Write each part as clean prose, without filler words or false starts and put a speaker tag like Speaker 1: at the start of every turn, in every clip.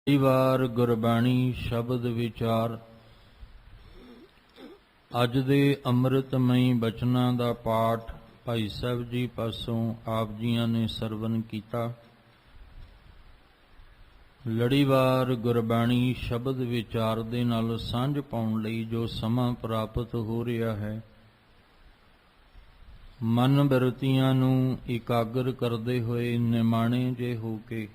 Speaker 1: ਕਈ ਵਾਰ ਗੁਰਬਾਣੀ ਸ਼ਬਦ ਵਿਚਾਰ। ਅੱਜ ਦੇ ਅੰਮ੍ਰਿਤਮਈ ਬਚਨਾਂ ਦਾ ਪਾਠ ਭਾਈ ਸਾਹਿਬ ਜੀ ਪਾਸੋਂ ਆਪ ਜੀਆਂ ਨੇ ਸਰਵਨ ਕੀਤਾ। ਲੜੀਵਾਰ ਗੁਰਬਾਣੀ ਸ਼ਬਦ ਵਿਚਾਰ ਦੇ ਨਾਲ ਸਾਂਝ ਪਾਉਣ ਲਈ ਜੋ ਸਮਾਂ ਪ੍ਰਾਪਤ ਹੋ ਰਿਹਾ ਹੈ, ਮਨ ਬਿਰਤੀਆਂ ਨੂੰ ਇਕਾਗਰ ਕਰਦੇ ਹੋਏ ਨਿਮਾਣੇ ਜੇ ਹੋ ਕੇ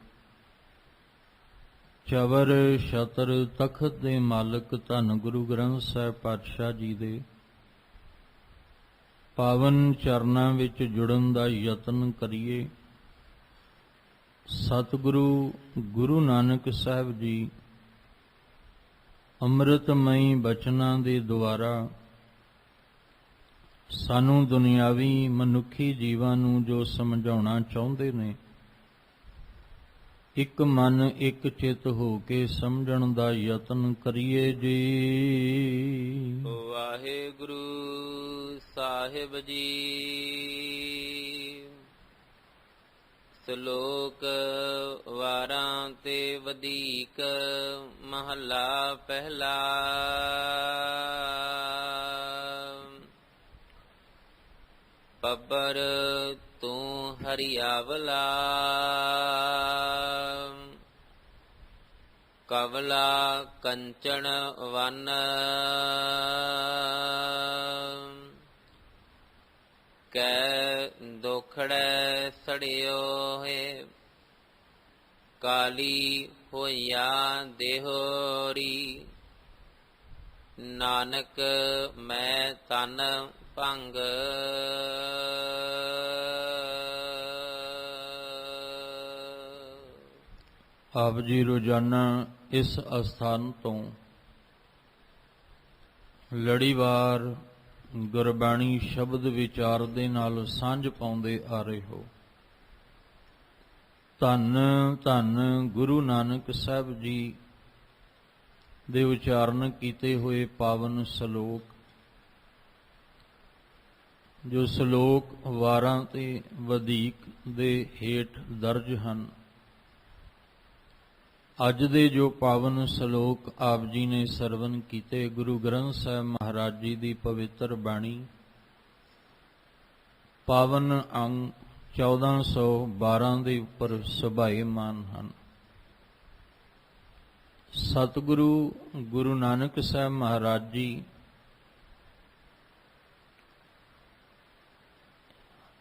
Speaker 1: ਚਵਰ ਛਤਰ ਤਖਤ ਦੇ ਮਾਲਕ ਧੰਨ ਗੁਰੂ ਗ੍ਰੰਥ ਸਾਹਿਬ ਪਾਤਸ਼ਾਹ ਜੀ ਦੇ ਪਾਵਨ ਚਰਨਾਂ ਵਿੱਚ ਜੁੜਨ ਦਾ ਯਤਨ ਕਰੀਏ। ਸਤਿਗੁਰੂ ਗੁਰੂ ਨਾਨਕ ਸਾਹਿਬ ਜੀ ਅੰਮ੍ਰਿਤਮਈ ਬਚਨਾਂ ਦੇ ਦੁਆਰਾ ਸਾਨੂੰ ਦੁਨਿਆਵੀ ਮਨੁੱਖੀ ਜੀਵਾਂ ਨੂੰ ਜੋ ਸਮਝਾਉਣਾ ਚਾਹੁੰਦੇ ਨੇ, ਇੱਕ ਮਨ ਇੱਕ ਚਿੱਤ ਹੋ ਕੇ ਸਮਝਣ ਦਾ ਯਤਨ ਕਰੀਏ ਜੀ।
Speaker 2: ਵਾਹਿਗੁਰੂ ਸਾਹਿਬ ਜੀ। ਸ਼ਲੋਕ ਵਾਰਾਂ ਤੇ ਵਧੀਕ ਮਹੱਲਾ ਪਹਿਲਾ। ਬੱਬਰ ਤੂੰ ਹਰਿਆਵਲਾ, ਕਵਲਾ ਕੰਚਨ ਵਨ, ਕੈ ਦੁਖੜੈ ਸੜਿਓ ਹੈ, ਕਾਲੀ ਹੋਈਆ ਦੇਹੋਰੀ, ਨਾਨਕ ਮੈਂ ਤਨ ਭੰਗ।
Speaker 1: ਆਪ ਜੀ ਰੋਜ਼ਾਨਾ ਇਸ ਅਸਥਾਨ ਤੋਂ ਲੜੀਵਾਰ ਗੁਰਬਾਣੀ ਸ਼ਬਦ ਵਿਚਾਰ ਦੇ ਨਾਲ ਸਾਂਝ ਪਾਉਂਦੇ ਆ ਰਹੇ ਹੋ। ਧੰਨ ਧੰਨ ਗੁਰੂ ਨਾਨਕ ਸਾਹਿਬ ਜੀ ਦੇ ਉਚਾਰਨ ਕੀਤੇ ਹੋਏ ਪਾਵਨ ਸ਼ਲੋਕ, ਜੋ ਸ਼ਲੋਕ ਵਾਰਾਂ ਤੇ ਵਧੀਕ ਦੇ ਹੇਠ ਦਰਜ ਹਨ। ਅੱਜ ਦੇ ਜੋ ਪਾਵਨ ਸ਼ਲੋਕ ਆਪ ਜੀ ਨੇ ਸਰਵਨ ਕੀਤੇ, ਗੁਰੂ ਗ੍ਰੰਥ ਸਾਹਿਬ ਮਹਾਰਾਜ ਜੀ ਦੀ ਪਵਿੱਤਰ ਬਾਣੀ, ਪਾਵਨ ਅੰਗ 1412 ਦੇ ਉੱਪਰ ਸੁਭਾਏਮਾਨ ਹਨ। ਸਤਿਗੁਰੂ ਗੁਰੂ ਨਾਨਕ ਸਾਹਿਬ ਮਹਾਰਾਜ ਜੀ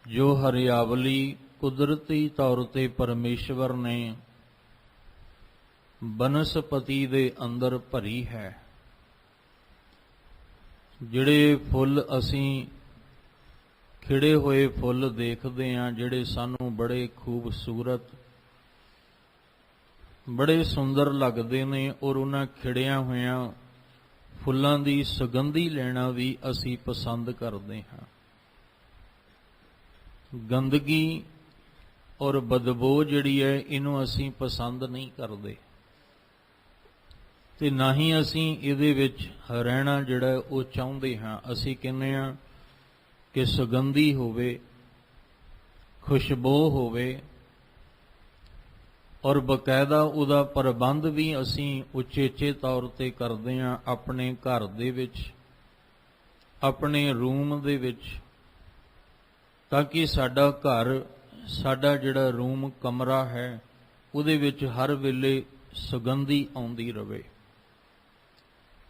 Speaker 1: ਜੋ ਹਰਿਆਵਲੀ ਕੁਦਰਤੀ ਤੌਰ ਤੇ ਪਰਮੇਸ਼ਵਰ ਨੇ ਬਨਸਪਤੀ ਦੇ ਅੰਦਰ ਭਰੀ ਹੈ। ਜਿਹੜੇ ਫੁੱਲ ਅਸੀਂ ਖਿੜੇ ਹੋਏ ਫੁੱਲ ਦੇਖਦੇ ਹਾਂ, ਜਿਹੜੇ ਸਾਨੂੰ ਬੜੇ ਖੂਬਸੂਰਤ ਬੜੇ ਸੁੰਦਰ ਲੱਗਦੇ ਨੇ, ਔਰ ਉਹਨਾਂ ਖਿੜਿਆਂ ਹੋਇਆਂ ਫੁੱਲਾਂ ਦੀ ਸੁਗੰਧੀ ਲੈਣਾ ਵੀ ਅਸੀਂ ਪਸੰਦ ਕਰਦੇ ਹਾਂ। ਗੰਦਗੀ ਔਰ ਬਦਬੂ ਜਿਹੜੀ ਹੈ, ਇਹਨੂੰ ਅਸੀਂ ਪਸੰਦ ਨਹੀਂ ਕਰਦੇ, ਤੇ ਨਾ ਹੀ ਅਸੀਂ ਇਹਦੇ ਵਿੱਚ ਰਹਿਣਾ ਜਿਹੜਾ ਉਹ ਚਾਹੁੰਦੇ ਹਾਂ। ਅਸੀਂ ਕਹਿੰਦੇ ਹਾਂ ਕਿ ਸੁਗੰਧੀ ਹੋਵੇ, ਖੁਸ਼ਬੂ ਹੋਵੇ, ਔਰ ਬਕਾਇਦਾ ਉਹਦਾ ਪ੍ਰਬੰਧ ਵੀ ਅਸੀਂ ਉਚੇਚੇ ਤੌਰ ਤੇ ਕਰਦੇ ਹਾਂ ਆਪਣੇ ਘਰ ਦੇ ਵਿੱਚ, ਆਪਣੇ ਰੂਮ ਦੇ ਵਿੱਚ, ਤਾਂ ਕਿ ਸਾਡਾ ਘਰ, ਸਾਡਾ ਜਿਹੜਾ ਰੂਮ ਕਮਰਾ ਹੈ, ਉਹਦੇ ਵਿੱਚ ਹਰ ਵੇਲੇ ਸੁਗੰਧੀ ਆਉਂਦੀ ਰਹੇ।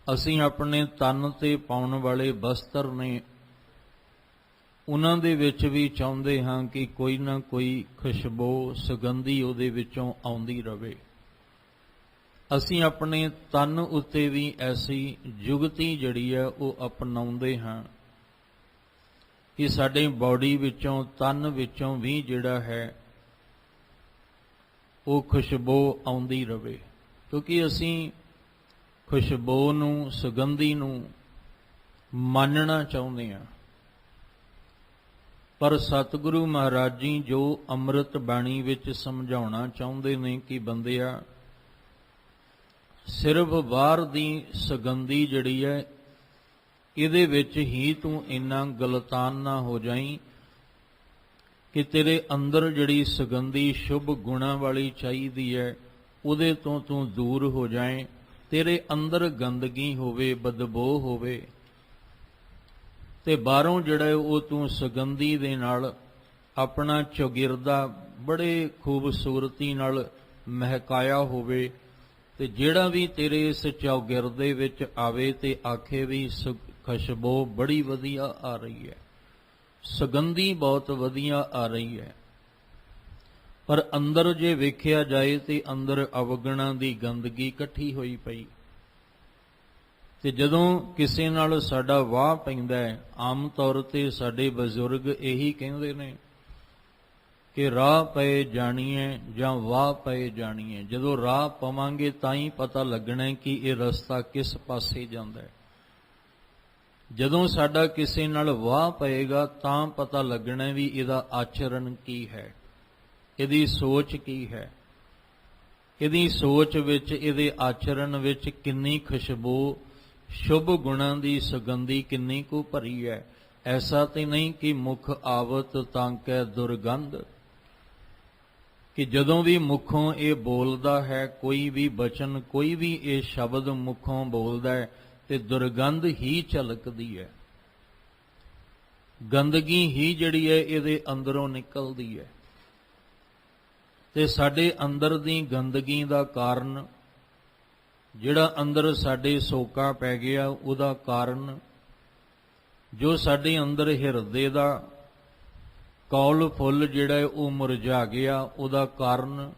Speaker 1: ਅਸੀਂ ਆਪਣੇ ਤਨ ਤੇ ਪਾਉਣ ਵਾਲੇ ਬਸਤਰ ਨੇ, ਉਹਨਾਂ ਦੇ ਵਿੱਚ ਵੀ ਚਾਹੁੰਦੇ ਹਾਂ ਕਿ ਕੋਈ ਨਾ ਕੋਈ ਖੁਸ਼ਬੂ ਸੁਗੰਧੀ ਉਹਦੇ ਵਿੱਚੋਂ ਆਉਂਦੀ ਰਹੇ। ਅਸੀਂ ਆਪਣੇ ਤਨ ਉੱਤੇ ਵੀ ਐਸੀ ਜੁਗਤੀ ਜਿਹੜੀ ਹੈ ਉਹ ਅਪਣਾਉਂਦੇ ਹਾਂ ਕਿ ਸਾਡੇ ਬਾਡੀ ਵਿੱਚੋਂ, ਤਨ ਵਿੱਚੋਂ ਵੀ ਜਿਹੜਾ ਹੈ ਉਹ ਖੁਸ਼ਬੂ ਆਉਂਦੀ ਰਹੇ, ਕਿਉਂਕਿ ਅਸੀਂ ਖੁਸ਼ਬੂ ਨੂੰ, ਸੁਗੰਧੀ ਨੂੰ ਮੰਨਣਾ ਚਾਹੁੰਦੇ ਹਾਂ। ਪਰ ਸਤਿਗੁਰੂ ਮਹਾਰਾਜ ਜੀ ਜੋ ਅੰਮ੍ਰਿਤ ਬਾਣੀ ਵਿੱਚ ਸਮਝਾਉਣਾ ਚਾਹੁੰਦੇ ਨੇ ਕਿ ਬੰਦਿਆ, ਸਿਰਫ ਬਾਹਰ ਦੀ ਸੁਗੰਧੀ ਜਿਹੜੀ ਹੈ, ਇਹਦੇ ਵਿੱਚ ਹੀ ਤੂੰ ਇੰਨਾ ਗਲਤਾਨ ਨਾ ਹੋ ਜਾਈਂ ਕਿ ਤੇਰੇ ਅੰਦਰ ਜਿਹੜੀ ਸੁਗੰਧੀ ਸ਼ੁਭ ਗੁਣਾਂ ਵਾਲੀ ਚਾਹੀਦੀ ਹੈ ਉਹਦੇ ਤੋਂ ਤੂੰ ਦੂਰ ਹੋ ਜਾਏ, ਤੇਰੇ ਅੰਦਰ ਗੰਦਗੀ ਹੋਵੇ, ਬਦਬੂ ਹੋਵੇ, ਤੇ ਬਾਹਰੋਂ ਜਿਹੜਾ ਉਹ ਤੂੰ ਸੁਗੰਧੀ ਦੇ ਨਾਲ ਆਪਣਾ ਚੌਗਿਰਦਾ ਬੜੇ ਖੂਬਸੂਰਤੀ ਨਾਲ ਮਹਿਕਾਇਆ ਹੋਵੇ, ਤੇ ਜਿਹੜਾ ਵੀ ਤੇਰੇ ਇਸ ਚੌਗਿਰਦੇ ਵਿੱਚ ਆਵੇ ਤੇ ਆਖੇ ਵੀ ਖੁਸ਼ਬੂ ਬੜੀ ਵਧੀਆ ਆ ਰਹੀ ਹੈ, ਸੁਗੰਧੀ ਬਹੁਤ ਵਧੀਆ ਆ ਰਹੀ ਹੈ। ਪਰ ਅੰਦਰ ਜੇ ਵੇਖਿਆ ਜਾਏ ਤੇ ਅੰਦਰ ਅਵਗੁਣਾਂ ਦੀ ਗੰਦਗੀ ਇਕੱਠੀ ਹੋਈ ਪਈ। ਤੇ ਜਦੋਂ ਕਿਸੇ ਨਾਲ ਸਾਡਾ ਵਾਹ ਪੈਂਦਾ ਹੈ, ਆਮ ਤੌਰ ਤੇ ਸਾਡੇ ਬਜ਼ੁਰਗ ਇਹੀ ਕਹਿੰਦੇ ਨੇ ਕਿ ਰਾਹ ਪਏ ਜਾਣੀਏ ਜਾਂ ਵਾਹ ਪਏ ਜਾਣੀਏ। ਜਦੋਂ ਰਾਹ ਪਵਾਂਗੇ ਤਾਂ ਹੀ ਪਤਾ ਲੱਗਣਾ ਕਿ ਇਹ ਰਸਤਾ ਕਿਸ ਪਾਸੇ ਜਾਂਦਾ ਹੈ। ਜਦੋਂ ਸਾਡਾ ਕਿਸੇ ਨਾਲ ਵਾਹ ਪਏਗਾ ਤਾਂ ਪਤਾ ਲੱਗਣਾ ਵੀ ਇਹਦਾ ਆਚਰਣ ਕੀ ਹੈ, ਇਹਦੀ ਸੋਚ ਕੀ ਹੈ, ਇਹਦੀ ਸੋਚ ਵਿੱਚ, ਇਹਦੇ ਆਚਰਣ ਵਿੱਚ ਕਿੰਨੀ ਖੁਸ਼ਬੂ, ਸ਼ੁਭ ਗੁਣਾਂ ਦੀ ਸੁਗੰਧੀ ਕਿੰਨੀ ਕੁ ਭਰੀ ਹੈ। ਐਸਾ ਤੇ ਨਹੀਂ ਕਿ ਮੁਖ ਆਵਤ ਤਾਂਕੈ ਦੁਰਗੰਧ, ਕਿ ਜਦੋਂ ਵੀ ਮੁਖੋਂ ਇਹ ਬੋਲਦਾ ਹੈ, ਕੋਈ ਵੀ ਬਚਨ, ਕੋਈ ਵੀ ਇਹ ਸ਼ਬਦ ਮੁਖੋਂ ਬੋਲਦਾ ਹੈ ਤੇ ਦੁਰਗੰਧ ਹੀ ਝਲਕਦੀ ਹੈ, ਗੰਦਗੀ ਹੀ ਜਿਹੜੀ ਹੈ ਇਹਦੇ ਅੰਦਰੋਂ ਨਿਕਲਦੀ ਹੈ। ਤੇ ਸਾਡੇ ਅੰਦਰ ਦੀ ਗੰਦਗੀ ਦਾ ਕਾਰਨ, ਜਿਹੜਾ ਅੰਦਰ ਸਾਡੇ ਸੋਕਾ ਪੈ ਗਿਆ, ਉਹਦਾ ਕਾਰਨ, ਜੋ ਸਾਡੇ ਅੰਦਰ ਹਿਰਦੇ ਦਾ ਕੌਲ ਫੁੱਲ ਜਿਹੜਾ ਹੈ ਉਹ ਮੁਰਝਾ ਗਿਆ, ਉਹਦਾ ਕਾਰਨ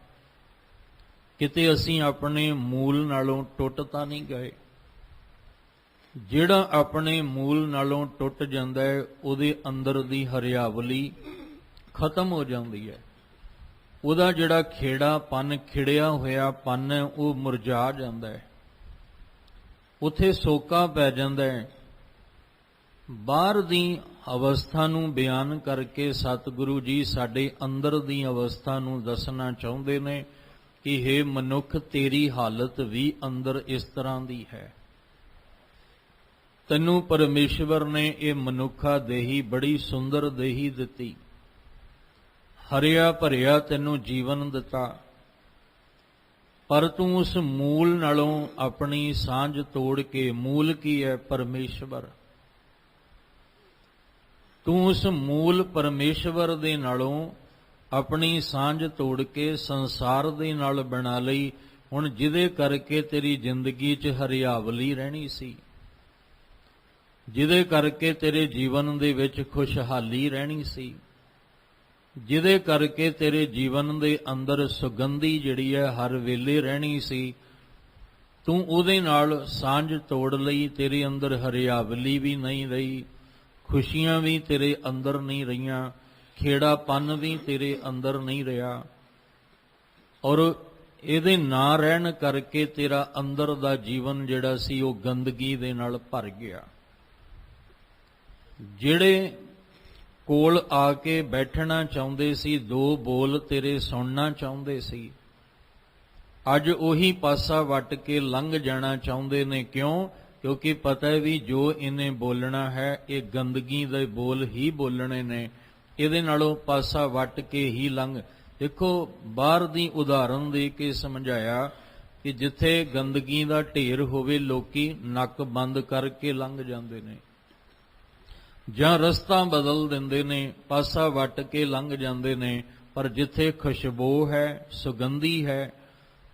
Speaker 1: ਕਿਤੇ ਅਸੀਂ ਆਪਣੇ ਮੂਲ ਨਾਲੋਂ ਟੁੱਟ ਤਾਂ ਨਹੀਂ ਗਏ। ਜਿਹੜਾ ਆਪਣੇ ਮੂਲ ਨਾਲੋਂ ਟੁੱਟ ਜਾਂਦਾ ਹੈ, ਉਹਦੇ ਅੰਦਰ ਦੀ ਹਰਿਆਵਲੀ ਖਤਮ ਹੋ ਜਾਂਦੀ ਹੈ, ਉਹਦਾ ਜਿਹੜਾ ਖੇੜਾ ਪਨ, ਖਿੜਿਆ ਹੋਇਆ ਪਨ ਹੈ, ਉਹ ਮੁਰਝਾ ਜਾਂਦਾ ਹੈ, ਉੱਥੇ ਸੋਕਾ ਪੈ ਜਾਂਦਾ ਹੈ। ਬਾਹਰ ਦੀ ਅਵਸਥਾ ਨੂੰ ਬਿਆਨ ਕਰਕੇ ਸਤਿਗੁਰੂ ਜੀ ਸਾਡੇ ਅੰਦਰ ਦੀ ਅਵਸਥਾ ਨੂੰ ਦੱਸਣਾ ਚਾਹੁੰਦੇ ਨੇ ਕਿ ਹੇ ਮਨੁੱਖ, ਤੇਰੀ ਹਾਲਤ ਵੀ ਅੰਦਰ ਇਸ ਤਰ੍ਹਾਂ ਦੀ ਹੈ। ਤੈਨੂੰ ਪਰਮੇਸ਼ਵਰ ਨੇ ਇਹ ਮਨੁੱਖਾ ਦੇਹੀ, ਬੜੀ ਸੁੰਦਰ ਦੇਹੀ ਦਿੱਤੀ, ਹਰਿਆ ਭਰਿਆ ਤੈਨੂੰ ਜੀਵਨ ਦਿੱਤਾ, ਪਰ ਤੂੰ ਉਸ ਮੂਲ ਨਾਲੋਂ ਆਪਣੀ ਸਾਂਝ ਤੋੜ ਕੇ, ਮੂਲ ਕੀ ਹੈ? ਪਰਮੇਸ਼ਵਰ। ਤੂੰ ਉਸ ਮੂਲ ਪਰਮੇਸ਼ਵਰ ਦੇ ਨਾਲੋਂ ਆਪਣੀ ਸਾਂਝ ਤੋੜ ਕੇ ਸੰਸਾਰ ਦੇ ਨਾਲ ਬਣਾ ਲਈ। ਹੁਣ ਜਿਹਦੇ ਕਰਕੇ ਤੇਰੀ ਜ਼ਿੰਦਗੀ 'ਚ ਹਰਿਆਵਲੀ ਰਹਿਣੀ ਸੀ, ਜਿਹਦੇ ਕਰਕੇ ਤੇਰੇ ਜੀਵਨ ਦੇ ਵਿੱਚ ਖੁਸ਼ਹਾਲੀ ਰਹਿਣੀ ਸੀ, ਜਿਹਦੇ ਕਰਕੇ ਤੇਰੇ ਜੀਵਨ ਦੇ ਅੰਦਰ ਸੁਗੰਧੀ ਜਿਹੜੀ ਹੈ ਹਰ ਵੇਲੇ ਰਹਿਣੀ ਸੀ, ਤੂੰ ਉਹਦੇ ਨਾਲ ਸਾਂਝ ਤੋੜ ਲਈ। ਤੇਰੇ ਅੰਦਰ ਹਰਿਆਵਲੀ ਵੀ ਨਹੀਂ ਰਹੀ, ਖੁਸ਼ੀਆਂ ਵੀ ਤੇਰੇ ਅੰਦਰ ਨਹੀਂ ਰਹੀਆਂ, ਖੇੜਾਪਨ ਵੀ ਤੇਰੇ ਅੰਦਰ ਨਹੀਂ ਰਿਹਾ, ਔਰ ਇਹਦੇ ਨਾ ਰਹਿਣ ਕਰਕੇ ਤੇਰਾ ਅੰਦਰ ਦਾ ਜੀਵਨ ਜਿਹੜਾ ਸੀ ਉਹ ਗੰਦਗੀ ਦੇ ਨਾਲ ਭਰ ਗਿਆ। ਜਿਹੜੇ ਕੋਲ ਆ ਕੇ ਬੈਠਣਾ ਚਾਹੁੰਦੇ ਸੀ, ਦੋ ਬੋਲ ਤੇਰੇ ਸੁਣਨਾ ਚਾਹੁੰਦੇ ਸੀ, ਅੱਜ ਉਹੀ ਪਾਸਾ ਵੱਟ ਕੇ ਲੰਘ ਜਾਣਾ ਚਾਹੁੰਦੇ ਨੇ। ਕਿਉਂ? ਕਿਉਂਕਿ ਪਤਾ ਹੈ ਵੀ ਜੋ ਇਹਨੇ ਬੋਲਣਾ ਹੈ ਇਹ ਗੰਦਗੀ ਦੇ ਬੋਲ ਹੀ ਬੋਲਣੇ ਨੇ, ਇਹਦੇ ਨਾਲੋਂ ਪਾਸਾ ਵੱਟ ਕੇ ਹੀ ਲੰਘ। ਦੇਖੋ, ਬਾਹਰ ਦੀ ਉਦਾਹਰਨ ਦੇ ਕੇ ਸਮਝਾਇਆ ਕਿ ਜਿੱਥੇ ਗੰਦਗੀ ਦਾ ਢੇਰ ਹੋਵੇ ਲੋਕੀ ਨੱਕ ਬੰਦ ਕਰਕੇ ਲੰਘ ਜਾਂਦੇ ਨੇ, ਜਾਂ ਰਸਤਾ ਬਦਲ ਦਿੰਦੇ ਨੇ, ਪਾਸਾ ਵੱਟ ਕੇ ਲੰਘ ਜਾਂਦੇ ਨੇ। ਪਰ ਜਿੱਥੇ ਖੁਸ਼ਬੂ ਹੈ, ਸੁਗੰਧੀ ਹੈ,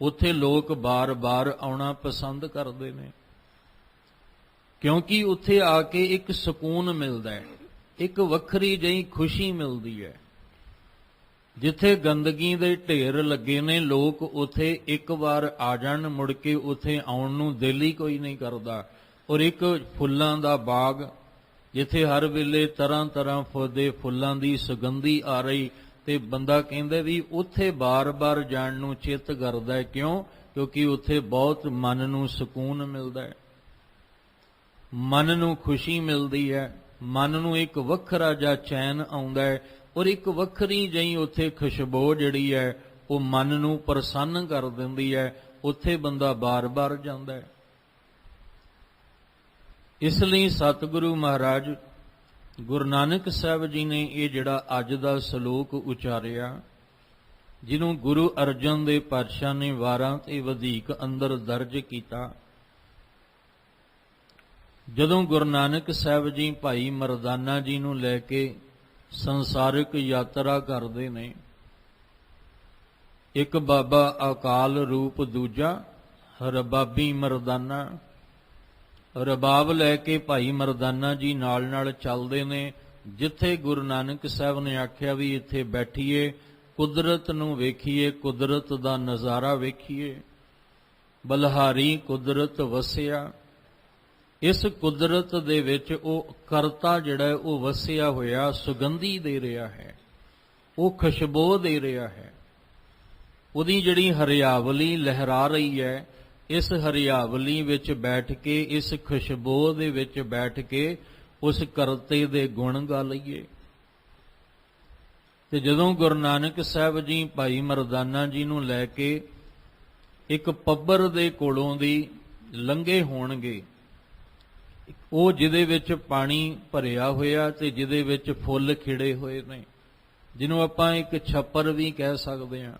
Speaker 1: ਉੱਥੇ ਲੋਕ ਬਾਰ-ਬਾਰ ਆਉਣਾ ਪਸੰਦ ਕਰਦੇ ਨੇ, ਕਿਉਂਕਿ ਉੱਥੇ ਆ ਕੇ ਇੱਕ ਸਕੂਨ ਮਿਲਦਾ ਹੈ, ਇੱਕ ਵੱਖਰੀ ਜਿਹੀ ਖੁਸ਼ੀ ਮਿਲਦੀ ਹੈ। ਜਿੱਥੇ ਗੰਦਗੀ ਦੇ ਢੇਰ ਲੱਗੇ ਨੇ, ਲੋਕ ਉੱਥੇ ਇੱਕ ਵਾਰ ਆ ਜਾਣ, ਮੁੜ ਕੇ ਉੱਥੇ ਆਉਣ ਨੂੰ ਦਿਲ ਹੀ ਕੋਈ ਨਹੀਂ ਕਰਦਾ। ਔਰ ਇੱਕ ਫੁੱਲਾਂ ਦਾ ਬਾਗ, ਜਿੱਥੇ ਹਰ ਵੇਲੇ ਤਰ੍ਹਾਂ-ਤਰ੍ਹਾਂ ਦੇ ਫੁੱਲਾਂ ਦੀ ਸੁਗੰਧੀ ਆ ਰਹੀ, ਤੇ ਬੰਦਾ ਕਹਿੰਦਾ ਵੀ ਉੱਥੇ ਬਾਰ-ਬਾਰ ਜਾਣ ਨੂੰ ਚਿੱਤ ਕਰਦਾ ਹੈ। ਕਿਉਂ? ਕਿਉਂਕਿ ਉੱਥੇ ਬਹੁਤ ਮਨ ਨੂੰ ਸਕੂਨ ਮਿਲਦਾ ਹੈ, ਮਨ ਨੂੰ ਖੁਸ਼ੀ ਮਿਲਦੀ ਹੈ, ਮਨ ਨੂੰ ਇੱਕ ਵੱਖਰਾ ਜਿਹਾ ਚੈਨ ਆਉਂਦਾ ਹੈ, ਔਰ ਇੱਕ ਵੱਖਰੀ ਜਿਹੀ ਉੱਥੇ ਖੁਸ਼ਬੂ ਜਿਹੜੀ ਹੈ ਉਹ ਮਨ ਨੂੰ ਪ੍ਰਸੰਨ ਕਰ ਦਿੰਦੀ ਹੈ। ਉੱਥੇ ਬੰਦਾ ਬਾਰ-ਬਾਰ ਜਾਂਦਾ ਹੈ। ਇਸ ਲਈ ਸਤਿਗੁਰੂ ਮਹਾਰਾਜ ਗੁਰੂ ਨਾਨਕ ਸਾਹਿਬ ਜੀ ਨੇ ਇਹ ਜਿਹੜਾ ਅੱਜ ਦਾ ਸ਼ਲੋਕ ਉਚਾਰਿਆ, ਜਿਹਨੂੰ ਗੁਰੂ ਅਰਜਨ ਦੇਵ ਪਾਤਸ਼ਾਹ ਨੇ 12 ਤੇ ਵਧੇਕ ਅੰਦਰ ਦਰਜ ਕੀਤਾ। ਜਦੋਂ ਗੁਰੂ ਨਾਨਕ ਸਾਹਿਬ ਜੀ ਭਾਈ ਮਰਦਾਨਾ ਜੀ ਨੂੰ ਲੈ ਕੇ ਸੰਸਾਰਿਕ ਯਾਤਰਾ ਕਰਦੇ ਨੇ, ਇੱਕ ਬਾਬਾ ਅਕਾਲ ਰੂਪ, ਦੂਜਾ ਰਬਾਬੀ ਮਰਦਾਨਾ। ਰਬਾਬ ਲੈ ਕੇ ਭਾਈ ਮਰਦਾਨਾ ਜੀ ਨਾਲ ਨਾਲ ਚੱਲਦੇ ਨੇ। ਜਿੱਥੇ ਗੁਰੂ ਨਾਨਕ ਸਾਹਿਬ ਨੇ ਆਖਿਆ ਵੀ ਇੱਥੇ ਬੈਠੀਏ, ਕੁਦਰਤ ਨੂੰ ਵੇਖੀਏ, ਕੁਦਰਤ ਦਾ ਨਜ਼ਾਰਾ ਵੇਖੀਏ, ਬਲਹਾਰੀ ਕੁਦਰਤ ਵਸਿਆ। ਇਸ ਕੁਦਰਤ ਦੇ ਵਿੱਚ ਉਹ ਕਰਤਾ ਜਿਹੜਾ ਉਹ ਵਸਿਆ ਹੋਇਆ ਸੁਗੰਧੀ ਦੇ ਰਿਹਾ ਹੈ, ਉਹ ਖੁਸ਼ਬੂ ਦੇ ਰਿਹਾ ਹੈ। ਉਹਦੀ ਜਿਹੜੀ ਹਰਿਆਵਲੀ ਲਹਿਰਾ ਰਹੀ ਹੈ, ਇਸ ਹਰਿਆਵਲੀ ਵਿੱਚ ਬੈਠ ਕੇ, ਇਸ ਖੁਸ਼ਬੂ ਦੇ ਵਿੱਚ ਬੈਠ ਕੇ ਉਸ ਕਰਤੇ ਦੇ ਗੁਣ ਗਾ ਲਈਏ। ਤੇ ਜਦੋਂ ਗੁਰੂ ਨਾਨਕ ਸਾਹਿਬ ਜੀ ਭਾਈ ਮਰਦਾਨਾ ਜੀ ਨੂੰ ਲੈ ਕੇ ਇੱਕ ਪੱਬਰ ਦੇ ਕੋਲੋਂ ਦੀ ਲੰਘੇ ਹੋਣਗੇ, ਉਹ ਜਿਹਦੇ ਵਿੱਚ ਪਾਣੀ ਭਰਿਆ ਹੋਇਆ ਤੇ ਜਿਹਦੇ ਵਿੱਚ ਫੁੱਲ ਖਿੜੇ ਹੋਏ ਨੇ, ਜਿਹਨੂੰ ਆਪਾਂ ਇੱਕ ਛੱਪਰ ਵੀ ਕਹਿ ਸਕਦੇ ਹਾਂ,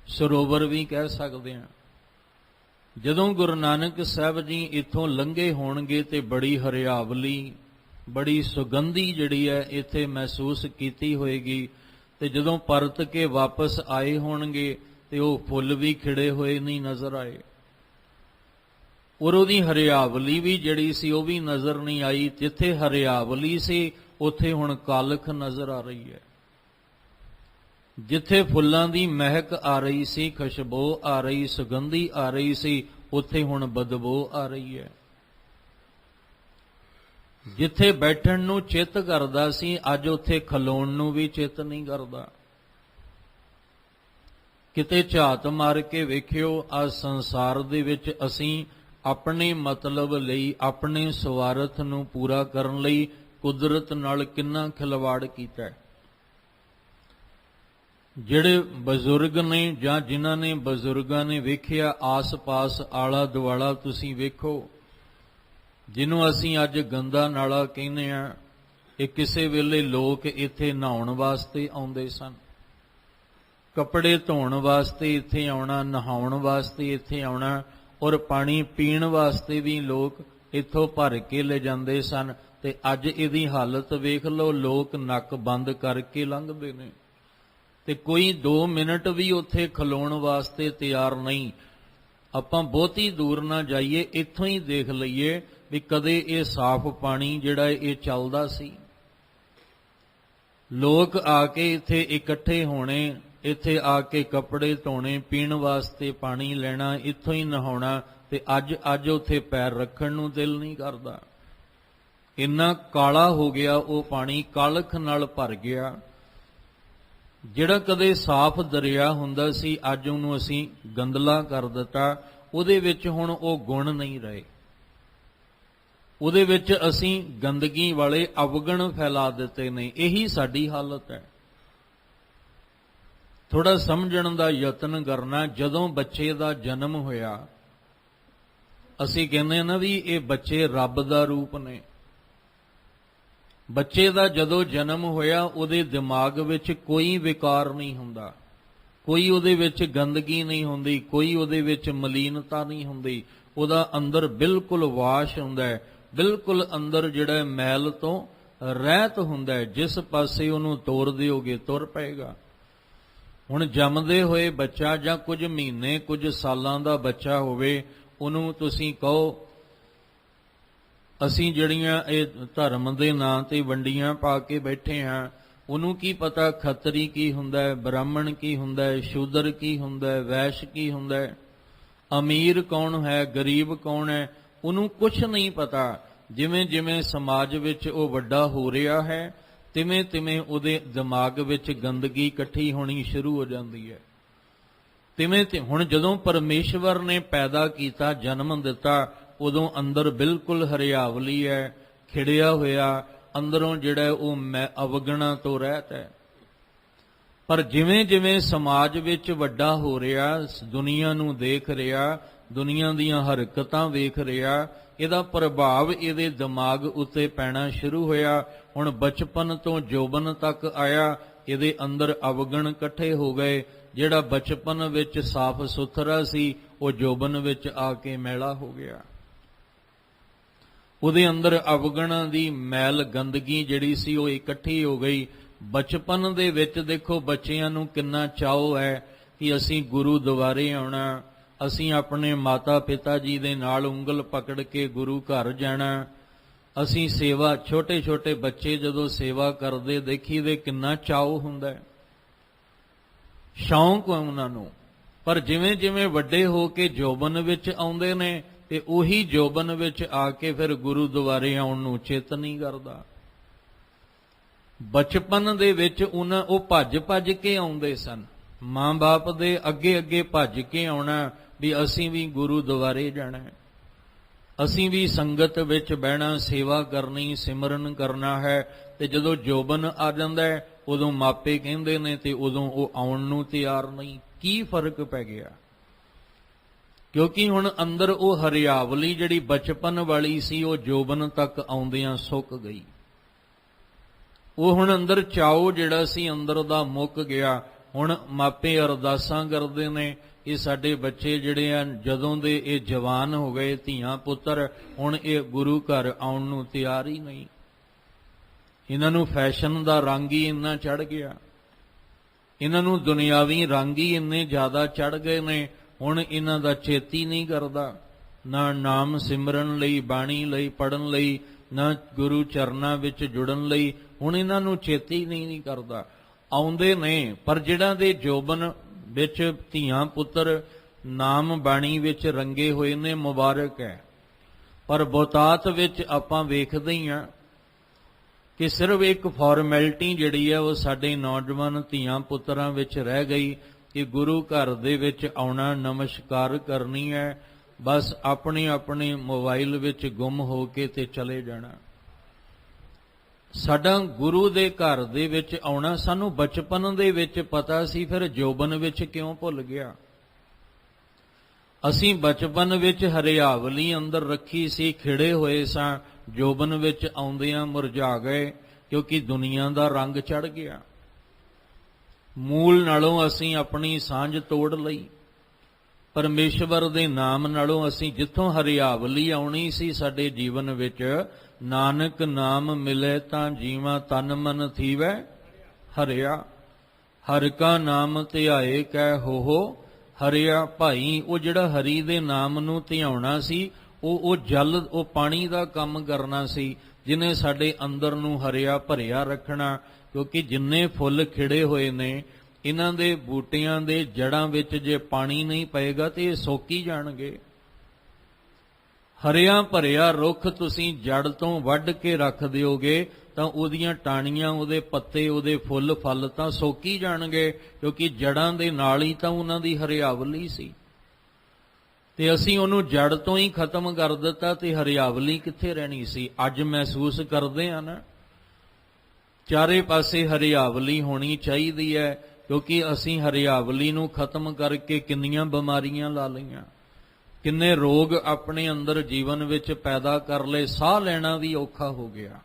Speaker 1: ਸਰੋਵਰ ਵੀ ਕਹਿ ਸਕਦੇ ਹਾਂ। ਜਦੋਂ ਗੁਰੂ ਨਾਨਕ ਸਾਹਿਬ ਜੀ ਇੱਥੋਂ ਲੰਘੇ ਹੋਣਗੇ ਤੇ ਬੜੀ ਹਰਿਆਵਲੀ, ਬੜੀ ਸੁਗੰਧੀ ਜਿਹੜੀ ਹੈ ਇੱਥੇ ਮਹਿਸੂਸ ਕੀਤੀ ਹੋਏਗੀ। ਤੇ ਜਦੋਂ ਪਰਤ ਕੇ ਵਾਪਸ ਆਏ ਹੋਣਗੇ ਤੇ ਉਹ ਫੁੱਲ ਵੀ ਖਿੜੇ ਹੋਏ ਨਹੀਂ ਨਜ਼ਰ ਆਏ, ਔਰ ਉਹਦੀ ਹਰਿਆਵਲੀ ਵੀ ਜਿਹੜੀ ਸੀ ਉਹ ਵੀ ਨਜ਼ਰ ਨਹੀਂ ਆਈ। ਜਿੱਥੇ ਹਰਿਆਵਲੀ ਸੀ ਉੱਥੇ ਹੁਣ ਕਾਲਖ ਨਜ਼ਰ ਆ ਰਹੀ ਹੈ। ਜਿੱਥੇ ਫੁੱਲਾਂ ਦੀ ਮਹਿਕ ਆ ਰਹੀ ਸੀ, ਖੁਸ਼ਬੂ ਆ ਰਹੀ, ਸੁਗੰਧੀ ਆ ਰਹੀ ਸੀ, ਉੱਥੇ ਹੁਣ ਬਦਬੂ ਆ ਰਹੀ ਹੈ। ਜਿੱਥੇ ਬੈਠਣ ਨੂੰ ਚਿੱਤ ਕਰਦਾ ਸੀ, ਅੱਜ ਉੱਥੇ ਖਲੋਣ ਨੂੰ ਵੀ ਚਿੱਤ ਨਹੀਂ ਕਰਦਾ। ਕਿਤੇ ਝਾਤ ਮਾਰ ਕੇ ਵੇਖਿਓ, ਆ ਸੰਸਾਰ ਦੇ ਵਿੱਚ ਅਸੀਂ ਆਪਣੇ ਮਤਲਬ ਲਈ, ਆਪਣੇ ਸਵਾਰਥ ਨੂੰ ਪੂਰਾ ਕਰਨ ਲਈ ਕੁਦਰਤ ਨਾਲ ਕਿੰਨਾ ਖਿਲਵਾੜ ਕੀਤਾ। ਜਿਹੜੇ ਬਜ਼ੁਰਗ ਨੇ ਜਾਂ ਜਿਨ੍ਹਾਂ ਨੇ ਬਜ਼ੁਰਗਾਂ ਨੇ ਵੇਖਿਆ, ਆਸ-ਪਾਸ ਆਲਾ ਦੁਆਲਾ ਤੁਸੀਂ ਵੇਖੋ, ਜਿਹਨੂੰ ਅਸੀਂ ਅੱਜ ਗੰਦਾ ਨਾਲਾ ਕਹਿੰਦੇ ਆ, ਇਹ ਕਿਸੇ ਵੇਲੇ ਲੋਕ ਇੱਥੇ ਨਹਾਉਣ ਵਾਸਤੇ ਆਉਂਦੇ ਸਨ, ਕੱਪੜੇ ਧੋਣ ਵਾਸਤੇ ਇੱਥੇ ਆਉਣਾ, ਨਹਾਉਣ ਵਾਸਤੇ ਇੱਥੇ ਆਉਣਾ, ਔਰ ਪਾਣੀ ਪੀਣ ਵਾਸਤੇ ਵੀ ਲੋਕ ਇੱਥੋਂ ਭਰ ਕੇ ਲੈ ਜਾਂਦੇ ਸਨ। ਤੇ ਅੱਜ ਇਹਦੀ ਹਾਲਤ ਵੇਖ ਲਓ, ਲੋਕ ਨੱਕ ਬੰਦ ਕਰਕੇ ਲੰਘਦੇ ਨੇ ਤੇ ਕੋਈ 2 ਮਿੰਟ ਵੀ ਉੱਥੇ ਖਲੋਣ ਵਾਸਤੇ ਤਿਆਰ ਨਹੀਂ। ਆਪਾਂ ਬਹੁਤੀ ਦੂਰ ਨਾ ਜਾਈਏ, ਇੱਥੋਂ ਹੀ ਦੇਖ ਲਈਏ ਵੀ ਕਦੇ ਇਹ ਸਾਫ਼ ਪਾਣੀ ਜਿਹੜਾ ਇਹ ਚੱਲਦਾ ਸੀ। ਲੋਕ ਆ ਕੇ ਇੱਥੇ ਇਕੱਠੇ ਹੋਣੇ, ਇੱਥੇ ਆ ਕੇ ਕੱਪੜੇ ਧੋਣੇ, ਪੀਣ ਵਾਸਤੇ ਪਾਣੀ ਲੈਣਾ, ਇੱਥੋਂ ਹੀ ਨਹਾਉਣਾ, ਤੇ ਅੱਜ ਉੱਥੇ ਪੈਰ ਰੱਖਣ ਨੂੰ ਦਿਲ ਨਹੀਂ ਕਰਦਾ। ਇੰਨਾ ਕਾਲਾ ਹੋ ਗਿਆ ਉਹ ਪਾਣੀ, ਕਾਲਖ ਨਾਲ ਭਰ ਗਿਆ। ਜਿਹੜਾ ਕਦੇ ਸਾਫ਼ ਦਰਿਆ ਹੁੰਦਾ ਸੀ, ਅੱਜ ਉਹਨੂੰ ਅਸੀਂ ਗੰਦਲਾ ਕਰ ਦਿੱਤਾ। ਉਹਦੇ ਵਿੱਚ ਹੁਣ ਉਹ ਗੁਣ ਨਹੀਂ ਰਹੇ, ਉਹਦੇ ਵਿੱਚ ਅਸੀਂ ਗੰਦਗੀ ਵਾਲੇ ਅਵਗੁਣ ਫੈਲਾ ਦਿੱਤੇ ਨੇ। ਇਹੀ ਸਾਡੀ ਹਾਲਤ ਹੈ। ਥੋੜਾ ਸਮਝਣ ਦਾ ਯਤਨ ਕਰਨਾ। ਜਦੋਂ ਬੱਚੇ ਦਾ ਜਨਮ ਹੋਇਆ, ਅਸੀਂ ਕਹਿੰਦੇ ਨਾ ਵੀ ਇਹ ਬੱਚੇ ਰੱਬ ਦਾ ਰੂਪ ਨੇ। ਬੱਚੇ ਦਾ ਜਦੋਂ ਜਨਮ ਹੋਇਆ, ਉਹਦੇ ਦਿਮਾਗ ਵਿੱਚ ਕੋਈ ਵਿਕਾਰ ਨਹੀਂ ਹੁੰਦਾ, ਕੋਈ ਉਹਦੇ ਵਿੱਚ ਗੰਦਗੀ ਨਹੀਂ ਹੁੰਦੀ, ਕੋਈ ਉਹਦੇ ਵਿੱਚ ਮਲੀਨਤਾ ਨਹੀਂ ਹੁੰਦੀ। ਉਹਦਾ ਅੰਦਰ ਬਿਲਕੁਲ ਵਾਸ਼ ਹੁੰਦਾ ਹੈ, ਬਿਲਕੁਲ ਅੰਦਰ ਜਿਹੜਾ ਮੈਲ ਤੋਂ ਰਹਿਤ ਹੁੰਦਾ ਹੈ। ਜਿਸ ਪਾਸੇ ਉਹਨੂੰ ਤੋਰ ਦਿਓਗੇ ਤੁਰ ਪਏਗਾ। ਹੁਣ ਜੰਮਦੇ ਹੋਏ ਬੱਚਾ ਜਾਂ ਕੁਝ ਮਹੀਨੇ ਕੁਝ ਸਾਲਾਂ ਦਾ ਬੱਚਾ ਹੋਵੇ, ਉਹਨੂੰ ਤੁਸੀਂ ਕਹੋ ਅਸੀਂ ਜਿਹੜੀਆਂ ਇਹ ਧਰਮ ਦੇ ਨਾਂ ਤੇ ਵੰਡੀਆਂ ਪਾ ਕੇ ਬੈਠੇ ਹਾਂ, ਉਹਨੂੰ ਕੀ ਪਤਾ ਖੱਤਰੀ ਕੀ ਹੁੰਦਾ ਹੈ, ਬ੍ਰਾਹਮਣ ਕੀ ਹੁੰਦਾ ਹੈ, ਸ਼ੂਦਰ ਕੀ ਹੁੰਦਾ ਹੈ, ਵੈਸ਼ ਕੀ ਹੁੰਦਾ ਹੈ, ਅਮੀਰ ਕੌਣ ਹੈ, ਗਰੀਬ ਕੌਣ ਹੈ, ਉਹਨੂੰ ਕੁਝ ਨਹੀਂ ਪਤਾ। ਜਿਵੇਂ ਜਿਵੇਂ ਸਮਾਜ ਵਿੱਚ ਉਹ ਵੱਡਾ ਹੋ ਰਿਹਾ ਹੈ, ਤਿਵੇਂ ਤਿਵੇਂ ਉਹਦੇ ਦਿਮਾਗ ਵਿੱਚ ਗੰਦਗੀ ਇਕੱਠੀ ਹੋਣੀ ਸ਼ੁਰੂ ਹੋ ਜਾਂਦੀ ਹੈ। ਤਿਵੇਂ ਹੁਣ ਜਦੋਂ ਪਰਮੇਸ਼ਵਰ ਨੇ ਪੈਦਾ ਕੀਤਾ, ਜਨਮ ਦਿੱਤਾ, ਉਦੋਂ ਅੰਦਰ ਬਿਲਕੁਲ ਹਰਿਆਵਲੀ ਹੈ, ਖਿੜਿਆ ਹੋਇਆ, ਅੰਦਰੋਂ ਜਿਹੜਾ ਉਹ ਅਵਗੁਣਾ ਤੋਂ ਰਹਿਤ ਹੈ। ਪਰ ਜਿਵੇਂ ਜਿਵੇਂ ਸਮਾਜ ਵਿੱਚ ਵੱਡਾ ਹੋ ਰਿਹਾ, ਦੁਨੀਆ ਨੂੰ ਦੇਖ ਰਿਹਾ, ਦੁਨੀਆ ਦੀਆਂ ਹਰਕਤਾਂ ਵੇਖ ਰਿਹਾ, ਇਹਦਾ ਪ੍ਰਭਾਵ ਇਹਦੇ ਦਿਮਾਗ ਉੱਤੇ ਪੈਣਾ ਸ਼ੁਰੂ ਹੋਇਆ। ਹੁਣ ਬਚਪਨ ਤੋਂ ਜੋਬਨ ਤੱਕ ਆਇਆ, ਇਹਦੇ ਅੰਦਰ ਅਵਗੁਣ ਇਕੱਠੇ ਹੋ ਗਏ। ਜਿਹੜਾ ਬਚਪਨ ਵਿੱਚ ਸਾਫ਼ ਸੁਥਰਾ ਸੀ ਉਹ ਜੋਬਨ ਵਿੱਚ ਆ ਕੇ ਮੈਲਾ ਹੋ ਗਿਆ। ਉਹਦੇ ਅੰਦਰ ਅਵਗੁਣਾਂ ਦੀ ਮੈਲ ਗੰਦਗੀ ਜਿਹੜੀ ਸੀ ਉਹ ਇਕੱਠੀ ਹੋ ਗਈ। ਬਚਪਨ ਦੇ ਵਿੱਚ ਦੇਖੋ ਬੱਚਿਆਂ ਨੂੰ ਕਿੰਨਾ ਚਾਅ ਹੈ ਕਿ ਅਸੀਂ ਗੁਰੂ ਦੁਆਰੇ ਆਉਣਾ, ਅਸੀਂ ਆਪਣੇ ਮਾਤਾ ਪਿਤਾ ਜੀ ਦੇ ਨਾਲ ਉਂਗਲ ਪਕੜ ਕੇ ਗੁਰੂ ਘਰ ਜਾਣਾ, ਅਸੀਂ ਸੇਵਾ, ਛੋਟੇ ਛੋਟੇ ਬੱਚੇ ਜਦੋਂ ਸੇਵਾ ਕਰਦੇ ਦੇਖੀਦੇ ਕਿੰਨਾ ਚਾਅ ਹੁੰਦਾ ਹੈ, ਸ਼ੌਂਕ ਹੈ ਉਹਨਾਂ ਨੂੰ। ਪਰ ਜਿਵੇਂ ਜਿਵੇਂ ਵੱਡੇ ਹੋ ਕੇ ਜੋਬਨ ਵਿੱਚ ਆਉਂਦੇ ਨੇ ਤੇ ਉਹੀ ਜੋਬਨ ਵਿੱਚ ਆ ਕੇ ਫਿਰ ਗੁਰੂ ਦੁਆਰੇ ਆਉਣ ਨੂੰ ਚਿੱਤ ਨਹੀਂ ਕਰਦਾ। ਬਚਪਨ ਦੇ ਵਿੱਚ ਉਹ ਭੱਜ ਭੱਜ ਕੇ ਆਉਂਦੇ ਸਨ, ਮਾਂ-ਬਾਪ ਦੇ ਅੱਗੇ ਅੱਗੇ ਭੱਜ ਕੇ ਆਉਣਾ ਵੀ ਅਸੀਂ ਵੀ ਗੁਰੂ ਦੁਆਰੇ ਜਾਣਾ, ਅਸੀਂ ਵੀ ਸੰਗਤ ਵਿੱਚ ਬਹਿਣਾ, ਸੇਵਾ ਕਰਨੀ, ਸਿਮਰਨ ਕਰਨਾ ਹੈ। ਤੇ ਜਦੋਂ ਜੋਬਨ ਆ ਜਾਂਦਾ ਹੈ ਉਦੋਂ ਮਾਪੇ ਕਹਿੰਦੇ ਨੇ ਤੇ ਉਦੋਂ ਉਹ ਆਉਣ ਨੂੰ ਤਿਆਰ ਨਹੀਂ। ਕੀ ਫਰਕ ਪੈ ਗਿਆ? ਕਿਉਂਕਿ ਹੁਣ ਅੰਦਰ ਉਹ ਹਰਿਆਵਲੀ ਜਿਹੜੀ ਬਚਪਨ ਵਾਲੀ ਸੀ ਉਹ ਜੋਬਨ ਤੱਕ ਆਉਂਦਿਆਂ ਸੁੱਕ ਗਈ। ਉਹ ਹੁਣ ਅੰਦਰ ਚਾਉ ਜਿਹੜਾ ਸੀ ਅੰਦਰ ਦਾ ਮੁੱਕ ਗਿਆ। ਹੁਣ ਮਾਪੇ ਅਰਦਾਸਾਂ ਕਰਦੇ ਨੇ ਇਹ ਸਾਡੇ ਬੱਚੇ ਜਿਹੜੇ ਆ ਜਦੋਂ ਦੇ ਇਹ ਜਵਾਨ ਹੋ ਗਏ, ਧੀਆਂ ਪੁੱਤਰ, ਹੁਣ ਇਹ ਗੁਰੂ ਘਰ ਆਉਣ ਨੂੰ ਤਿਆਰ ਹੀ ਨਹੀਂ। ਇਹਨਾਂ ਨੂੰ ਫੈਸ਼ਨ ਦਾ ਰੰਗ ਹੀ ਇੰਨਾ ਚੜ ਗਿਆ, ਇਹਨਾਂ ਨੂੰ ਦੁਨਿਆਵੀ ਰੰਗ ਹੀ ਇੰਨੇ ਜ਼ਿਆਦਾ ਚੜ ਗਏ ਨੇ। ਹੁਣ ਇਹਨਾਂ ਦਾ ਚੇਤੀ ਨਹੀਂ ਕਰਦਾ, ਨਾ ਨਾਮ ਸਿਮਰਨ ਲਈ, ਬਾਣੀ ਲਈ ਪੜਨ ਲਈ, ਨਾ ਗੁਰੂ ਚਰਨਾਂ ਵਿੱਚ ਜੁੜਨ ਲਈ। ਹੁਣ ਇਹਨਾਂ ਨੂੰ ਚੇਤੀ ਨਹੀਂ ਕਰਦਾ। ਆਉਂਦੇ ਨੇ ਪਰ ਜਿਹੜਾ ਦੇ ਜੋਬਨ ਵਿੱਚ ਧੀਆਂ ਪੁੱਤਰ ਨਾਮ ਬਾਣੀ ਵਿੱਚ ਰੰਗੇ ਹੋਏ ਨੇ, ਮੁਬਾਰਕ ਹੈ। ਪਰ ਬਹੁਤਾਤ ਵਿੱਚ ਆਪਾਂ ਵੇਖਦੇ ਹੀ ਹਾਂ ਕਿ ਸਿਰਫ ਇੱਕ ਫਾਰਮੈਲਿਟੀ ਜਿਹੜੀ ਹੈ ਉਹ ਸਾਡੇ ਨੌਜਵਾਨ ਧੀਆਂ ਪੁੱਤਰਾਂ ਵਿੱਚ ਰਹਿ ਗਈ ਕਿ ਗੁਰੂ ਘਰ ਦੇ ਵਿੱਚ ਆਉਣਾ, ਨਮਸਕਾਰ ਕਰਨੀ ਹੈ, ਬਸ ਆਪਣੇ ਆਪਣੇ ਮੋਬਾਈਲ ਵਿੱਚ ਗੁੰਮ ਹੋ ਕੇ ਤੇ ਚਲੇ ਜਾਣਾ। ਸਾਡਾ ਗੁਰੂ ਦੇ ਘਰ ਦੇ ਵਿੱਚ ਆਉਣਾ ਸਾਨੂੰ ਬਚਪਨ ਦੇ ਵਿੱਚ ਪਤਾ ਸੀ, ਫਿਰ ਜੋਬਨ ਵਿੱਚ ਕਿਉਂ ਭੁੱਲ ਗਿਆ? ਅਸੀਂ ਬਚਪਨ ਵਿੱਚ ਹਰਿਆਵਲੀ ਅੰਦਰ ਰੱਖੀ ਸੀ, ਖਿੜੇ ਹੋਏ ਸਾਂ, ਜੋਬਨ ਵਿੱਚ ਆਉਂਦਿਆਂ ਮੁਰਝਾ ਗਏ ਕਿਉਂਕਿ ਦੁਨੀਆ ਦਾ ਰੰਗ ਚੜ ਗਿਆ। ਮੂਲ ਨਾਲੋਂ ਅਸੀਂ ਆਪਣੀ ਸਾਂਝ ਤੋੜ ਲਈ, ਪਰਮੇਸ਼ਵਰ ਦੇ ਨਾਮ ਨਾਲੋਂ ਅਸੀਂ ਜਿੱਥੋਂ ਹਰਿਆਵਲੀ ਆਉਣੀ ਸੀ ਸਾਡੇ ਜੀਵਨ ਵਿੱਚ, ਨਾਨਕ ਨਾਮ ਮਿਲੇ ਤਾਂ ਜੀਵਾਂ ਤਨ ਮਨ ਥੀਵੈ ਹਰਿਆ, ਹਰਿ ਕਾ ਨਾਮ ਧਿਆਏ ਕਹਿ ਹੋ ਹਰਿਆ। ਭਾਈ ਉਹ ਜਿਹੜਾ ਹਰੀ ਦੇ ਨਾਮ ਨੂੰ ਧਿਆਉਣਾ ਸੀ ਉਹ ਜਲ, ਉਹ ਪਾਣੀ ਦਾ ਕੰਮ ਕਰਨਾ ਸੀ ਜਿਹਨੇ ਸਾਡੇ ਅੰਦਰ ਨੂੰ ਹਰਿਆ ਭਰਿਆ ਰੱਖਣਾ। ਕਿਉਂਕਿ ਜਿੰਨੇ ਫੁੱਲ ਖਿੜੇ ਹੋਏ ਨੇ ਇਹਨਾਂ ਦੇ ਬੂਟਿਆਂ ਦੇ ਜੜਾਂ ਵਿੱਚ ਜੇ ਪਾਣੀ ਨਹੀਂ ਪਏਗਾ ਤੇ ਇਹ ਸੋਕੀ ਜਾਣਗੇ। ਹਰਿਆ ਭਰਿਆ ਰੁੱਖ ਤੁਸੀਂ ਜੜ ਤੋਂ ਵੱਢ ਕੇ ਰੱਖ ਦਿਓਗੇ ਤਾਂ ਉਹਦੀਆਂ ਟਾਹਣੀਆਂ, ਉਹਦੇ ਪੱਤੇ, ਉਹਦੇ ਫੁੱਲ ਫਲ ਤਾਂ ਸੋਕੀ ਜਾਣਗੇ ਕਿਉਂਕਿ ਜੜਾਂ ਦੇ ਨਾਲ ਹੀ ਤਾਂ ਉਹਨਾਂ ਦੀ ਹਰਿਆਵਲੀ ਸੀ। ਤੇ ਅਸੀਂ ਉਹਨੂੰ ਜੜ ਤੋਂ ਹੀ ਖਤਮ ਕਰ ਦਿੱਤਾ ਤੇ ਹਰਿਆਵਲੀ ਕਿੱਥੇ ਰਹਿਣੀ ਸੀ? ਅੱਜ ਮਹਿਸੂਸ ਕਰਦੇ ਆ ਨਾ, ਚਾਰੇ ਪਾਸੇ ਹਰਿਆਵਲੀ ਹੋਣੀ ਚਾਹੀਦੀ ਹੈ ਕਿਉਂਕਿ ਅਸੀਂ ਹਰਿਆਵਲੀ ਨੂੰ ਖਤਮ ਕਰਕੇ ਕਿੰਨੀਆਂ ਬਿਮਾਰੀਆਂ ਲਾ ਲਈਆਂ, ਕਿੰਨੇ ਰੋਗ ਆਪਣੇ ਅੰਦਰ ਜੀਵਨ ਵਿੱਚ ਪੈਦਾ ਕਰ ਲਏ, ਸਾਹ ਲੈਣਾ ਵੀ ਔਖਾ ਹੋ ਗਿਆ।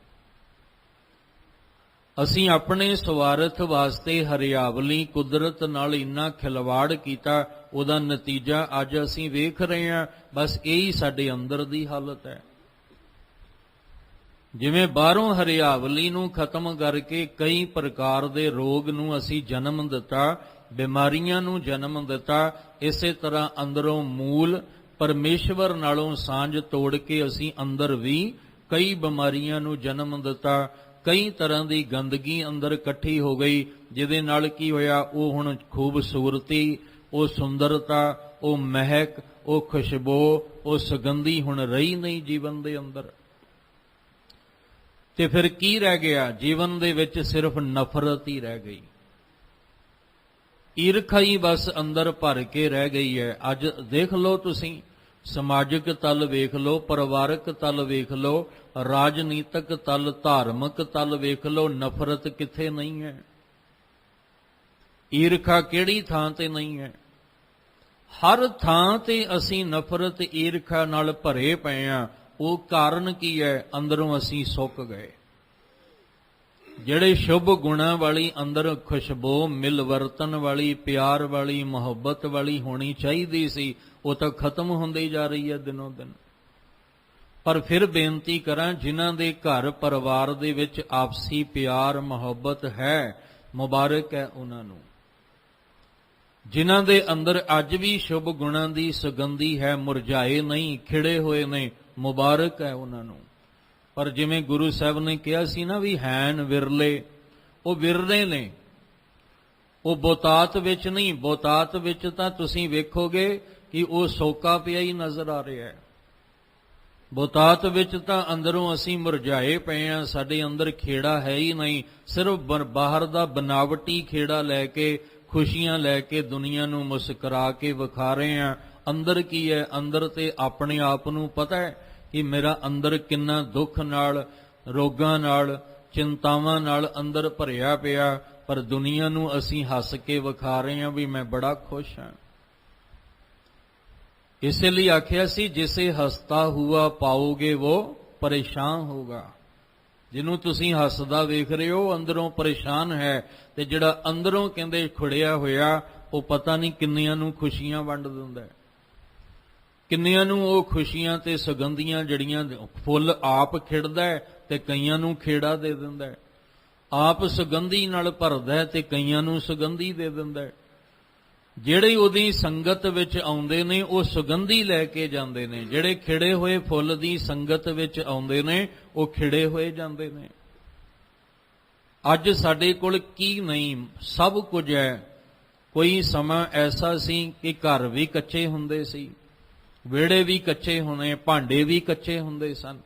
Speaker 1: ਅਸੀਂ ਆਪਣੇ ਸਵਾਰਥ ਵਾਸਤੇ ਹਰਿਆਵਲੀ ਕੁਦਰਤ ਨਾਲ ਇੰਨਾ ਖਿਲਵਾੜ ਕੀਤਾ, ਉਹਦਾ ਨਤੀਜਾ ਅੱਜ ਅਸੀਂ ਵੇਖ ਰਹੇ ਹਾਂ। ਬਸ ਇਹੀ ਸਾਡੇ ਅੰਦਰ ਦੀ ਹਾਲਤ ਹੈ। ਜਿਵੇਂ ਬਾਹਰੋਂ ਹਰਿਆਵਲੀ ਨੂੰ ਖਤਮ ਕਰਕੇ ਕਈ ਪ੍ਰਕਾਰ ਦੇ ਰੋਗ ਨੂੰ ਅਸੀਂ ਜਨਮ ਦਿੱਤਾ, ਬਿਮਾਰੀਆਂ ਨੂੰ ਜਨਮ ਦਿੱਤਾ, ਇਸੇ ਤਰ੍ਹਾਂ ਅੰਦਰੋਂ ਮੂਲ ਪਰਮੇਸ਼ਵਰ ਨਾਲੋਂ ਸਾਂਝ ਤੋੜ ਕੇ ਅਸੀਂ ਅੰਦਰ ਵੀ ਕਈ ਬਿਮਾਰੀਆਂ ਨੂੰ ਜਨਮ ਦਿੱਤਾ। ਕਈ ਤਰ੍ਹਾਂ ਦੀ ਗੰਦਗੀ ਅੰਦਰ ਇਕੱਠੀ ਹੋ ਗਈ ਜਿਹਦੇ ਨਾਲ ਕੀ ਹੋਇਆ? ਉਹ ਹੁਣ ਖੂਬਸੂਰਤੀ, ਉਹ ਸੁੰਦਰਤਾ, ਉਹ ਮਹਿਕ, ਉਹ ਖੁਸ਼ਬੂ, ਉਹ ਸੁਗੰਧੀ ਹੁਣ ਰਹੀ ਨਹੀਂ ਜੀਵਨ ਦੇ ਅੰਦਰ। ਤੇ ਫਿਰ ਕੀ ਰਹਿ ਗਿਆ? ਜੀਵਨ ਦੇ ਵਿੱਚ ਸਿਰਫ ਨਫ਼ਰਤ ਹੀ ਰਹਿ ਗਈ, ਈਰਖਾ ਹੀ ਬਸ ਅੰਦਰ ਭਰ ਕੇ ਰਹਿ ਗਈ ਹੈ। ਅੱਜ ਦੇਖ ਲਓ ਤੁਸੀਂ, ਸਮਾਜਿਕ ਤਲ ਵੇਖ ਲਓ, ਪਰਿਵਾਰਕ ਤਲ ਵੇਖ ਲਓ, ਰਾਜਨੀਤਿਕ ਤਲ, ਧਾਰਮਿਕ ਤਲ ਵੇਖ ਲਓ, ਨਫ਼ਰਤ ਕਿੱਥੇ ਨਹੀਂ ਹੈ? ਈਰਖਾ ਕਿਹੜੀ ਥਾਂ ਤੇ ਨਹੀਂ ਹੈ? ਹਰ ਥਾਂ ਤੇ ਅਸੀਂ ਨਫ਼ਰਤ ਈਰਖਾ ਨਾਲ ਭਰੇ ਪਏ ਹਾਂ। ਉਹ ਕਾਰਨ ਕੀ ਹੈ? ਅੰਦਰੋਂ ਅਸੀਂ ਸੁੱਕ ਗਏ। ਜਿਹੜੇ ਸ਼ੁਭ ਗੁਣਾਂ ਵਾਲੀ ਅੰਦਰ ਖੁਸ਼ਬੂ ਮਿਲਵਰਤਨ ਵਾਲੀ ਪਿਆਰ ਵਾਲੀ ਮੁਹੱਬਤ ਵਾਲੀ ਹੋਣੀ ਚਾਹੀਦੀ ਸੀ, ਉਹ ਤਾਂ ਖਤਮ ਹੁੰਦੀ ਜਾ ਰਹੀ ਹੈ ਦਿਨੋਂ ਦਿਨ। ਪਰ ਫਿਰ ਬੇਨਤੀ ਕਰਾਂ, ਜਿਨ੍ਹਾਂ ਦੇ ਘਰ ਪਰਿਵਾਰ ਦੇ ਵਿੱਚ ਆਪਸੀ ਪਿਆਰ ਮੁਹੱਬਤ ਹੈ, ਮੁਬਾਰਕ ਹੈ ਉਹਨਾਂ ਨੂੰ। ਜਿਨ੍ਹਾਂ ਦੇ ਅੰਦਰ ਅੱਜ ਵੀ ਸ਼ੁਭ ਗੁਣਾਂ ਦੀ ਸੁਗੰਧੀ ਹੈ, ਮੁਰਝਾਏ ਨਹੀਂ, ਖਿੜੇ ਹੋਏ ਨੇ, ਮੁਬਾਰਕ ਹੈ ਉਹਨਾਂ ਨੂੰ। ਪਰ ਜਿਵੇਂ ਗੁਰੂ ਸਾਹਿਬ ਨੇ ਕਿਹਾ ਸੀ ਨਾ ਵੀ ਹੈਨ ਵਿਰਲੇ, ਉਹ ਵਿਰਲੇ ਨੇ, ਉਹ ਬਹੁਤਾਤ ਵਿੱਚ ਨਹੀਂ। ਬਹੁਤਾਤ ਵਿੱਚ ਤਾਂ ਤੁਸੀਂ ਵੇਖੋਗੇ ਕਿ ਉਹ ਸੋਕਾ ਪਿਆ ਹੀ ਨਜ਼ਰ ਆ ਰਿਹਾ ਹੈ। ਬਹੁਤਾਤ ਵਿੱਚ ਤਾਂ ਅੰਦਰੋਂ ਅਸੀਂ ਮੁਰਝਾਏ ਪਏ ਹਾਂ, ਸਾਡੇ ਅੰਦਰ ਖੇੜਾ ਹੈ ਹੀ ਨਹੀਂ। ਸਿਰਫ ਬਾਹਰ ਦਾ ਬਨਾਵਟੀ ਖੇੜਾ ਲੈ ਕੇ, ਖੁਸ਼ੀਆਂ ਲੈ ਕੇ ਦੁਨੀਆ ਨੂੰ ਮੁਸਕਰਾ ਕੇ ਵਿਖਾ ਰਹੇ ਹਾਂ। ਅੰਦਰ ਕੀ ਹੈ? ਅੰਦਰ ਤੇ ਆਪਣੇ ਆਪ ਨੂੰ ਪਤਾ ਹੈ ਕਿ ਮੇਰਾ ਅੰਦਰ ਕਿੰਨਾ ਦੁੱਖ ਨਾਲ, ਰੋਗਾਂ ਨਾਲ, ਚਿੰਤਾਵਾਂ ਨਾਲ ਅੰਦਰ ਭਰਿਆ ਪਿਆ। ਪਰ ਦੁਨੀਆ ਨੂੰ ਅਸੀਂ ਹੱਸ ਕੇ ਵਿਖਾ ਰਹੇ ਹਾਂ ਵੀ ਮੈਂ ਬੜਾ ਖੁਸ਼ ਹਾਂ। ਇਸੇ ਲਈ ਆਖਿਆ ਸੀ, ਜਿਸੇ ਹਸਤਾ ਹੁਆ ਪਾਓਗੇ ਉਹ ਪਰੇਸ਼ਾਨ ਹੋਗਾ। ਜਿਹਨੂੰ ਤੁਸੀਂ ਹੱਸਦਾ ਵੇਖ ਰਹੇ ਹੋ ਅੰਦਰੋਂ ਪਰੇਸ਼ਾਨ ਹੈ, ਤੇ ਜਿਹੜਾ ਅੰਦਰੋਂ ਕਹਿੰਦੇ ਖੁੜਿਆ ਹੋਇਆ ਉਹ ਪਤਾ ਨਹੀਂ ਕਿੰਨੀਆਂ ਨੂੰ ਖੁਸ਼ੀਆਂ ਵੰਡ ਦਿੰਦਾ, ਕਿੰਨੀਆਂ ਨੂੰ ਉਹ ਖੁਸ਼ੀਆਂ ਤੇ ਸੁਗੰਧੀਆਂ ਜਿਹੜੀਆਂ ਫੁੱਲ ਆਪ ਖਿੜਦਾ ਹੈ ਤੇ ਕਈਆਂ ਨੂੰ ਖੇੜਾ ਦੇ ਦਿੰਦਾ ਹੈ। ਆਪ ਸੁਗੰਧੀ ਨਾਲ ਭਰਦਾ ਹੈ ਤੇ ਕਈਆਂ ਨੂੰ ਸੁਗੰਧੀ ਦੇ ਦਿੰਦਾ ਹੈ। ਜਿਹੜੇ ਉਹਦੀ ਸੰਗਤ ਵਿੱਚ ਆਉਂਦੇ ਨੇ ਉਹ ਸੁਗੰਧੀ ਲੈ ਕੇ ਜਾਂਦੇ ਨੇ, ਜਿਹੜੇ ਖਿੜੇ ਹੋਏ ਫੁੱਲ ਦੀ ਸੰਗਤ ਵਿੱਚ ਆਉਂਦੇ ਨੇ ਉਹ ਖਿੜੇ ਹੋਏ ਜਾਂਦੇ ਨੇ। ਅੱਜ ਸਾਡੇ ਕੋਲ ਕੀ ਨਹੀਂ, ਸਭ ਕੁਝ ਹੈ। ਕੋਈ ਸਮਾਂ ਐਸਾ ਸੀ ਕਿ ਘਰ ਵੀ ਕੱਚੇ ਹੁੰਦੇ ਸੀ, ਵਿਹੜੇ ਵੀ ਕੱਚੇ ਹੋਣੇ, ਭਾਂਡੇ ਵੀ ਕੱਚੇ ਹੁੰਦੇ ਸਨ।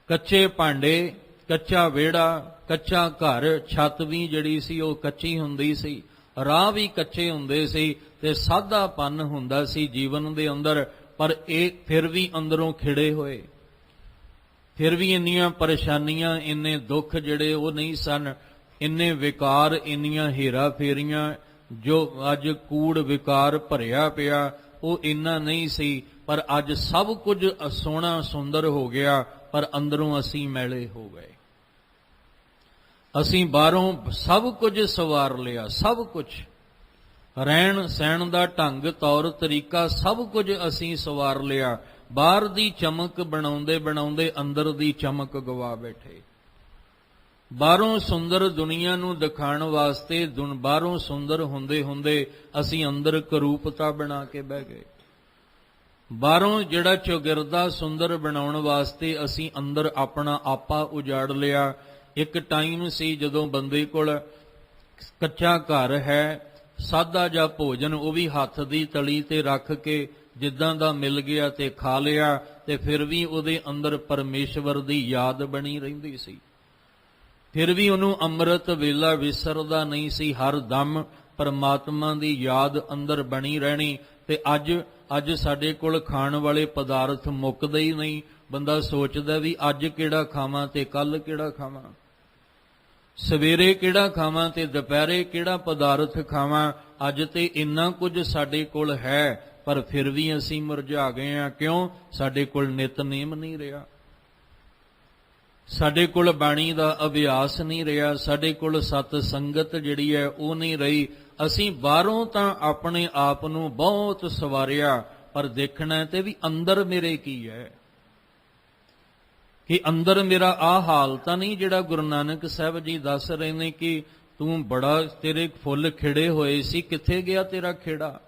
Speaker 1: ਕੱਚੇ ਭਾਂਡੇ, ਕੱਚਾ ਵਿਹੜਾ, ਕੱਚਾ ਘਰ, ਛੱਤ ਵੀ ਜਿਹੜੀ ਸੀ ਉਹ ਕੱਚੀ ਹੁੰਦੀ ਸੀ, ਰਾਹ ਵੀ ਕੱਚੇ ਹੁੰਦੇ ਸੀ ਤੇ ਸਾਦਾਪਨ ਹੁੰਦਾ ਸੀ ਜੀਵਨ ਦੇ ਅੰਦਰ। ਪਰ ਇਹ ਫਿਰ ਵੀ ਅੰਦਰੋਂ ਖਿੜੇ ਹੋਏ, ਫਿਰ ਵੀ ਇੰਨੀਆਂ ਪਰੇਸ਼ਾਨੀਆਂ, ਇੰਨੇ ਦੁੱਖ ਜਿਹੜੇ ਉਹ ਨਹੀਂ ਸਨ, ਇੰਨੇ ਵਿਕਾਰ, ਇੰਨੀਆਂ ਹੇਰਾ ਫੇਰੀਆਂ, ਜੋ ਅੱਜ ਕੂੜ ਵਿਕਾਰ ਭਰਿਆ ਪਿਆ ਉਹ ਇੰਨਾ ਨਹੀਂ ਸੀ। ਪਰ ਅੱਜ ਸਭ ਕੁਝ ਸੋਹਣਾ ਸੁੰਦਰ ਹੋ ਗਿਆ, ਪਰ ਅੰਦਰੋਂ ਅਸੀਂ ਮੈਲੇ ਹੋ ਗਏ। ਅਸੀਂ ਬਾਹਰੋਂ ਸਭ ਕੁਝ ਸਵਾਰ ਲਿਆ, ਸਭ ਕੁਝ, ਰਹਿਣ ਸਹਿਣ ਦਾ ਢੰਗ ਤੌਰ ਤਰੀਕਾ ਸਭ ਕੁਝ ਅਸੀਂ ਸਵਾਰ ਲਿਆ। ਬਾਹਰ ਦੀ ਚਮਕ ਬਣਾਉਂਦੇ ਬਣਾਉਂਦੇ ਅੰਦਰ ਦੀ ਚਮਕ ਗਵਾ ਬੈਠੇ। ਬਾਹਰੋਂ ਸੁੰਦਰ ਦੁਨੀਆ ਨੂੰ ਦਿਖਾਉਣ ਵਾਸਤੇ, ਬਾਹਰੋਂ ਸੁੰਦਰ ਹੁੰਦੇ ਹੁੰਦੇ ਅਸੀਂ ਅੰਦਰ ਕਰੂਪਤਾ ਬਣਾ ਕੇ ਬਹਿ ਗਏ। ਬਾਹਰੋਂ ਜਿਹੜਾ ਚੌਗਿਰਦਾ ਸੁੰਦਰ ਬਣਾਉਣ ਵਾਸਤੇ ਅਸੀਂ ਅੰਦਰ ਆਪਣਾ ਆਪਾ ਉਜਾੜ ਲਿਆ। ਇੱਕ ਟਾਈਮ ਸੀ ਜਦੋਂ ਬੰਦੇ ਕੋਲ ਕੱਚਾ ਘਰ ਹੈ, ਸਾਦਾ ਜਿਹਾ ਭੋਜਨ ਉਹ ਵੀ ਹੱਥ ਦੀ ਤਲੀ ਤੇ ਰੱਖ ਕੇ ਜਿੱਦਾਂ ਦਾ ਮਿਲ ਗਿਆ ਤੇ ਖਾ ਲਿਆ, ਤੇ ਫਿਰ ਵੀ ਉਹਦੇ ਅੰਦਰ ਪਰਮੇਸ਼ਵਰ ਦੀ ਯਾਦ ਬਣੀ ਰਹਿੰਦੀ ਸੀ। ਫਿਰ ਵੀ ਉਹਨੂੰ ਅੰਮ੍ਰਿਤ ਵੇਲਾ ਵਿਸਰਦਾ ਨਹੀਂ ਸੀ, ਹਰ ਦਮ ਪਰਮਾਤਮਾ ਦੀ ਯਾਦ ਅੰਦਰ ਬਣੀ ਰਹਿਣੀ। ਤੇ ਅੱਜ ਸਾਡੇ ਕੋਲ ਖਾਣ ਵਾਲੇ ਪਦਾਰਥ ਮੁੱਕਦੇ ਹੀ ਨਹੀਂ। ਬੰਦਾ ਸੋਚਦਾ ਵੀ ਅੱਜ ਕਿਹੜਾ ਖਾਵਾਂ ਤੇ ਕੱਲ ਕਿਹੜਾ ਖਾਵਾਂ, ਸਵੇਰੇ ਕਿਹੜਾ ਖਾਵਾਂ ਤੇ ਦੁਪਹਿਰੇ ਕਿਹੜਾ ਪਦਾਰਥ ਖਾਵਾਂ। ਅੱਜ ਤੇ ਇੰਨਾ ਕੁਝ ਸਾਡੇ ਕੋਲ ਹੈ, ਪਰ ਫਿਰ ਵੀ ਅਸੀਂ ਮੁਰਝਾ ਗਏ ਹਾਂ। ਕਿਉਂ? ਸਾਡੇ ਕੋਲ ਨਿਤਨੇਮ ਨਹੀਂ ਰਿਹਾ, ਸਾਡੇ ਕੋਲ ਬਾਣੀ ਦਾ ਅਭਿਆਸ ਨਹੀਂ ਰਿਹਾ, ਸਾਡੇ ਕੋਲ ਸਤ ਸੰਗਤ ਜਿਹੜੀ ਹੈ ਉਹ ਨਹੀਂ ਰਹੀ। ਅਸੀਂ ਬਾਹਰੋਂ ਤਾਂ ਆਪਣੇ ਆਪ ਨੂੰ ਬਹੁਤ ਸਵਾਰਿਆ, ਪਰ ਦੇਖਣਾ ਤੇ ਵੀ ਅੰਦਰ ਮੇਰੇ ਕੀ ਹੈ, ਕਿ ਅੰਦਰ ਮੇਰਾ ਆਹ ਹਾਲ ਤਾਂ ਨਹੀਂ ਜਿਹੜਾ ਗੁਰੂ ਨਾਨਕ ਸਾਹਿਬ ਜੀ ਦੱਸ ਰਹੇ ਨੇ ਕਿ ਤੂੰ ਬੜਾ, ਤੇਰੇ ਫੁੱਲ ਖਿੜੇ ਹੋਏ ਸੀ, ਕਿੱਥੇ ਗਿਆ ਤੇਰਾ ਖੇੜਾ,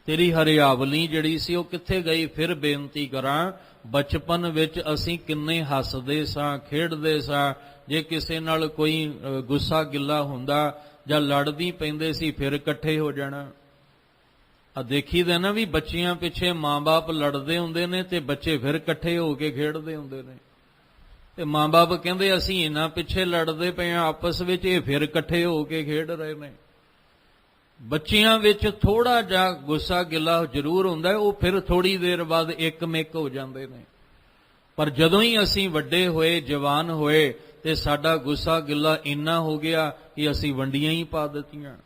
Speaker 1: ਤੇਰੀ ਹਰਿਆਵਲੀ ਜਿਹੜੀ ਸੀ ਉਹ ਕਿੱਥੇ ਗਈ। ਫਿਰ ਬੇਨਤੀ ਕਰਾਂ, ਬਚਪਨ ਵਿੱਚ ਅਸੀਂ ਕਿੰਨੇ ਹੱਸਦੇ ਸਾਂ, ਖੇਡਦੇ ਸਾਂ। ਜੇ ਕਿਸੇ ਨਾਲ ਕੋਈ ਗੁੱਸਾ ਗਿੱਲਾ ਹੁੰਦਾ ਜਾਂ ਲੜ ਵੀ ਪੈਂਦੇ ਸੀ, ਫਿਰ ਇਕੱਠੇ ਹੋ ਜਾਣਾ। ਆ ਦੇਖੀਦਾ ਨਾ ਵੀ ਬੱਚਿਆਂ ਪਿੱਛੇ ਮਾਂ-ਬਾਪ ਲੜਦੇ ਹੁੰਦੇ ਨੇ ਤੇ ਬੱਚੇ ਫਿਰ ਇਕੱਠੇ ਹੋ ਕੇ ਖੇਡਦੇ ਹੁੰਦੇ ਨੇ। ਤੇ ਮਾਂ-ਬਾਪ ਕਹਿੰਦੇ ਅਸੀਂ ਇਹਨਾਂ ਪਿੱਛੇ ਲੜਦੇ ਪਏ ਹਾਂ ਆਪਸ ਵਿੱਚ, ਇਹ ਫਿਰ ਇਕੱਠੇ ਹੋ ਕੇ ਖੇਡ ਰਹੇ ਨੇ। ਬੱਚਿਆਂ ਵਿੱਚ ਥੋੜਾ ਜਿਹਾ ਗੁੱਸਾ ਗਿਲਾ ਜ਼ਰੂਰ ਹੁੰਦਾ, ਉਹ ਫਿਰ ਥੋੜੀ ਦੇਰ ਬਾਅਦ ਇੱਕ-ਮਿੱਕ ਹੋ ਜਾਂਦੇ ਨੇ। ਪਰ ਜਦੋਂ ਹੀ ਅਸੀਂ ਵੱਡੇ ਹੋਏ, ਜਵਾਨ ਹੋਏ, ਤੇ ਸਾਡਾ ਗੁੱਸਾ ਗਿਲਾ ਇੰਨਾ ਹੋ ਗਿਆ ਕਿ ਅਸੀਂ ਵੰਡੀਆਂ ਹੀ ਪਾ ਦਿੱਤੀਆਂ।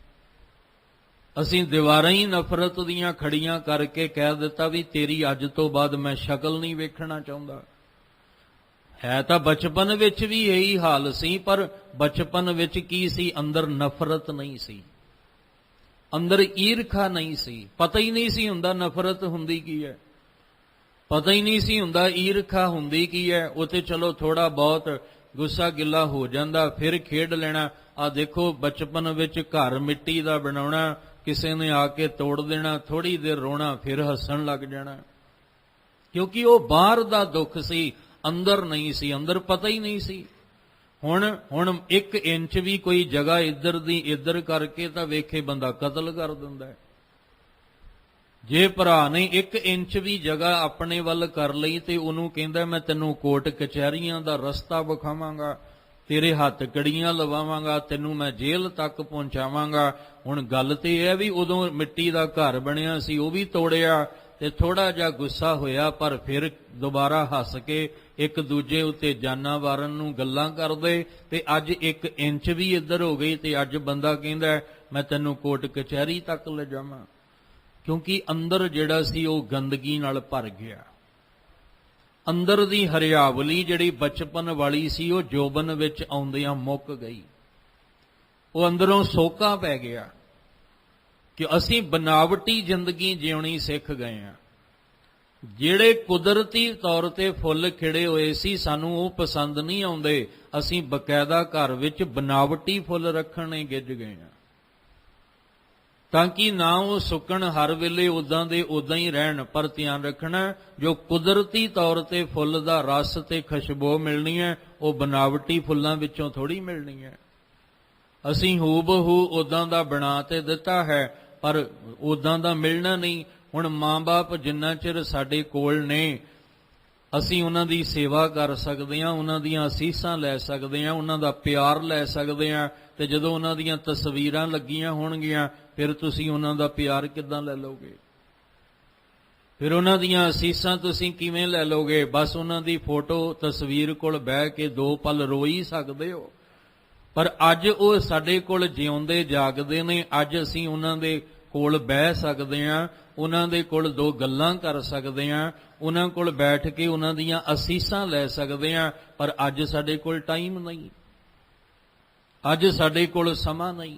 Speaker 1: ਅਸੀਂ ਦੀਵਾਰਾਂ ਹੀ ਨਫ਼ਰਤ ਦੀਆਂ ਖੜੀਆਂ ਕਰਕੇ ਕਹਿ ਦਿੱਤਾ ਵੀ ਤੇਰੀ ਅੱਜ ਤੋਂ ਬਾਅਦ ਮੈਂ ਸ਼ਕਲ ਨਹੀਂ ਵੇਖਣਾ ਚਾਹੁੰਦਾ। ਹੈ ਤਾਂ ਬਚਪਨ ਵਿੱਚ ਵੀ ਇਹੀ ਹਾਲ ਸੀ, ਪਰ ਬਚਪਨ ਵਿੱਚ ਕੀ ਸੀ? ਅੰਦਰ ਨਫ਼ਰਤ ਨਹੀਂ ਸੀ, ਅੰਦਰ ਈਰਖਾ ਨਹੀਂ ਸੀ, ਪਤਾ ਹੀ ਨਹੀਂ ਸੀ ਹੁੰਦਾ ਨਫ਼ਰਤ ਹੁੰਦੀ ਕੀ ਹੈ, ਪਤਾ ਹੀ ਨਹੀਂ ਸੀ ਹੁੰਦਾ ਈਰਖਾ ਹੁੰਦੀ ਕੀ ਹੈ। ਉਹ ਤੇ ਚਲੋ ਥੋੜਾ ਬਹੁਤ ਗੁੱਸਾ ਗਿੱਲਾ ਹੋ ਜਾਂਦਾ, ਫਿਰ ਖੇਡ ਲੈਣਾ। ਆ ਦੇਖੋ ਬਚਪਨ ਵਿੱਚ ਘਰ ਮਿੱਟੀ ਦਾ ਬਣਾਉਣਾ, ਕਿਸੇ ਨੇ ਆ ਕੇ ਤੋੜ ਦੇਣਾ, ਥੋੜੀ ਦੇਰ ਰੋਣਾ, ਫਿਰ ਹੱਸਣ ਲੱਗ ਜਾਣਾ, ਕਿਉਂਕਿ ਉਹ ਬਾਹਰ ਦਾ ਦੁੱਖ ਸੀ, ਅੰਦਰ ਨਹੀਂ ਸੀ, ਅੰਦਰ ਪਤਾ ਹੀ ਨਹੀਂ ਸੀ। ਹੁਣ 1 ਇੰਚ ਵੀ ਕੋਈ ਜਗ੍ਹਾ ਇੱਧਰ ਦੀ ਇੱਧਰ ਕਰਕੇ ਤਾਂ ਵੇਖੇ ਬੰਦਾ ਕਤਲ ਕਰ ਦਿੰਦਾ ਹੈ। ਜੇ ਭਰਾ ਨੇ 1 ਇੰਚ ਵੀ ਜਗ੍ਹਾ ਆਪਣੇ ਵੱਲ ਕਰ ਲਈ ਤੇ ਉਹਨੂੰ ਕਹਿੰਦਾ ਮੈਂ ਤੈਨੂੰ ਕੋਰਟ ਕਚਹਿਰੀਆਂ ਦਾ ਰਸਤਾ ਵਿਖਾਵਾਂਗਾ, ਤੇਰੇ ਹੱਥ ਕੜੀਆਂ ਲਵਾਵਾਂਗਾ, ਤੈਨੂੰ ਮੈਂ ਜੇਲ੍ਹ ਤੱਕ ਪਹੁੰਚਾਵਾਂਗਾ। ਹੁਣ ਗੱਲ ਤੇ ਇਹ ਹੈ ਵੀ ਉਦੋਂ ਮਿੱਟੀ ਦਾ ਘਰ ਬਣਿਆ ਸੀ, ਉਹ ਵੀ ਤੋੜਿਆ ਤੇ ਥੋੜਾ ਜਿਹਾ ਗੁੱਸਾ ਹੋਇਆ, ਪਰ ਫਿਰ ਦੁਬਾਰਾ ਹੱਸ ਕੇ ਇੱਕ ਦੂਜੇ ਉੱਤੇ ਜਾਨਾਂ ਵਾਰਨ ਨੂੰ ਗੱਲਾਂ ਕਰਦੇ। ਤੇ ਅੱਜ 1 ਇੰਚ ਵੀ ਇੱਧਰ ਹੋ ਗਈ ਤੇ ਅੱਜ ਬੰਦਾ ਕਹਿੰਦਾ ਮੈਂ ਤੈਨੂੰ ਕੋਰਟ ਕਚਹਿਰੀ ਤੱਕ ਲੈ ਜਾਵਾਂ, ਕਿਉਂਕਿ ਅੰਦਰ ਜਿਹੜਾ ਸੀ ਉਹ ਗੰਦਗੀ ਨਾਲ ਭਰ ਗਿਆ। ਅੰਦਰ ਦੀ ਹਰਿਆਵਲੀ ਜਿਹੜੀ ਬਚਪਨ ਵਾਲੀ ਸੀ ਉਹ ਜੋਬਨ ਵਿੱਚ ਆਉਂਦਿਆਂ ਮੁੱਕ ਗਈ, ਉਹ ਅੰਦਰੋਂ ਸੋਕਾ ਪੈ ਗਿਆ ਕਿ ਅਸੀਂ ਬਨਾਵਟੀ ਜ਼ਿੰਦਗੀ ਜਿਉਣੀ ਸਿੱਖ ਗਏ ਹਾਂ। ਜਿਹੜੇ ਕੁਦਰਤੀ ਤੌਰ ਤੇ ਫੁੱਲ ਖਿੜੇ ਹੋਏ ਸੀ ਸਾਨੂੰ ਉਹ ਪਸੰਦ ਨਹੀਂ ਆਉਂਦੇ, ਅਸੀਂ ਬਕਾਇਦਾ ਘਰ ਵਿੱਚ ਬਨਾਵਟੀ ਫੁੱਲ ਰੱਖਣੇ ਗਿੱਝ ਗਏ ਹਾਂ, ਤਾਂ ਕਿ ਨਾ ਉਹ ਸੁੱਕਣ, ਹਰ ਵੇਲੇ ਉਦਾਂ ਦੇ ਉਦਾਂ ਹੀ ਰਹਿਣ। ਪਰ ਧਿਆਨ ਰੱਖਣਾ, ਜੋ ਕੁਦਰਤੀ ਤੌਰ ਤੇ ਫੁੱਲ ਦਾ ਰਸ ਤੇ ਖੁਸ਼ਬੂ ਮਿਲਣੀ ਹੈ ਉਹ ਬਨਾਵਟੀ ਫੁੱਲਾਂ ਵਿੱਚੋਂ ਥੋੜੀ ਮਿਲਣੀ ਹੈ। ਅਸੀਂ ਹੂਬਹੂ ਉਦਾਂ ਦਾ ਬਣਾ ਤੇ ਦਿੱਤਾ ਹੈ, ਪਰ ਉਦਾਂ ਦਾ ਮਿਲਣਾ ਨਹੀਂ। ਹੁਣ ਮਾਂ-ਬਾਪ ਜਿੰਨਾ ਚਿਰ ਸਾਡੇ ਕੋਲ ਨੇ, ਅਸੀਂ ਉਹਨਾਂ ਦੀ ਸੇਵਾ ਕਰ ਸਕਦੇ ਹਾਂ, ਉਹਨਾਂ ਦੀਆਂ ਅਸੀਸਾਂ ਲੈ ਸਕਦੇ ਹਾਂ, ਉਹਨਾਂ ਦਾ ਪਿਆਰ ਲੈ ਸਕਦੇ ਹਾਂ। ਤੇ ਜਦੋਂ ਉਹਨਾਂ ਦੀਆਂ ਤਸਵੀਰਾਂ ਲੱਗੀਆਂ ਹੋਣਗੀਆਂ ਫਿਰ ਤੁਸੀਂ ਉਹਨਾਂ ਦਾ ਪਿਆਰ ਕਿੱਦਾਂ ਲੈ ਲਓਗੇ? ਫਿਰ ਉਹਨਾਂ ਦੀਆਂ ਅਸੀਸਾਂ ਤੁਸੀਂ ਕਿਵੇਂ ਲੈ ਲਓਗੇ? ਬਸ ਉਹਨਾਂ ਦੀ ਫੋਟੋ ਤਸਵੀਰ ਕੋਲ ਬਹਿ ਕੇ 2 ਪਲ ਰੋ ਹੀ ਸਕਦੇ ਹੋ, ਪਰ ਅੱਜ ਉਹ ਸਾਡੇ ਕੋਲ ਜਿਉਂਦੇ ਜਾਗਦੇ ਨੇ। ਅੱਜ ਅਸੀਂ ਉਹਨਾਂ ਦੇ ਕੋਲ ਬਹਿ ਸਕਦੇ ਹਾਂ, ਉਹਨਾਂ ਦੇ ਕੋਲ 2 ਗੱਲਾਂ ਕਰ ਸਕਦੇ ਹਾਂ, ਉਹਨਾਂ ਕੋਲ ਬੈਠ ਕੇ ਉਹਨਾਂ ਦੀਆਂ ਅਸੀਸਾਂ ਲੈ ਸਕਦੇ ਹਾਂ। ਪਰ ਅੱਜ ਸਾਡੇ ਕੋਲ ਟਾਈਮ ਨਹੀਂ, ਅੱਜ ਸਾਡੇ ਕੋਲ ਸਮਾਂ ਨਹੀਂ।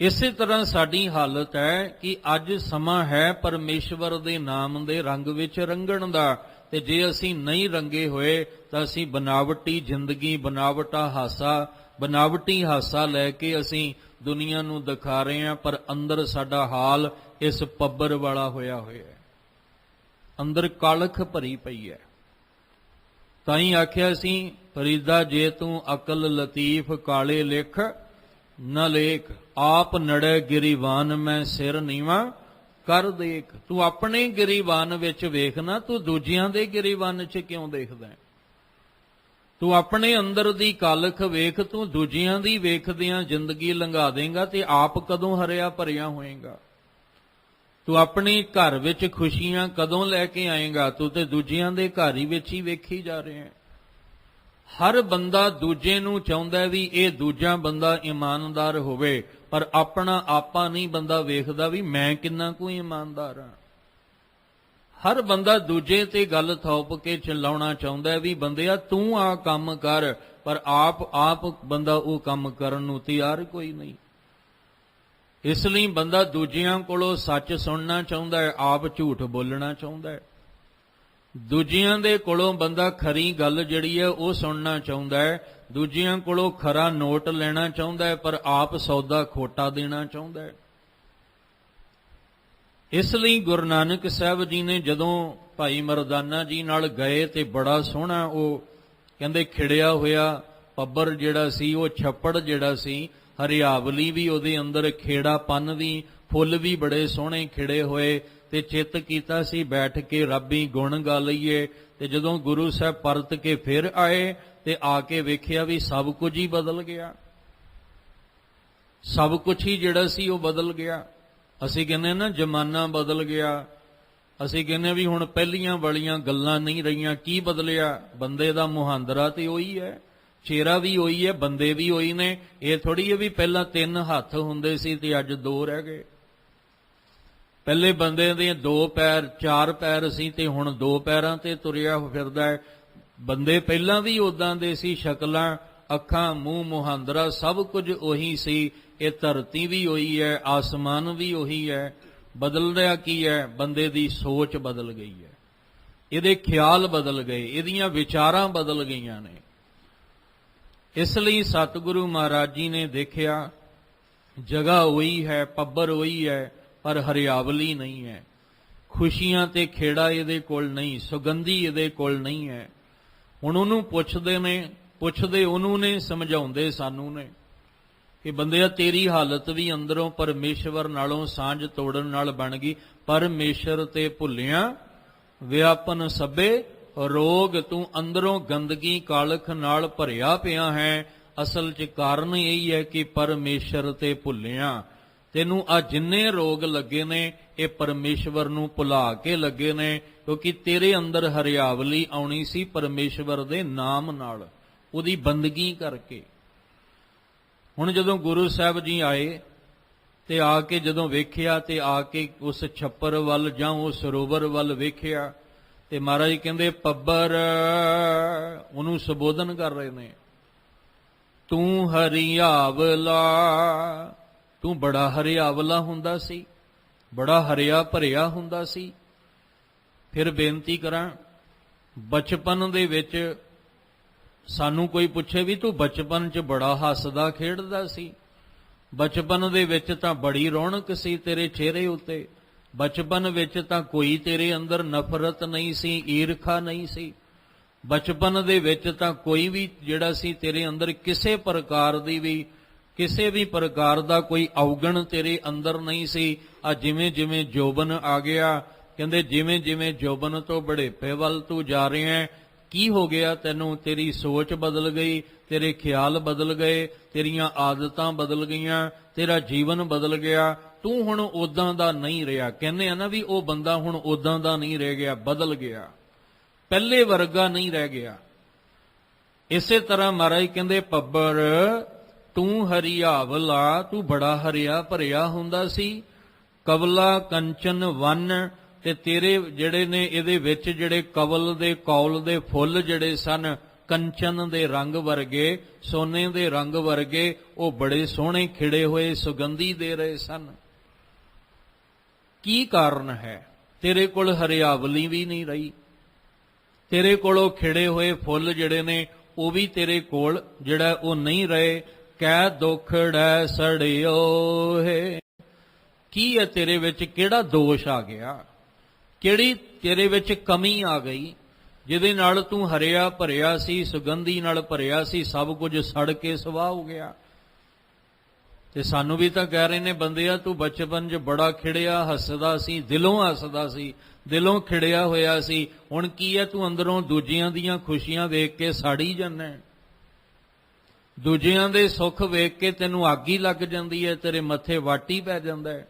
Speaker 1: ਇਸੇ ਤਰ੍ਹਾਂ ਸਾਡੀ ਹਾਲਤ ਹੈ ਕਿ ਅੱਜ ਸਮਾਂ ਹੈ ਪਰਮੇਸ਼ਵਰ ਦੇ ਨਾਮ ਦੇ ਰੰਗ ਵਿੱਚ ਰੰਗਣ ਦਾ, ਤੇ ਜੇ ਅਸੀਂ ਨਹੀਂ ਰੰਗੇ ਹੋਏ ਤਾਂ ਅਸੀਂ ਬਨਾਵਟੀ ਜ਼ਿੰਦਗੀ, ਬਨਾਵਟੀ ਹਾਸਾ ਲੈ ਕੇ ਅਸੀਂ ਦੁਨੀਆ ਨੂੰ ਦਿਖਾ ਰਹੇ ਹਾਂ, ਪਰ ਅੰਦਰ ਸਾਡਾ ਹਾਲ ਇਸ ਪੱਬਰ ਵਾਲਾ ਹੋਇਆ ਹੈ, ਅੰਦਰ ਕਾਲਖ ਭਰੀ ਪਈ ਹੈ। ਤਾਂ ਹੀ ਆਖਿਆ ਸੀ, ਫਰੀਦਾ ਜੇ ਤੂੰ ਅਕਲ ਲਤੀਫ ਕਾਲੇ ਲਿਖ ਨਾ ਲੇਖ, ਆਪ ਨੜੇ ਗਿਰੀਵਾਨ ਮੈਂ ਸਿਰ ਨੀਵਾਂ ਕਰ ਦੇਖ। ਤੂੰ ਆਪਣੇ ਗਿਰੀਵਾਨ ਵਿੱਚ ਵੇਖ ਨਾ, ਤੂੰ ਦੂਜਿਆਂ ਦੇ ਗਿਰੀਵਾਨ 'ਚ ਕਿਉਂ ਦੇਖਦਾ? ਤੂੰ ਆਪਣੇ ਅੰਦਰ ਦੀ ਕਾਲਖ ਵੇਖ, ਤੂੰ ਦੂਜਿਆਂ ਦੀ ਵੇਖਦਿਆਂ ਜ਼ਿੰਦਗੀ ਲੰਘਾ ਦੇਂਗਾ ਤੇ ਆਪ ਕਦੋਂ ਹਰਿਆ ਭਰਿਆ ਹੋਏਗਾ? ਤੂੰ ਆਪਣੇ ਘਰ ਵਿੱਚ ਖੁਸ਼ੀਆਂ ਕਦੋਂ ਲੈ ਕੇ ਆਏਗਾ? ਤੂੰ ਤੇ ਦੂਜਿਆਂ ਦੇ ਘਰ ਹੀ ਵਿੱਚ ਹੀ ਵੇਖੀ ਜਾ ਰਿਹਾ ਹੈ। ਹਰ ਬੰਦਾ ਦੂਜੇ ਨੂੰ ਚਾਹੁੰਦਾ ਵੀ ਇਹ ਦੂਜਾ ਬੰਦਾ ਇਮਾਨਦਾਰ ਹੋਵੇ, ਪਰ ਆਪਣਾ ਆਪਾ ਨਹੀਂ ਬੰਦਾ ਵੇਖਦਾ ਵੀ ਮੈਂ ਕਿੰਨਾ ਕੁ ਇਮਾਨਦਾਰ ਹਾਂ। ਹਰ ਬੰਦਾ ਦੂਜੇ ਤੇ ਗੱਲ ਥੋਪ ਕੇ ਚਲਾਉਣਾ ਚਾਹੁੰਦਾ ਵੀ ਬੰਦਿਆ ਤੂੰ ਆ ਕੰਮ ਕਰ, ਪਰ ਆਪ ਬੰਦਾ ਉਹ ਕੰਮ ਕਰਨ ਨੂੰ ਤਿਆਰ ਕੋਈ ਨਹੀਂ। ਇਸ ਲਈ ਬੰਦਾ ਦੂਜਿਆਂ ਕੋਲੋਂ ਸੱਚ ਸੁਣਨਾ ਚਾਹੁੰਦਾ ਹੈ, ਆਪ ਝੂਠ ਬੋਲਣਾ ਚਾਹੁੰਦਾ ਹੈ। ਦੂਜਿਆਂ ਦੇ ਕੋਲੋਂ ਬੰਦਾ ਖਰੀ ਗੱਲ ਜਿਹੜੀ ਹੈ ਉਹ ਸੁਣਨਾ ਚਾਹੁੰਦਾ ਹੈ, ਦੂਜਿਆਂ ਕੋਲੋਂ ਖਰਾ ਨੋਟ ਲੈਣਾ ਚਾਹੁੰਦਾ ਹੈ, ਪਰ ਆਪ ਸੌਦਾ ਖੋਟਾ ਦੇਣਾ ਚਾਹੁੰਦਾ ਹੈ। ਇਸ ਲਈ ਗੁਰੂ ਨਾਨਕ ਸਾਹਿਬ ਜੀ ਨੇ ਜਦੋਂ ਭਾਈ ਮਰਦਾਨਾ ਜੀ ਨਾਲ ਗਏ ਤੇ ਬੜਾ ਸੋਹਣਾ ਉਹ ਕਹਿੰਦੇ ਖਿੜਿਆ ਹੋਇਆ ਪੱਬਰ ਜਿਹੜਾ ਸੀ, ਉਹ ਛੱਪੜ ਜਿਹੜਾ ਸੀ, ਹਰਿਆਵਲੀ ਵੀ ਉਹਦੇ ਅੰਦਰ, ਖੇੜਾਪਨ ਵੀ, ਫੁੱਲ ਵੀ ਬੜੇ ਸੋਹਣੇ ਖਿੜੇ ਹੋਏ, ਤੇ ਚਿੱਤ ਕੀਤਾ ਸੀ ਬੈਠ ਕੇ ਰੱਬੀ ਗੁਣ ਗਾ ਲਈਏ। ਤੇ ਜਦੋਂ ਗੁਰੂ ਸਾਹਿਬ ਪਰਤ ਕੇ ਫਿਰ ਆਏ ਤੇ ਆ ਕੇ ਵੇਖਿਆ ਵੀ ਸਭ ਕੁਝ ਹੀ ਬਦਲ ਗਿਆ, ਸਭ ਕੁਝ ਹੀ ਜਿਹੜਾ ਸੀ ਉਹ ਬਦਲ ਗਿਆ। ਅਸੀਂ ਕਹਿੰਦੇ ਨਾ ਜ਼ਮਾਨਾ ਬਦਲ ਗਿਆ, ਅਸੀਂ ਕਹਿੰਦੇ ਵੀ ਹੁਣ ਪਹਿਲੀਆਂ ਵਾਲੀਆਂ ਗੱਲਾਂ ਨਹੀਂ ਰਹੀਆਂ। ਕੀ ਬਦਲਿਆ? ਬੰਦੇ ਦਾ ਮੁਹਾਂਦਰਾ ਤੇ ਉਹੀ ਹੈ, ਚਿਹਰਾ ਵੀ ਉਹੀ ਹੈ, ਬੰਦੇ ਵੀ ਉਹੀ ਨੇ। ਇਹ ਥੋੜੀ ਹੈ ਵੀ ਪਹਿਲਾਂ 3 ਹੱਥ ਹੁੰਦੇ ਸੀ ਤੇ ਅੱਜ 2 ਰਹਿ ਗਏ। ਪਹਿਲੇ ਬੰਦੇ ਦੇ 2 ਪੈਰ 4 ਪੈਰ ਸੀ ਤੇ ਹੁਣ 2 ਪੈਰਾਂ ਤੇ ਤੁਰਿਆ ਫਿਰਦਾ ਹੈ। ਬੰਦੇ ਪਹਿਲਾਂ ਵੀ ਉਦਾਂ ਦੇ ਸੀ, ਸ਼ਕਲਾਂ, ਅੱਖਾਂ, ਮੂੰਹ, ਮੁਹਾਂਦਰਾ ਸਭ ਕੁਝ ਉਹੀ ਸੀ। ਇਹ ਧਰਤੀ ਵੀ ਉਹੀ ਹੈ, ਆਸਮਾਨ ਵੀ ਉਹੀ ਹੈ। ਬਦਲ ਰਿਹਾ ਕੀ ਹੈ? ਬੰਦੇ ਦੀ ਸੋਚ ਬਦਲ ਗਈ ਹੈ, ਇਹਦੇ ਖਿਆਲ ਬਦਲ ਗਏ, ਇਹਦੀਆਂ ਵਿਚਾਰਾਂ ਬਦਲ ਗਈਆਂ ਨੇ। ਇਸ ਲਈ ਸਤਿਗੁਰੂ ਮਹਾਰਾਜ ਜੀ ਨੇ ਦੇਖਿਆ ਜਗ੍ਹਾ ਉਹੀ ਹੈ, ਪੱਬਰ ਉਹੀ ਹੈ, ਪਰ ਹਰਿਆਵਲੀ ਨਹੀਂ ਹੈ। ਖੁਸ਼ੀਆਂ ਤੇ ਖੇੜਾ ਇਹਦੇ ਕੋਲ ਨਹੀਂ, ਸੁਗੰਧੀ ਇਹਦੇ ਕੋਲ ਨਹੀਂ ਹੈ। ਹੁਣ ਉਹਨੂੰ ਪੁੱਛਦੇ ਉਹਨੂੰ ਨੇ, ਸਮਝਾਉਂਦੇ ਸਾਨੂੰ ਨੇ ਕਿ ਬੰਦਿਆ ਤੇਰੀ ਹਾਲਤ ਵੀ ਅੰਦਰੋਂ ਪਰਮੇਸ਼ਵਰ ਨਾਲੋਂ ਸਾਂਝ ਤੋੜਨ ਨਾਲ ਬਣ ਗਈ। ਪਰਮੇਸ਼ਰ ਤੇ ਭੁੱਲਿਆ ਵਿਆਪਨ ਸਭੇ ਰੋਗ, ਤੂੰ ਅੰਦਰੋਂ ਗੰਦਗੀ ਕਾਲਖ ਨਾਲ ਭਰਿਆ ਪਿਆ ਹੈ। ਅਸਲ 'ਚ ਕਾਰਨ ਇਹੀ ਹੈ ਕਿ ਪਰਮੇਸ਼ਰ ਤੇ ਭੁੱਲਿਆ। ਤੈਨੂੰ ਆ ਜਿੰਨੇ ਰੋਗ ਲੱਗੇ ਨੇ ਇਹ ਪਰਮੇਸ਼ਵਰ ਨੂੰ ਭੁਲਾ ਕੇ ਲੱਗੇ ਨੇ, ਕਿਉਂਕਿ ਤੇਰੇ ਅੰਦਰ ਹਰਿਆਵਲੀ ਆਉਣੀ ਸੀ ਪਰਮੇਸ਼ਵਰ ਦੇ ਨਾਮ ਨਾਲ, ਉਹਦੀ ਬੰਦਗੀ ਕਰਕੇ। ਹੁਣ ਜਦੋਂ ਗੁਰੂ ਸਾਹਿਬ ਜੀ ਆਏ ਤੇ ਆ ਕੇ ਜਦੋਂ ਵੇਖਿਆ ਤੇ ਆ ਕੇ ਉਸ ਛੱਪਰ ਵੱਲ ਜਾਂ ਉਸ ਸਰੋਵਰ ਵੱਲ ਵੇਖਿਆ ਤੇ ਮਹਾਰਾਜ ਕਹਿੰਦੇ ਪੱਬਰ, ਉਹਨੂੰ ਸੰਬੋਧਨ ਕਰ ਰਹੇ ਨੇ, ਤੂੰ ਹਰਿਆਵਲਾ, ਤੂੰ ਬੜਾ ਹਰਿਆਵਲਾ ਹੁੰਦਾ ਸੀ, ਬੜਾ ਹਰਿਆ ਭਰਿਆ ਹੁੰਦਾ ਸੀ। ਫਿਰ ਬੇਨਤੀ ਕਰਾਂ, ਬਚਪਨ ਦੇ ਵਿੱਚ ਸਾਨੂੰ ਕੋਈ ਪੁੱਛੇ ਵੀ ਤੂੰ ਬਚਪਨ 'ਚ ਬੜਾ ਹੱਸਦਾ ਖੇਡਦਾ ਸੀ, ਬਚਪਨ ਦੇ ਵਿੱਚ ਤਾਂ ਬੜੀ ਰੌਣਕ ਸੀ ਤੇਰੇ ਚਿਹਰੇ ਉੱਤੇ, ਬਚਪਨ ਵਿੱਚ ਤਾਂ ਕੋਈ ਤੇਰੇ ਅੰਦਰ ਨਫ਼ਰਤ ਨਹੀਂ ਸੀ, ਈਰਖਾ ਨਹੀਂ ਸੀ, ਬਚਪਨ ਦੇ ਵਿੱਚ ਤਾਂ ਕੋਈ ਵੀ ਜਿਹੜਾ ਸੀ ਤੇਰੇ ਅੰਦਰ ਕਿਸੇ ਪ੍ਰਕਾਰ ਦੀ ਵੀ, ਕਿਸੇ ਵੀ ਪ੍ਰਕਾਰ ਦਾ ਕੋਈ ਔਗਣ ਤੇਰੇ ਅੰਦਰ ਨਹੀਂ ਸੀ। ਆ ਜਿਵੇਂ ਜਿਵੇਂ ਜੋਬਨ ਆ ਗਿਆ, ਕਹਿੰਦੇ ਜਿਵੇਂ ਜਿਵੇਂ ਜੋਬਨ ਤੋਂ ਬੁਢੇਪੇ ਵੱਲ ਤੂੰ ਜਾ ਰਿਹਾ ਹੈ, ਕੀ ਹੋ ਗਿਆ ਤੈਨੂੰ? ਤੇਰੀ ਸੋਚ ਬਦਲ ਗਈ, ਤੇਰੇ ਖਿਆਲ ਬਦਲ ਗਏ, ਤੇਰੀਆਂ ਆਦਤਾਂ ਬਦਲ ਗਈਆਂ, ਤੇਰਾ ਜੀਵਨ ਬਦਲ ਗਿਆ, ਤੂੰ ਹੁਣ ਉਦਾਂ ਦਾ ਨਹੀਂ ਰਿਹਾ। ਕਹਿੰਦੇ ਆ ਨਾ ਵੀ ਉਹ ਬੰਦਾ ਹੁਣ ਉਦਾਂ ਦਾ ਨਹੀਂ ਰਹਿ ਗਿਆ, ਬਦਲ ਗਿਆ, ਪਹਿਲੇ ਵਰਗਾ ਨਹੀਂ ਰਹਿ ਗਿਆ। ਇਸੇ ਤਰ੍ਹਾਂ ਮਹਾਰਾਜ ਕਹਿੰਦੇ ਪੱਬਰ, ਤੂੰ ਹਰਿਆਵਲਾ, ਤੂੰ ਬੜਾ ਹਰਿਆ ਭਰਿਆ ਹੁੰਦਾ ਸੀ। ਕਵਲਾ ਕੰਚਨ ਵਨ, ਤੇ ਤੇਰੇ ਜਿਹੜੇ ਨੇ ਇਹਦੇ ਵਿੱਚ ਜਿਹੜੇ ਕਵਲ ਦੇ ਕੌਲ ਦੇ ਫੁੱਲ ਜਿਹੜੇ ਸਨ, ਕੰਚਨ ਦੇ ਰੰਗ ਵਰਗੇ, ਸੋਨੇ ਦੇ ਰੰਗ ਵਰਗੇ, ਉਹ ਬੜੇ ਸੋਹਣੇ ਖਿੜੇ ਹੋਏ ਸੁਗੰਧੀ ਦੇ ਰਹੇ ਸਨ। ਕੀ ਕਾਰਨ ਹੈ? ਤੇਰੇ ਕੋਲ ਹਰਿਆਵਲੀ ਵੀ ਨਹੀਂ ਰਹੀ, ਤੇਰੇ ਕੋਲੋਂ ਖਿੜੇ ਹੋਏ ਫੁੱਲ ਜਿਹੜੇ ਨੇ ਉਹ ਵੀ ਤੇਰੇ ਕੋਲ ਜਿਹੜਾ ਉਹ ਨਹੀਂ ਰਹੇ। ਕਹਿ ਦੁਖੜੈ ਸੜਿਓ ਹੈ, ਕੀ ਹੈ ਤੇਰੇ ਵਿੱਚ? ਕਿਹੜਾ ਦੋਸ਼ ਆ ਗਿਆ? ਕਿਹੜੀ ਤੇਰੇ ਵਿੱਚ ਕਮੀ ਆ ਗਈ ਜਿਹਦੇ ਨਾਲ ਤੂੰ ਹਰਿਆ ਭਰਿਆ ਸੀ, ਸੁਗੰਧੀ ਨਾਲ ਭਰਿਆ ਸੀ, ਸਭ ਕੁਝ ਸੜ ਕੇ ਸਵਾਹ ਹੋ ਗਿਆ? ਤੇ ਸਾਨੂੰ ਵੀ ਤਾਂ ਕਹਿ ਰਹੇ ਨੇ ਬੰਦਿਆ ਤੂੰ ਬਚਪਨ 'ਚ ਬੜਾ ਖਿੜਿਆ ਹੱਸਦਾ ਸੀ, ਦਿਲੋਂ ਹੱਸਦਾ ਸੀ, ਦਿਲੋਂ ਖਿੜਿਆ ਹੋਇਆ ਸੀ, ਹੁਣ ਕੀ ਹੈ ਤੂੰ ਅੰਦਰੋਂ ਦੂਜਿਆਂ ਦੀਆਂ ਖੁਸ਼ੀਆਂ ਵੇਖ ਕੇ ਸਾੜੀ ਜਾਂਦਾ, ਦੂਜਿਆਂ ਦੇ ਸੁੱਖ ਵੇਖ ਕੇ ਤੈਨੂੰ ਅੱਗ ਹੀ ਲੱਗ ਜਾਂਦੀ ਹੈ, ਤੇਰੇ ਮੱਥੇ ਵਾਟੀ ਪੈ ਜਾਂਦਾ ਹੈ।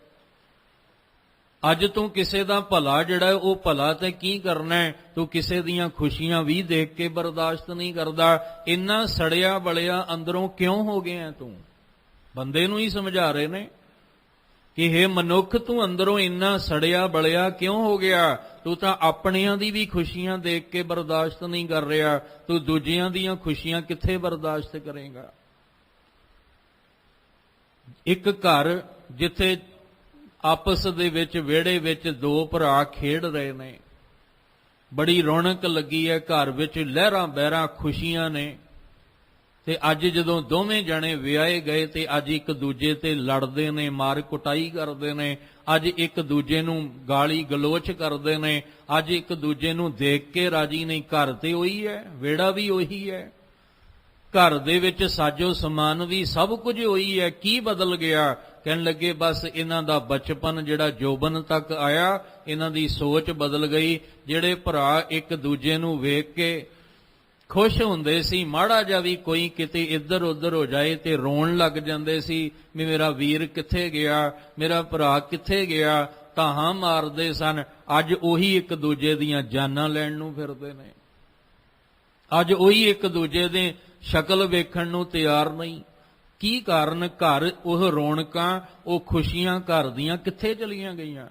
Speaker 1: ਅੱਜ ਤੂੰ ਕਿਸੇ ਦਾ ਭਲਾ ਜਿਹੜਾ ਉਹ ਭਲਾ ਤੇ ਕੀ ਕਰਨਾ ਹੈ, ਤੂੰ ਕਿਸੇ ਦੀਆਂ ਖੁਸ਼ੀਆਂ ਵੀ ਦੇਖ ਕੇ ਬਰਦਾਸ਼ਤ ਨਹੀਂ ਕਰਦਾ। ਇੰਨਾ ਸੜਿਆ ਬਲਿਆ ਅੰਦਰੋਂ ਕਿਉਂ ਹੋ ਗਿਆ ਤੂੰ? ਬੰਦੇ ਨੂੰ ਹੀ ਸਮਝਾ ਰਹੇ ਨੇ ਕਿ ਹੇ ਮਨੁੱਖ, ਤੂੰ ਅੰਦਰੋਂ ਇੰਨਾ ਸੜਿਆ ਬਲਿਆ ਕਿਉਂ ਹੋ ਗਿਆ? ਤੂੰ ਤਾਂ ਆਪਣਿਆਂ ਦੀ ਵੀ ਖੁਸ਼ੀਆਂ ਦੇਖ ਕੇ ਬਰਦਾਸ਼ਤ ਨਹੀਂ ਕਰ ਰਿਹਾ, ਤੂੰ ਦੂਜਿਆਂ ਦੀਆਂ ਖੁਸ਼ੀਆਂ ਕਿੱਥੇ ਬਰਦਾਸ਼ਤ ਕਰੇਗਾ? ਇੱਕ ਘਰ ਜਿੱਥੇ ਆਪਸ ਦੇ ਵਿੱਚ ਵਿਹੜੇ ਵਿੱਚ ਦੋ ਭਰਾ ਖੇਡ ਰਹੇ ਨੇ, ਬੜੀ ਰੌਣਕ ਲੱਗੀ ਹੈ, ਘਰ ਵਿੱਚ ਲਹਿਰਾਂ ਬਹਿਰਾਂ ਖੁਸ਼ੀਆਂ ਨੇ, ਤੇ ਅੱਜ ਜਦੋਂ ਦੋਵੇਂ ਜਣੇ ਵਿਆਹੇ ਗਏ ਤੇ ਅੱਜ ਇੱਕ ਦੂਜੇ ਤੇ ਲੜਦੇ ਨੇ, ਮਾਰ ਕੁਟਾਈ ਕਰਦੇ ਨੇ, ਅੱਜ ਇੱਕ ਦੂਜੇ ਨੂੰ ਗਾਲੀ ਗਲੋਚ ਕਰਦੇ ਨੇ, ਅੱਜ ਇੱਕ ਦੂਜੇ ਨੂੰ ਦੇਖ ਕੇ ਰਾਜੀ ਨਹੀਂ। ਘਰ ਤੇ ਉਹੀ ਹੈ, ਵਿਹੜਾ ਵੀ ਉਹੀ ਹੈ, ਘਰ ਦੇ ਵਿੱਚ ਸਾਜੋ ਸਮਾਨ ਵੀ ਸਭ ਕੁਝ ਉਹੀ ਹੈ, ਕੀ ਬਦਲ ਗਿਆ? ਕਹਿਣ ਲੱਗੇ ਬਸ ਇਹਨਾਂ ਦਾ ਬਚਪਨ ਜਿਹੜਾ ਜੋਬਨ ਤੱਕ ਆਇਆ, ਇਹਨਾਂ ਦੀ ਸੋਚ ਬਦਲ ਗਈ। ਜਿਹੜੇ ਭਰਾ ਇੱਕ ਦੂਜੇ ਨੂੰ ਵੇਖ ਕੇ ਖੁਸ਼ ਹੁੰਦੇ ਸੀ, ਮਾੜਾ ਜਿਹਾ ਵੀ ਕੋਈ ਕਿਤੇ ਇੱਧਰ ਉੱਧਰ ਹੋ ਜਾਏ ਤੇ ਰੋਣ ਲੱਗ ਜਾਂਦੇ ਸੀ ਵੀ ਮੇਰਾ ਵੀਰ ਕਿੱਥੇ ਗਿਆ, ਮੇਰਾ ਭਰਾ ਕਿੱਥੇ ਗਿਆ, ਤਾਹਾਂ ਮਾਰਦੇ ਸਨ। ਅੱਜ ਉਹੀ ਇੱਕ ਦੂਜੇ ਦੀਆਂ ਜਾਨਾਂ ਲੈਣ ਨੂੰ ਫਿਰਦੇ ਨੇ, ਅੱਜ ਉਹੀ ਇੱਕ ਦੂਜੇ ਦੇ ਸ਼ਕਲ ਵੇਖਣ ਨੂੰ ਤਿਆਰ ਨਹੀਂ। ਕੀ ਕਾਰਨ? ਘਰ ਉਹ ਰੌਣਕਾਂ, ਉਹ ਖੁਸ਼ੀਆਂ ਘਰ ਦੀਆਂ ਕਿੱਥੇ ਚਲੀਆਂ ਗਈਆਂ?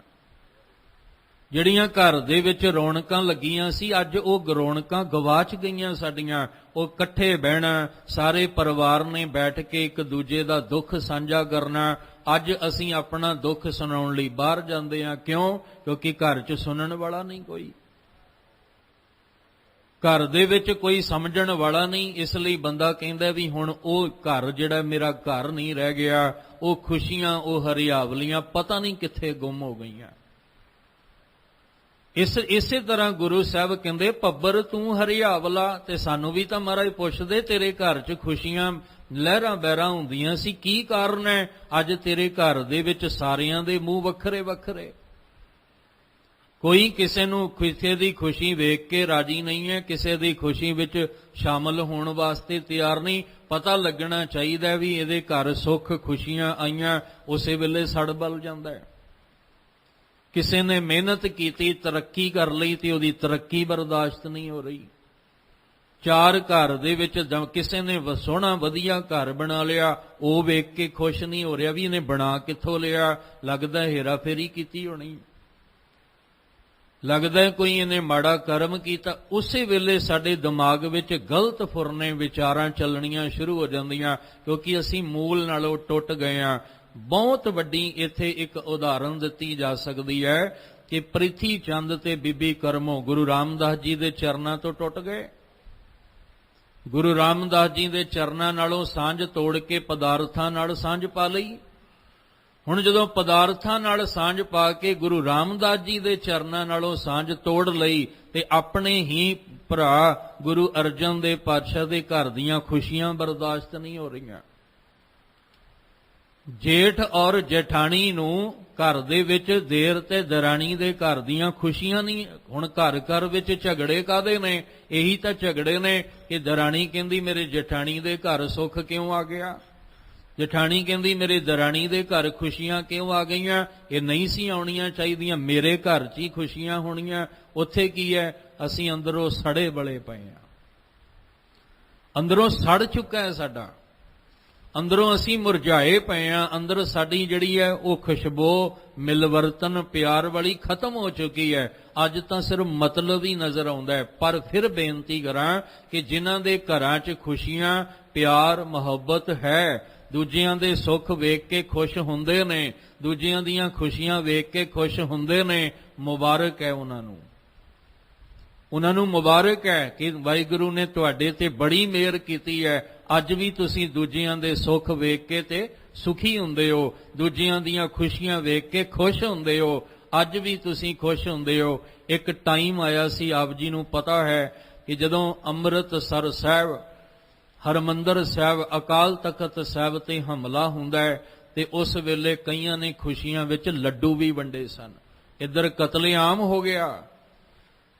Speaker 1: ਜਿਹੜੀਆਂ ਘਰ ਦੇ ਵਿੱਚ ਰੌਣਕਾਂ ਲੱਗੀਆਂ ਸੀ, ਅੱਜ ਉਹ ਰੌਣਕਾਂ ਗਵਾਚ ਗਈਆਂ ਸਾਡੀਆਂ। ਉਹ ਇਕੱਠੇ ਬਹਿਣਾ, ਸਾਰੇ ਪਰਿਵਾਰ ਨੇ ਬੈਠ ਕੇ ਇੱਕ ਦੂਜੇ ਦਾ ਦੁੱਖ ਸਾਂਝਾ ਕਰਨਾ, ਅੱਜ ਅਸੀਂ ਆਪਣਾ ਦੁੱਖ ਸੁਣਾਉਣ ਲਈ ਬਾਹਰ ਜਾਂਦੇ ਹਾਂ। ਕਿਉਂ? ਕਿਉਂਕਿ ਘਰ 'ਚ ਸੁਣਨ ਵਾਲਾ ਨਹੀਂ ਕੋਈ, ਘਰ ਦੇ ਵਿੱਚ ਕੋਈ ਸਮਝਣ ਵਾਲਾ ਨਹੀਂ। ਇਸ ਲਈ ਬੰਦਾ ਕਹਿੰਦਾ ਵੀ ਹੁਣ ਉਹ ਘਰ ਜਿਹੜਾ ਮੇਰਾ ਘਰ ਨਹੀਂ ਰਹਿ ਗਿਆ, ਉਹ ਖੁਸ਼ੀਆਂ, ਉਹ ਹਰਿਆਵਲੀਆਂ ਪਤਾ ਨਹੀਂ ਕਿੱਥੇ ਗੁੰਮ ਹੋ ਗਈਆਂ। ਇਸੇ ਤਰ੍ਹਾਂ ਗੁਰੂ ਸਾਹਿਬ ਕਹਿੰਦੇ ਭੱਬਰ ਤੂੰ ਹਰਿਆਵਲਾ, ਤੇ ਸਾਨੂੰ ਵੀ ਤਾਂ ਮਹਾਰਾਜ ਪੁੱਛਦੇ ਤੇਰੇ ਘਰ 'ਚ ਖੁਸ਼ੀਆਂ ਲਹਿਰਾਂ ਬਹਿਰਾਂ ਹੁੰਦੀਆਂ ਸੀ, ਕੀ ਕਾਰਨ ਹੈ ਅੱਜ ਤੇਰੇ ਘਰ ਦੇ ਵਿੱਚ ਸਾਰਿਆਂ ਦੇ ਮੂੰਹ ਵੱਖਰੇ ਵੱਖਰੇ? ਕੋਈ ਕਿਸੇ ਨੂੰ ਕਿਸੇ ਦੀ ਖੁਸ਼ੀ ਵੇਖ ਕੇ ਰਾਜੀ ਨਹੀਂ ਹੈ, ਕਿਸੇ ਦੀ ਖੁਸ਼ੀ ਵਿੱਚ ਸ਼ਾਮਲ ਹੋਣ ਵਾਸਤੇ ਤਿਆਰ ਨਹੀਂ। ਪਤਾ ਲੱਗਣਾ ਚਾਹੀਦਾ ਵੀ ਇਹਦੇ ਘਰ ਸੁੱਖ ਖੁਸ਼ੀਆਂ ਆਈਆਂ, ਉਸੇ ਵੇਲੇ ਸੜ ਬਲ ਜਾਂਦਾ ਹੈ। ਕਿਸੇ ਨੇ ਮਿਹਨਤ ਕੀਤੀ, ਤਰੱਕੀ ਕਰ ਲਈ, ਤੇ ਉਹਦੀ ਤਰੱਕੀ ਬਰਦਾਸ਼ਤ ਨਹੀਂ ਹੋ ਰਹੀ। ਚਾਰ ਘਰ ਦੇ ਵਿੱਚ ਕਿਸੇ ਨੇ ਸੋਹਣਾ ਵਧੀਆ ਘਰ ਬਣਾ ਲਿਆ, ਉਹ ਵੇਖ ਕੇ ਖੁਸ਼ ਨਹੀਂ ਹੋ ਰਿਹਾ ਵੀ ਇਹਨੇ ਬਣਾ ਕਿੱਥੋਂ ਲਿਆ, ਲੱਗਦਾ ਹੇਰਾ ਫੇਰੀ ਕੀਤੀ ਹੋਣੀ, ਲੱਗਦਾ ਕੋਈ ਇਹਨੇ ਮਾੜਾ ਕਰਮ ਕੀਤਾ। ਉਸੇ ਵੇਲੇ ਸਾਡੇ ਦਿਮਾਗ ਵਿੱਚ ਗਲਤ ਫੁਰਨੇ ਵਿਚਾਰਾਂ ਚੱਲਣੀਆਂ ਸ਼ੁਰੂ ਹੋ ਜਾਂਦੀਆਂ, ਕਿਉਂਕਿ ਅਸੀਂ ਮੂਲ ਨਾਲੋਂ ਟੁੱਟ ਗਏ ਹਾਂ। ਬਹੁਤ ਵੱਡੀ ਇੱਥੇ ਇੱਕ ਉਦਾਹਰਨ ਦਿੱਤੀ ਜਾ ਸਕਦੀ ਹੈ ਕਿ ਪ੍ਰਿਥੀ ਚੰਦ ਤੇ ਬੀਬੀ ਕਰਮੋ ਗੁਰੂ ਰਾਮਦਾਸ ਜੀ ਦੇ ਚਰਨਾਂ ਤੋਂ ਟੁੱਟ ਗਏ। ਗੁਰੂ ਰਾਮਦਾਸ ਜੀ ਦੇ ਚਰਨਾਂ ਨਾਲੋਂ ਸਾਂਝ ਤੋੜ ਕੇ ਪਦਾਰਥਾਂ ਨਾਲ ਸਾਂਝ ਪਾ ਲਈ। ਹੁਣ ਜਦੋਂ ਪਦਾਰਥਾਂ ਨਾਲ ਸਾਂਝ ਪਾ ਕੇ ਗੁਰੂ ਰਾਮਦਾਸ ਜੀ ਦੇ ਚਰਨਾਂ ਨਾਲੋਂ ਸਾਂਝ ਤੋੜ ਲਈ, ਤੇ ਆਪਣੇ ਹੀ ਭਰਾ ਗੁਰੂ ਅਰਜਨ ਦੇਵ ਪਾਤਸ਼ਾਹ ਦੇ ਘਰ ਦੀਆਂ ਖੁਸ਼ੀਆਂ ਬਰਦਾਸ਼ਤ ਨਹੀਂ ਹੋ ਰਹੀਆਂ। ਜੇਠ ਔਰ ਜੇਠਾਣੀ ਨੂੰ ਘਰ ਦੇ ਵਿੱਚ, ਦੇਰ ਤੇ ਦਰਾਣੀ ਦੇ ਘਰ ਦੀਆਂ ਖੁਸ਼ੀਆਂ ਨਹੀਂ। ਹੁਣ ਘਰ ਘਰ ਵਿੱਚ ਝਗੜੇ ਕਾਹਦੇ ਨੇ? ਇਹੀ ਤਾਂ ਝਗੜੇ ਨੇ ਕਿ ਦਰਾਣੀ ਕਹਿੰਦੀ ਮੇਰੇ ਜੇਠਾਣੀ ਦੇ ਘਰ ਸੁੱਖ ਕਿਉਂ ਆ ਗਿਆ, ਜੇਠਾਣੀ ਕਹਿੰਦੀ ਮੇਰੇ ਦਰਾਣੀ ਦੇ ਘਰ ਖੁਸ਼ੀਆਂ ਕਿਉਂ ਆ ਗਈਆਂ, ਇਹ ਨਹੀਂ ਸੀ ਆਉਣੀਆਂ ਚਾਹੀਦੀਆਂ, ਮੇਰੇ ਘਰ 'ਚ ਹੀ ਖੁਸ਼ੀਆਂ ਹੋਣੀਆਂ। ਉੱਥੇ ਕੀ ਹੈ? ਅਸੀਂ ਅੰਦਰੋਂ ਸੜੇ ਬਲੇ ਪਏ ਹਾਂ, ਅੰਦਰੋਂ ਸੜ ਚੁੱਕਾ ਹੈ ਸਾਡਾ, ਅੰਦਰੋਂ ਅਸੀਂ ਮੁਰਝਾਏ ਪਏ ਹਾਂ, ਅੰਦਰ ਸਾਡੀ ਜਿਹੜੀ ਹੈ ਉਹ ਖੁਸ਼ਬੂ ਮਿਲਵਰਤਨ ਪਿਆਰ ਵਾਲੀ ਖਤਮ ਹੋ ਚੁੱਕੀ ਹੈ। ਅੱਜ ਤਾਂ ਸਿਰਫ ਮਤਲਬ ਹੀ ਨਜ਼ਰ ਆਉਂਦਾ ਹੈ। ਪਰ ਫਿਰ ਬੇਨਤੀ ਕਰਾਂ ਕਿ ਜਿਨ੍ਹਾਂ ਦੇ ਘਰਾਂ 'ਚ ਖੁਸ਼ੀਆਂ, ਪਿਆਰ, ਮੁਹੱਬਤ ਹੈ, ਦੂਜਿਆਂ ਦੇ ਸੁੱਖ ਵੇਖ ਕੇ ਖੁਸ਼ ਹੁੰਦੇ ਨੇ, ਦੂਜਿਆਂ ਦੀਆਂ ਖੁਸ਼ੀਆਂ ਵੇਖ ਕੇ ਖੁਸ਼ ਹੁੰਦੇ ਨੇ, ਮੁਬਾਰਕ ਹੈ ਉਹਨਾਂ ਨੂੰ, ਉਹਨਾਂ ਨੂੰ ਮੁਬਾਰਕ ਹੈ ਕਿ ਵਾਹਿਗੁਰੂ ਨੇ ਤੁਹਾਡੇ ਤੇ ਬੜੀ ਮਿਹਰ ਕੀਤੀ ਹੈ। ਅੱਜ ਵੀ ਤੁਸੀਂ ਦੂਜਿਆਂ ਦੇ ਸੁੱਖ ਵੇਖ ਕੇ ਤੇ ਸੁਖੀ ਹੁੰਦੇ ਹੋ, ਦੂਜਿਆਂ ਦੀਆਂ ਖੁਸ਼ੀਆਂ ਵੇਖ ਕੇ ਖੁਸ਼ ਹੁੰਦੇ ਹੋ, ਅੱਜ ਵੀ ਤੁਸੀਂ ਖੁਸ਼ ਹੁੰਦੇ ਹੋ। ਇੱਕ ਟਾਈਮ ਆਇਆ ਸੀ, ਆਪ ਜੀ ਨੂੰ ਪਤਾ ਹੈ, ਕਿ ਜਦੋਂ ਅੰਮ੍ਰਿਤਸਰ ਸਾਹਿਬ, ਹਰਮੰਦਰ ਸਾਹਿਬ, ਅਕਾਲ ਤਖਤ ਸਾਹਿਬ ਤੇ ਹਮਲਾ ਹੁੰਦਾ ਹੈ, ਤੇ ਉਸ ਵੇਲੇ ਕਈਆਂ ਨੇ ਖੁਸ਼ੀਆਂ ਵਿੱਚ ਲੱਡੂ ਵੀ ਵੰਡੇ ਸਨ। ਇੱਧਰ ਕਤਲੇਆਮ ਹੋ ਗਿਆ,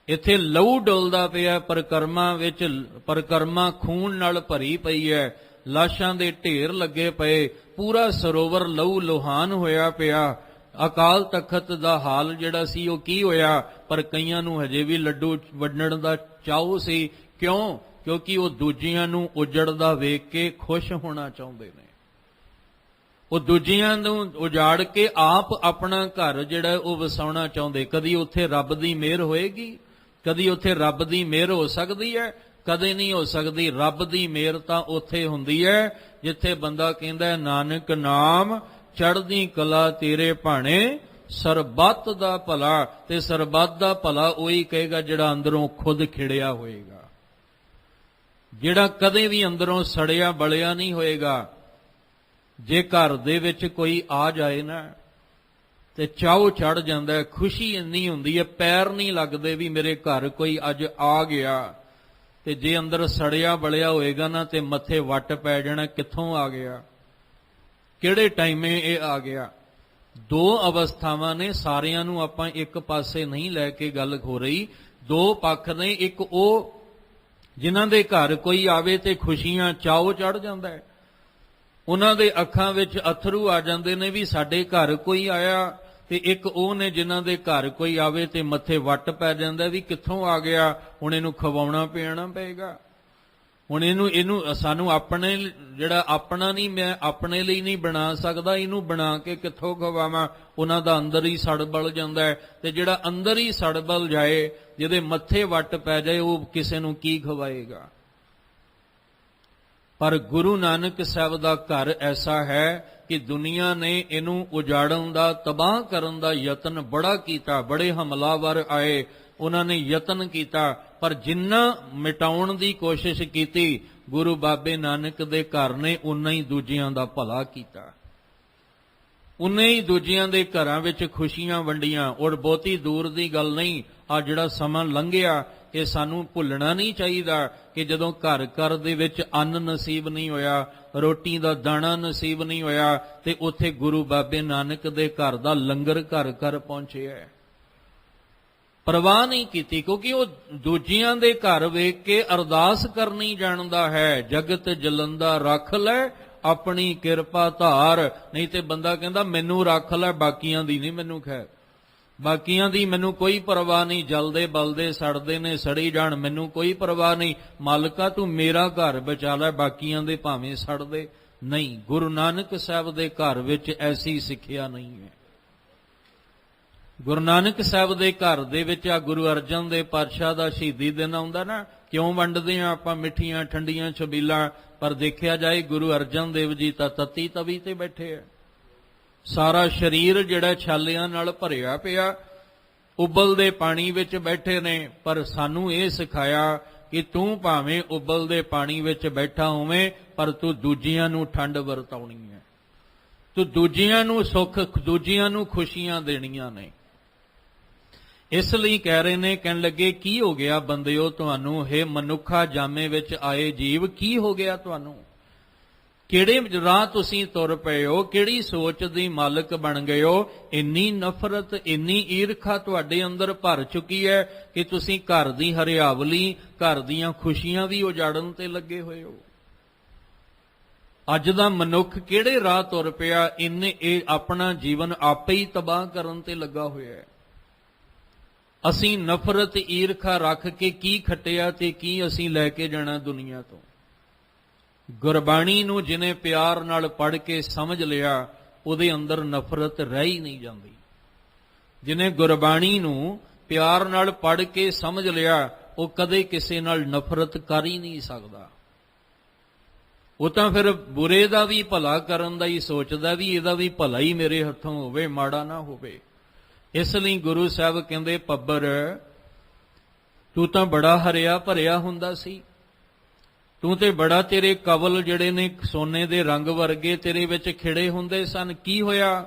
Speaker 1: ਇੱਥੇ ਲਹੂ ਡੁੱਲਦਾ ਪਿਆ, ਪਰਿਕਰਮਾ ਵਿੱਚ ਪਰਿਕਰਮਾ ਖੂਨ ਨਾਲ ਭਰੀ ਪਈ ਹੈ, ਲਾਸ਼ਾਂ ਦੇ ਢੇਰ ਲੱਗੇ ਪਏ, ਪੂਰਾ ਸਰੋਵਰ ਲਹੂ ਲੋਹਾਨ ਹੋਇਆ ਪਿਆ। ਅਕਾਲ ਤਖਤ ਦਾ ਹਾਲ ਜਿਹੜਾ ਸੀ ਉਹ ਕੀ ਹੋਇਆ? ਪਰ ਕਈਆਂ ਨੂੰ ਹਜੇ ਵੀ ਲੱਡੂ ਵੰਡਣ ਦਾ ਚਾਅ ਸੀ। ਕਿਉਂ? ਕਿਉਂਕਿ ਉਹ ਦੂਜਿਆਂ ਨੂੰ ਉਜੜਦਾ ਵੇਖ ਕੇ ਖੁਸ਼ ਹੋਣਾ ਚਾਹੁੰਦੇ ਨੇ। ਉਹ ਦੂਜਿਆਂ ਨੂੰ ਉਜਾੜ ਕੇ ਆਪ ਆਪਣਾ ਘਰ ਜਿਹੜਾ ਉਹ ਵਸਾਉਣਾ ਚਾਹੁੰਦੇ। ਕਦੀ ਉੱਥੇ ਰੱਬ ਦੀ ਮਿਹਰ ਹੋਏਗੀ? ਕਦੀ ਉੱਥੇ ਰੱਬ ਦੀ ਮਿਹਰ ਹੋ ਸਕਦੀ ਹੈ? ਕਦੇ ਨਹੀਂ ਹੋ ਸਕਦੀ। ਰੱਬ ਦੀ ਮਿਹਰ ਤਾਂ ਉੱਥੇ ਹੁੰਦੀ ਹੈ ਜਿੱਥੇ ਬੰਦਾ ਕਹਿੰਦਾ ਨਾਨਕ ਨਾਮ ਚੜ੍ਹਦੀ ਕਲਾ ਤੇਰੇ ਭਾਣੇ, ਸਰਬੱਤ ਦਾ ਭਲਾ। ਤੇ ਸਰਬੱਤ ਦਾ ਭਲਾ ਉਹੀ ਕਹੇਗਾ ਜਿਹੜਾ ਅੰਦਰੋਂ ਖੁਦ ਖਿੜਿਆ ਹੋਏਗਾ, ਜਿਹੜਾ ਕਦੇ ਵੀ ਅੰਦਰੋਂ ਸੜਿਆ ਬਲਿਆ ਨਹੀਂ ਹੋਏਗਾ। ਜੇ ਘਰ ਦੇ ਵਿੱਚ ਕੋਈ ਆ ਜਾਏ ਨਾ ਤੇ ਚਾਉ ਚੜ ਜਾਂਦਾ ਹੈ, ਖੁਸ਼ੀ ਇੰਨੀ ਹੁੰਦੀ ਹੈ, ਪੈਰ ਨਹੀਂ ਲੱਗਦੇ ਵੀ ਮੇਰੇ ਘਰ ਕੋਈ ਅੱਜ ਆ ਗਿਆ। ਤੇ ਜੇ ਅੰਦਰ ਸੜਿਆ ਬਲਿਆ ਹੋਏਗਾ ਨਾ ਤੇ ਮੱਥੇ ਵੱਟ ਪੈ ਜਾਣਾ, ਕਿੱਥੋਂ ਆ ਗਿਆ, ਕਿਹੜੇ ਟਾਈਮੇ ਇਹ ਆ ਗਿਆ। ਦੋ ਅਵਸਥਾਵਾਂ ਨੇ, ਸਾਰਿਆਂ ਨੂੰ ਆਪਾਂ ਇੱਕ ਪਾਸੇ ਨਹੀਂ ਲੈ ਕੇ ਗੱਲ ਹੋ ਰਹੀ। ਦੋ ਪੱਖ ਨੇ। ਇੱਕ ਉਹ ਜਿਨ੍ਹਾਂ ਦੇ ਘਰ ਕੋਈ ਆਵੇ ਤੇ ਖੁਸ਼ੀਆਂ ਚਾਉ ਚੜ ਜਾਂਦਾ ਹੈ, ਉਹਨਾਂ ਦੇ ਅੱਖਾਂ ਵਿੱਚ ਅਥਰੂ ਆ ਜਾਂਦੇ ਨੇ ਵੀ ਸਾਡੇ ਘਰ ਕੋਈ ਆਇਆ। ਤੇ ਇੱਕ ਉਹ ਨੇ ਜਿਨ੍ਹਾਂ ਦੇ ਘਰ ਕੋਈ ਆਵੇ ਤੇ ਮੱਥੇ ਵੱਟ ਪੈ ਜਾਂਦਾ ਵੀ ਕਿੱਥੋਂ ਆ ਗਿਆ, ਹੁਣ ਇਹਨੂੰ ਖਵਾਉਣਾ ਪਿਆਣਾ ਪਏਗਾ। ਹੁਣ ਇਹਨੂੰ ਸਾਨੂੰ ਆਪਣੇ ਜਿਹੜਾ ਆਪਣਾ ਨਹੀਂ, ਮੈਂ ਆਪਣੇ ਲਈ ਨਹੀਂ ਬਣਾ ਸਕਦਾ, ਇਹਨੂੰ ਬਣਾ ਕੇ ਕਿੱਥੋਂ ਖਵਾਵਾਂ? ਉਹਨਾਂ ਦਾ ਅੰਦਰ ਹੀ ਸੜ ਬਲ ਜਾਂਦਾ ਹੈ, ਤੇ ਜਿਹੜਾ ਅੰਦਰ ਹੀ ਸੜ ਬਲ ਜਾਏ, ਜਿਹਦੇ ਮੱਥੇ ਵੱਟ ਪੈ ਜਾਏ, ਉਹ ਕਿਸੇ ਨੂੰ ਕੀ ਖਵਾਏਗਾ? ਪਰ ਗੁਰੂ ਨਾਨਕ ਸਾਹਿਬ ਦਾ ਘਰ ਐਸਾ ਹੈ ਕਿ ਦੁਨੀਆ ਨੇ ਇਹਨੂੰ ਉਜਾੜਨ ਦਾ, ਤਬਾਹ ਕਰਨ ਦਾ ਯਤਨ ਬੜਾ ਕੀਤਾ, ਬੜੇ ਹਮਲਾਵਰ ਆਏ, ਉਹਨਾਂ ਨੇ ਯਤਨ ਕੀਤਾ, ਪਰ ਜਿੰਨਾ ਮਿਟਾਉਣ ਦੀ ਕੋਸ਼ਿਸ਼ ਕੀਤੀ, ਗੁਰੂ ਬਾਬੇ ਨਾਨਕ ਦੇ ਘਰ ਨੇ ਉਨਾ ਹੀ ਦੂਜਿਆਂ ਦਾ ਭਲਾ ਕੀਤਾ, ਉਨੇ ਹੀ ਦੂਜਿਆਂ ਦੇ ਘਰਾਂ ਵਿੱਚ ਖੁਸ਼ੀਆਂ ਵੰਡੀਆਂ। ਔਰ ਬਹੁਤੀ ਦੂਰ ਦੀ ਗੱਲ ਨਹੀਂ, ਆ ਜਿਹੜਾ ਸਮਾਂ ਲੰਘਿਆ, ਇਹ ਸਾਨੂੰ ਭੁੱਲਣਾ ਨਹੀਂ ਚਾਹੀਦਾ ਕਿ ਜਦੋਂ ਘਰ ਘਰ ਦੇ ਵਿੱਚ ਅੰਨ ਨਸੀਬ ਨਹੀਂ ਹੋਇਆ, ਰੋਟੀ ਦਾ ਦਾਣਾ ਨਸੀਬ ਨਹੀਂ ਹੋਇਆ, ਤੇ ਉੱਥੇ ਗੁਰੂ ਬਾਬੇ ਨਾਨਕ ਦੇ ਘਰ ਦਾ ਲੰਗਰ ਘਰ ਘਰ ਪਹੁੰਚਿਆ। ਪਰਵਾਹ ਨਹੀਂ ਕੀਤੀ, ਕਿਉਂਕਿ ਉਹ ਦੂਜਿਆਂ ਦੇ ਘਰ ਵੇਖ ਕੇ ਅਰਦਾਸ ਕਰਨੀ ਜਾਣਦਾ ਹੈ, ਜਗਤ ਜਲੰਦਾ ਰੱਖ ਲੈ ਆਪਣੀ ਕਿਰਪਾ ਧਾਰ। ਨਹੀਂ ਤੇ ਬੰਦਾ ਕਹਿੰਦਾ ਮੈਨੂੰ ਰੱਖ ਲੈ, ਬਾਕੀਆਂ ਦੀ ਨਹੀਂ ਮੈਨੂੰ ਖੈਰ, ਬਾਕੀਆਂ ਦੀ ਮੈਨੂੰ ਕੋਈ ਪਰਵਾਹ ਨਹੀਂ, ਜਲਦੇ ਬਲਦੇ ਸੜਦੇ ਨੇ ਸੜੀ ਜਾਣ, ਮੈਨੂੰ ਕੋਈ ਪਰਵਾਹ ਨਹੀਂ, ਮਾਲਕਾ ਤੂੰ ਮੇਰਾ ਘਰ ਬਚਾ ਲੈ, ਬਾਕੀਆਂ ਦੇ ਭਾਵੇਂ ਸੜਦੇ। ਨਹੀਂ, ਗੁਰੂ ਨਾਨਕ ਸਾਹਿਬ ਦੇ ਘਰ ਵਿੱਚ ਐਸੀ ਸਿੱਖਿਆ ਨਹੀਂ ਹੈ। ਗੁਰੂ ਨਾਨਕ ਸਾਹਿਬ ਦੇ ਘਰ ਦੇ ਵਿੱਚ ਆ ਗੁਰੂ ਅਰਜਨ ਦੇਵ ਪਾਤਸ਼ਾਹ ਦਾ ਸ਼ਹੀਦੀ ਦਿਨ ਆਉਂਦਾ ਨਾ, ਕਿਉਂ ਵੰਡਦੇ ਆ ਆਪਾਂ ਮਿੱਠੀਆਂ ਠੰਡੀਆਂ ਛਬੀਲਾਂ? ਪਰ ਦੇਖਿਆ ਜਾਏ ਗੁਰੂ ਅਰਜਨ ਦੇਵ ਜੀ ਤਾਂ ਤਤੀ ਤਵੀ ਤੇ ਬੈਠੇ ਆ, ਸਾਰਾ ਸਰੀਰ ਜਿਹੜਾ ਛਾਲਿਆਂ ਨਾਲ ਭਰਿਆ ਪਿਆ, ਉਬਲਦੇ ਪਾਣੀ ਵਿੱਚ ਬੈਠੇ ਨੇ। ਪਰ ਸਾਨੂੰ ਇਹ ਸਿਖਾਇਆ ਕਿ ਤੂੰ ਭਾਵੇਂ ਉਬਲਦੇ ਪਾਣੀ ਵਿੱਚ ਬੈਠਾ ਹੋਵੇਂ, ਪਰ ਤੂੰ ਦੂਜਿਆਂ ਨੂੰ ਠੰਡ ਵਰਤਾਉਣੀ ਹੈ, ਤੂੰ ਦੂਜਿਆਂ ਨੂੰ ਸੁੱਖ, ਦੂਜਿਆਂ ਨੂੰ ਖੁਸ਼ੀਆਂ ਦੇਣੀਆਂ ਨੇ। ਇਸ ਲਈ ਕਹਿ ਰਹੇ ਨੇ, ਕਹਿਣ ਲੱਗੇ ਕੀ ਹੋ ਗਿਆ ਬੰਦਿਓ ਤੁਹਾਨੂੰ, ਹੇ ਮਨੁੱਖਾ ਜਾਮੇ ਵਿੱਚ ਆਏ ਜੀਵ, ਕੀ ਹੋ ਗਿਆ ਤੁਹਾਨੂੰ? ਕਿਹੜੇ ਰਾਹ ਤੁਸੀਂ ਤੁਰ ਪਏ ਹੋ? ਕਿਹੜੀ ਸੋਚ ਦੀ ਮਾਲਕ ਬਣ ਗਏ ਹੋ? ਇੰਨੀ ਨਫ਼ਰਤ, ਇੰਨੀ ਈਰਖਾ ਤੁਹਾਡੇ ਅੰਦਰ ਭਰ ਚੁੱਕੀ ਹੈ ਕਿ ਤੁਸੀਂ ਘਰ ਦੀ ਹਰਿਆਵਲੀ, ਘਰ ਦੀਆਂ ਖੁਸ਼ੀਆਂ ਵੀ ਉਜਾੜਨ ਤੇ ਲੱਗੇ ਹੋਏ ਹੋ। ਅੱਜ ਦਾ ਮਨੁੱਖ ਕਿਹੜੇ ਰਾਹ ਤੁਰ ਪਿਆ? ਇਹ ਆਪਣਾ ਜੀਵਨ ਆਪੇ ਹੀ ਤਬਾਹ ਕਰਨ ਤੇ ਲੱਗਾ ਹੋਇਆ ਹੈ। ਅਸੀਂ ਨਫ਼ਰਤ, ਈਰਖਾ ਰੱਖ ਕੇ ਕੀ ਖੱਟਿਆ ਤੇ ਕੀ ਅਸੀਂ ਲੈ ਕੇ ਜਾਣਾ ਦੁਨੀਆ ਤੋਂ? ਗੁਰਬਾਣੀ ਨੂੰ ਜਿਹਨੇ ਪਿਆਰ ਨਾਲ ਪੜ੍ਹ ਕੇ ਸਮਝ ਲਿਆ, ਉਹਦੇ ਅੰਦਰ ਨਫ਼ਰਤ ਰਹਿ ਹੀ ਨਹੀਂ ਜਾਂਦੀ। ਜਿਹਨੇ ਗੁਰਬਾਣੀ ਨੂੰ ਪਿਆਰ ਨਾਲ ਪੜ੍ਹ ਕੇ ਸਮਝ ਲਿਆ, ਉਹ ਕਦੇ ਕਿਸੇ ਨਾਲ ਨਫ਼ਰਤ ਕਰ ਹੀ ਨਹੀਂ ਸਕਦਾ। ਉਹ ਤਾਂ ਫਿਰ ਬੁਰੇ ਦਾ ਵੀ ਭਲਾ ਕਰਨ ਦਾ ਹੀ ਸੋਚਦਾ, ਵੀ ਇਹਦਾ ਵੀ ਭਲਾ ਹੀ ਮੇਰੇ ਹੱਥੋਂ ਹੋਵੇ, ਮਾੜਾ ਨਾ ਹੋਵੇ। ਇਸ ਲਈ ਗੁਰੂ ਸਾਹਿਬ ਕਹਿੰਦੇ, ਪੱਬਰ ਤੂੰ ਤਾਂ ਬੜਾ ਹਰਿਆ ਭਰਿਆ ਹੁੰਦਾ ਸੀ, ਤੂੰ ਤੇ ਬੜਾ, ਤੇਰੇ ਕਵਲ ਜਿਹੜੇ ਨੇ ਸੋਨੇ ਦੇ ਰੰਗ ਵਰਗੇ ਤੇਰੇ ਵਿੱਚ ਖਿੜੇ ਹੁੰਦੇ ਸਨ। ਕੀ ਹੋਇਆ?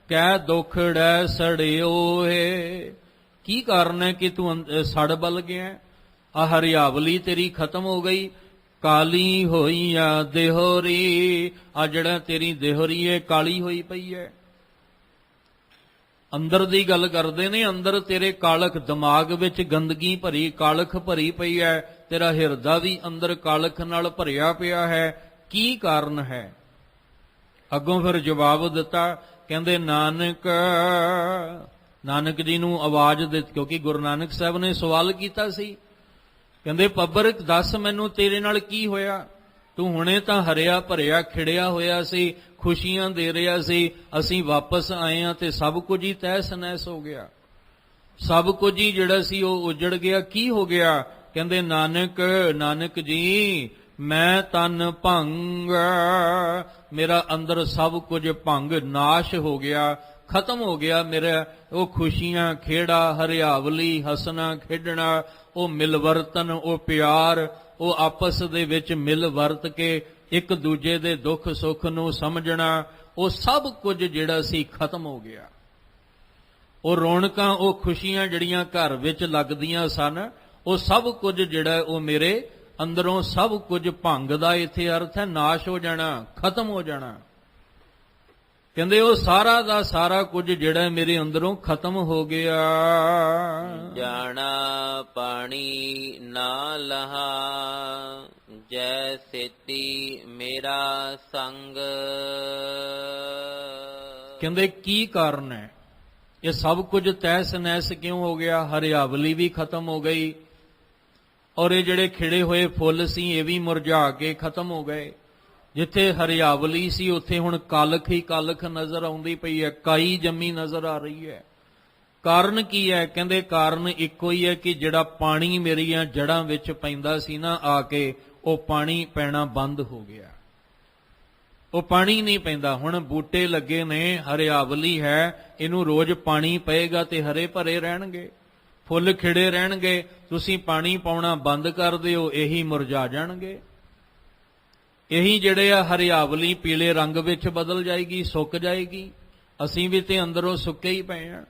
Speaker 1: ਕਹਿ ਦੁਖੜੈ ਸੜਿਓ ਏ। ਕੀ ਕਾਰਨ ਹੈ ਕਿ ਤੂੰ ਸੜ ਬਲ ਗਿਆ? ਆ ਹਰਿਆਵਲੀ ਤੇਰੀ ਖਤਮ ਹੋ ਗਈ। ਕਾਲੀ ਹੋਈ ਆ ਦੇਹੋਰੀ, ਆ ਜਿਹੜਾ ਤੇਰੀ ਦੇਹੋਰੀ ਹੈ ਕਾਲੀ ਹੋਈ ਪਈ ਹੈ। ਅੰਦਰ ਦੀ ਗੱਲ ਕਰਦੇ ਨੇ, ਅੰਦਰ ਤੇਰੇ ਕਾਲਖ, ਦਿਮਾਗ ਵਿੱਚ ਗੰਦਗੀ ਭਰੀ, ਕਾਲਖ ਭਰੀ ਪਈ ਹੈ, ਤੇਰਾ ਹਿਰਦਾ ਵੀ ਅੰਦਰ ਕਾਲਖ ਨਾਲ ਭਰਿਆ ਪਿਆ ਹੈ। ਕੀ ਕਾਰਨ ਹੈ? ਅੱਗੋਂ ਫਿਰ ਜਵਾਬ ਦਿੱਤਾ, ਕਹਿੰਦੇ ਨਾਨਕ ਜੀ ਨੂੰ ਆਵਾਜ਼ ਦਿੱਤੀ, ਕਿਉਂਕਿ ਗੁਰੂ ਨਾਨਕ ਸਾਹਿਬ ਨੇ ਸਵਾਲ ਕੀਤਾ ਸੀ। ਕਹਿੰਦੇ ਪੱਬਰ ਦੱਸ ਮੈਨੂੰ ਤੇਰੇ ਨਾਲ ਕੀ ਹੋਇਆ? ਤੂੰ ਹੁਣੇ ਤਾਂ ਹਰਿਆ ਭਰਿਆ ਖਿੜਿਆ ਹੋਇਆ ਸੀ, ਖੁਸ਼ੀਆਂ ਦੇ ਰਿਹਾ ਸੀ, ਅਸੀਂ ਵਾਪਸ ਆਏ ਹਾਂ ਤੇ ਸਭ ਕੁਝ ਹੀ ਤਹਿਸ ਨਹਿਸ ਹੋ ਗਿਆ, ਸਭ ਕੁਝ ਹੀ ਜਿਹੜਾ ਸੀ ਉਹ ਉਜੜ ਗਿਆ। ਕੀ ਹੋ ਗਿਆ? ਕਹਿੰਦੇ ਨਾਨਕ ਜੀ ਮੈਂ ਤਨ ਭੰਗ, ਮੇਰਾ ਅੰਦਰ ਸਭ ਕੁਝ ਭੰਗ, ਨਾਸ਼ ਹੋ ਗਿਆ, ਖਤਮ ਹੋ ਗਿਆ ਮੇਰਾ ਉਹ ਖੁਸ਼ੀਆਂ, ਖੇੜਾ, ਹਰਿਆਵਲੀ, ਹੱਸਣਾ ਖੇਡਣਾ, ਉਹ ਮਿਲਵਰਤਨ, ਉਹ ਪਿਆਰ, ਉਹ ਆਪਸ ਦੇ ਵਿੱਚ ਮਿਲ ਵਰਤ ਕੇ ਇੱਕ ਦੂਜੇ ਦੇ ਦੁੱਖ ਸੁੱਖ ਨੂੰ ਸਮਝਣਾ, ਉਹ ਸਭ ਕੁਝ ਜਿਹੜਾ ਸੀ ਖਤਮ ਹੋ ਗਿਆ। ਉਹ ਰੌਣਕਾਂ, ਉਹ ਖੁਸ਼ੀਆਂ ਜਿਹੜੀਆਂ ਘਰ ਵਿੱਚ ਲੱਗਦੀਆਂ ਸਨ, ਉਹ ਸਭ ਕੁਝ ਜਿਹੜਾ ਉਹ ਮੇਰੇ ਅੰਦਰੋਂ ਸਭ ਕੁਝ ਭੰਗ ਦਾ ਇੱਥੇ ਅਰਥ ਹੈ ਨਾਸ਼ ਹੋ ਜਾਣਾ, ਖਤਮ ਹੋ ਜਾਣਾ। ਕਹਿੰਦੇ ਉਹ ਸਾਰਾ ਦਾ ਸਾਰਾ ਕੁਝ ਜਿਹੜਾ ਮੇਰੇ ਅੰਦਰੋਂ ਖਤਮ ਹੋ ਗਿਆ।
Speaker 2: ਜਾਣਾ ਪਾਣੀ ਨਾ ਲਹਾ, ਜੈ ਸੇਤੀ ਮੇਰਾ ਸੰਗ। ਕਹਿੰਦੇ ਕੀ ਕਾਰਨ ਹੈ? ਇਹ ਸਭ ਕੁਝ ਤਹਿਸ ਨਹਿਸ ਕਿਉਂ ਹੋ ਗਿਆ? ਹਰਿਆਵਲੀ ਵੀ ਖਤਮ ਹੋ ਗਈ,
Speaker 1: ਔਰ ਇਹ ਜਿਹੜੇ ਖਿੜੇ ਹੋਏ ਫੁੱਲ ਸੀ ਇਹ ਵੀ ਮੁਰਝਾ ਕੇ ਖਤਮ ਹੋ ਗਏ। ਜਿੱਥੇ ਹਰਿਆਵਲੀ ਸੀ ਉੱਥੇ ਹੁਣ ਕਾਲਖ ਹੀ ਕਾਲਖ ਨਜ਼ਰ ਆਉਂਦੀ ਪਈ ਹੈ, ਕਾਈ ਜੰਮੀ ਨਜ਼ਰ ਆ ਰਹੀ ਹੈ। ਕਾਰਨ ਕੀ ਹੈ? ਕਹਿੰਦੇ ਕਾਰਨ ਇੱਕੋ ਹੀ ਹੈ ਕਿ ਜਿਹੜਾ ਪਾਣੀ ਮੇਰੀਆਂ ਜੜ੍ਹਾਂ ਵਿੱਚ ਪੈਂਦਾ ਸੀ ਨਾ ਆ ਕੇ, ਉਹ ਪਾਣੀ ਪੈਣਾ ਬੰਦ ਹੋ ਗਿਆ। ਉਹ ਪਾਣੀ ਨਹੀਂ ਪੈਂਦਾ। ਹੁਣ ਬੂਟੇ ਲੱਗੇ ਨੇ, ਹਰਿਆਵਲੀ ਹੈ, ਇਹਨੂੰ ਰੋਜ਼ ਪਾਣੀ ਪਏਗਾ ਤੇ ਹਰੇ ਭਰੇ ਰਹਿਣਗੇ, ਫੁੱਲ ਖਿੜੇ ਰਹਿਣਗੇ। ਤੁਸੀਂ ਪਾਣੀ ਪਾਉਣਾ ਬੰਦ ਕਰ ਦਿਓ, ਇਹੀ ਮੁਰਝਾ ਜਾਣਗੇ। ਇਹੀ ਜਿਹੜੇ ਆ ਹਰਿਆਵਲੀ ਪੀਲੇ ਰੰਗ ਵਿੱਚ ਬਦਲ ਜਾਏਗੀ, ਸੁੱਕ ਜਾਏਗੀ। ਅਸੀਂ ਵੀ ਤੇ ਅੰਦਰੋਂ ਸੁੱਕੇ ਹੀ ਪਏ ਆ।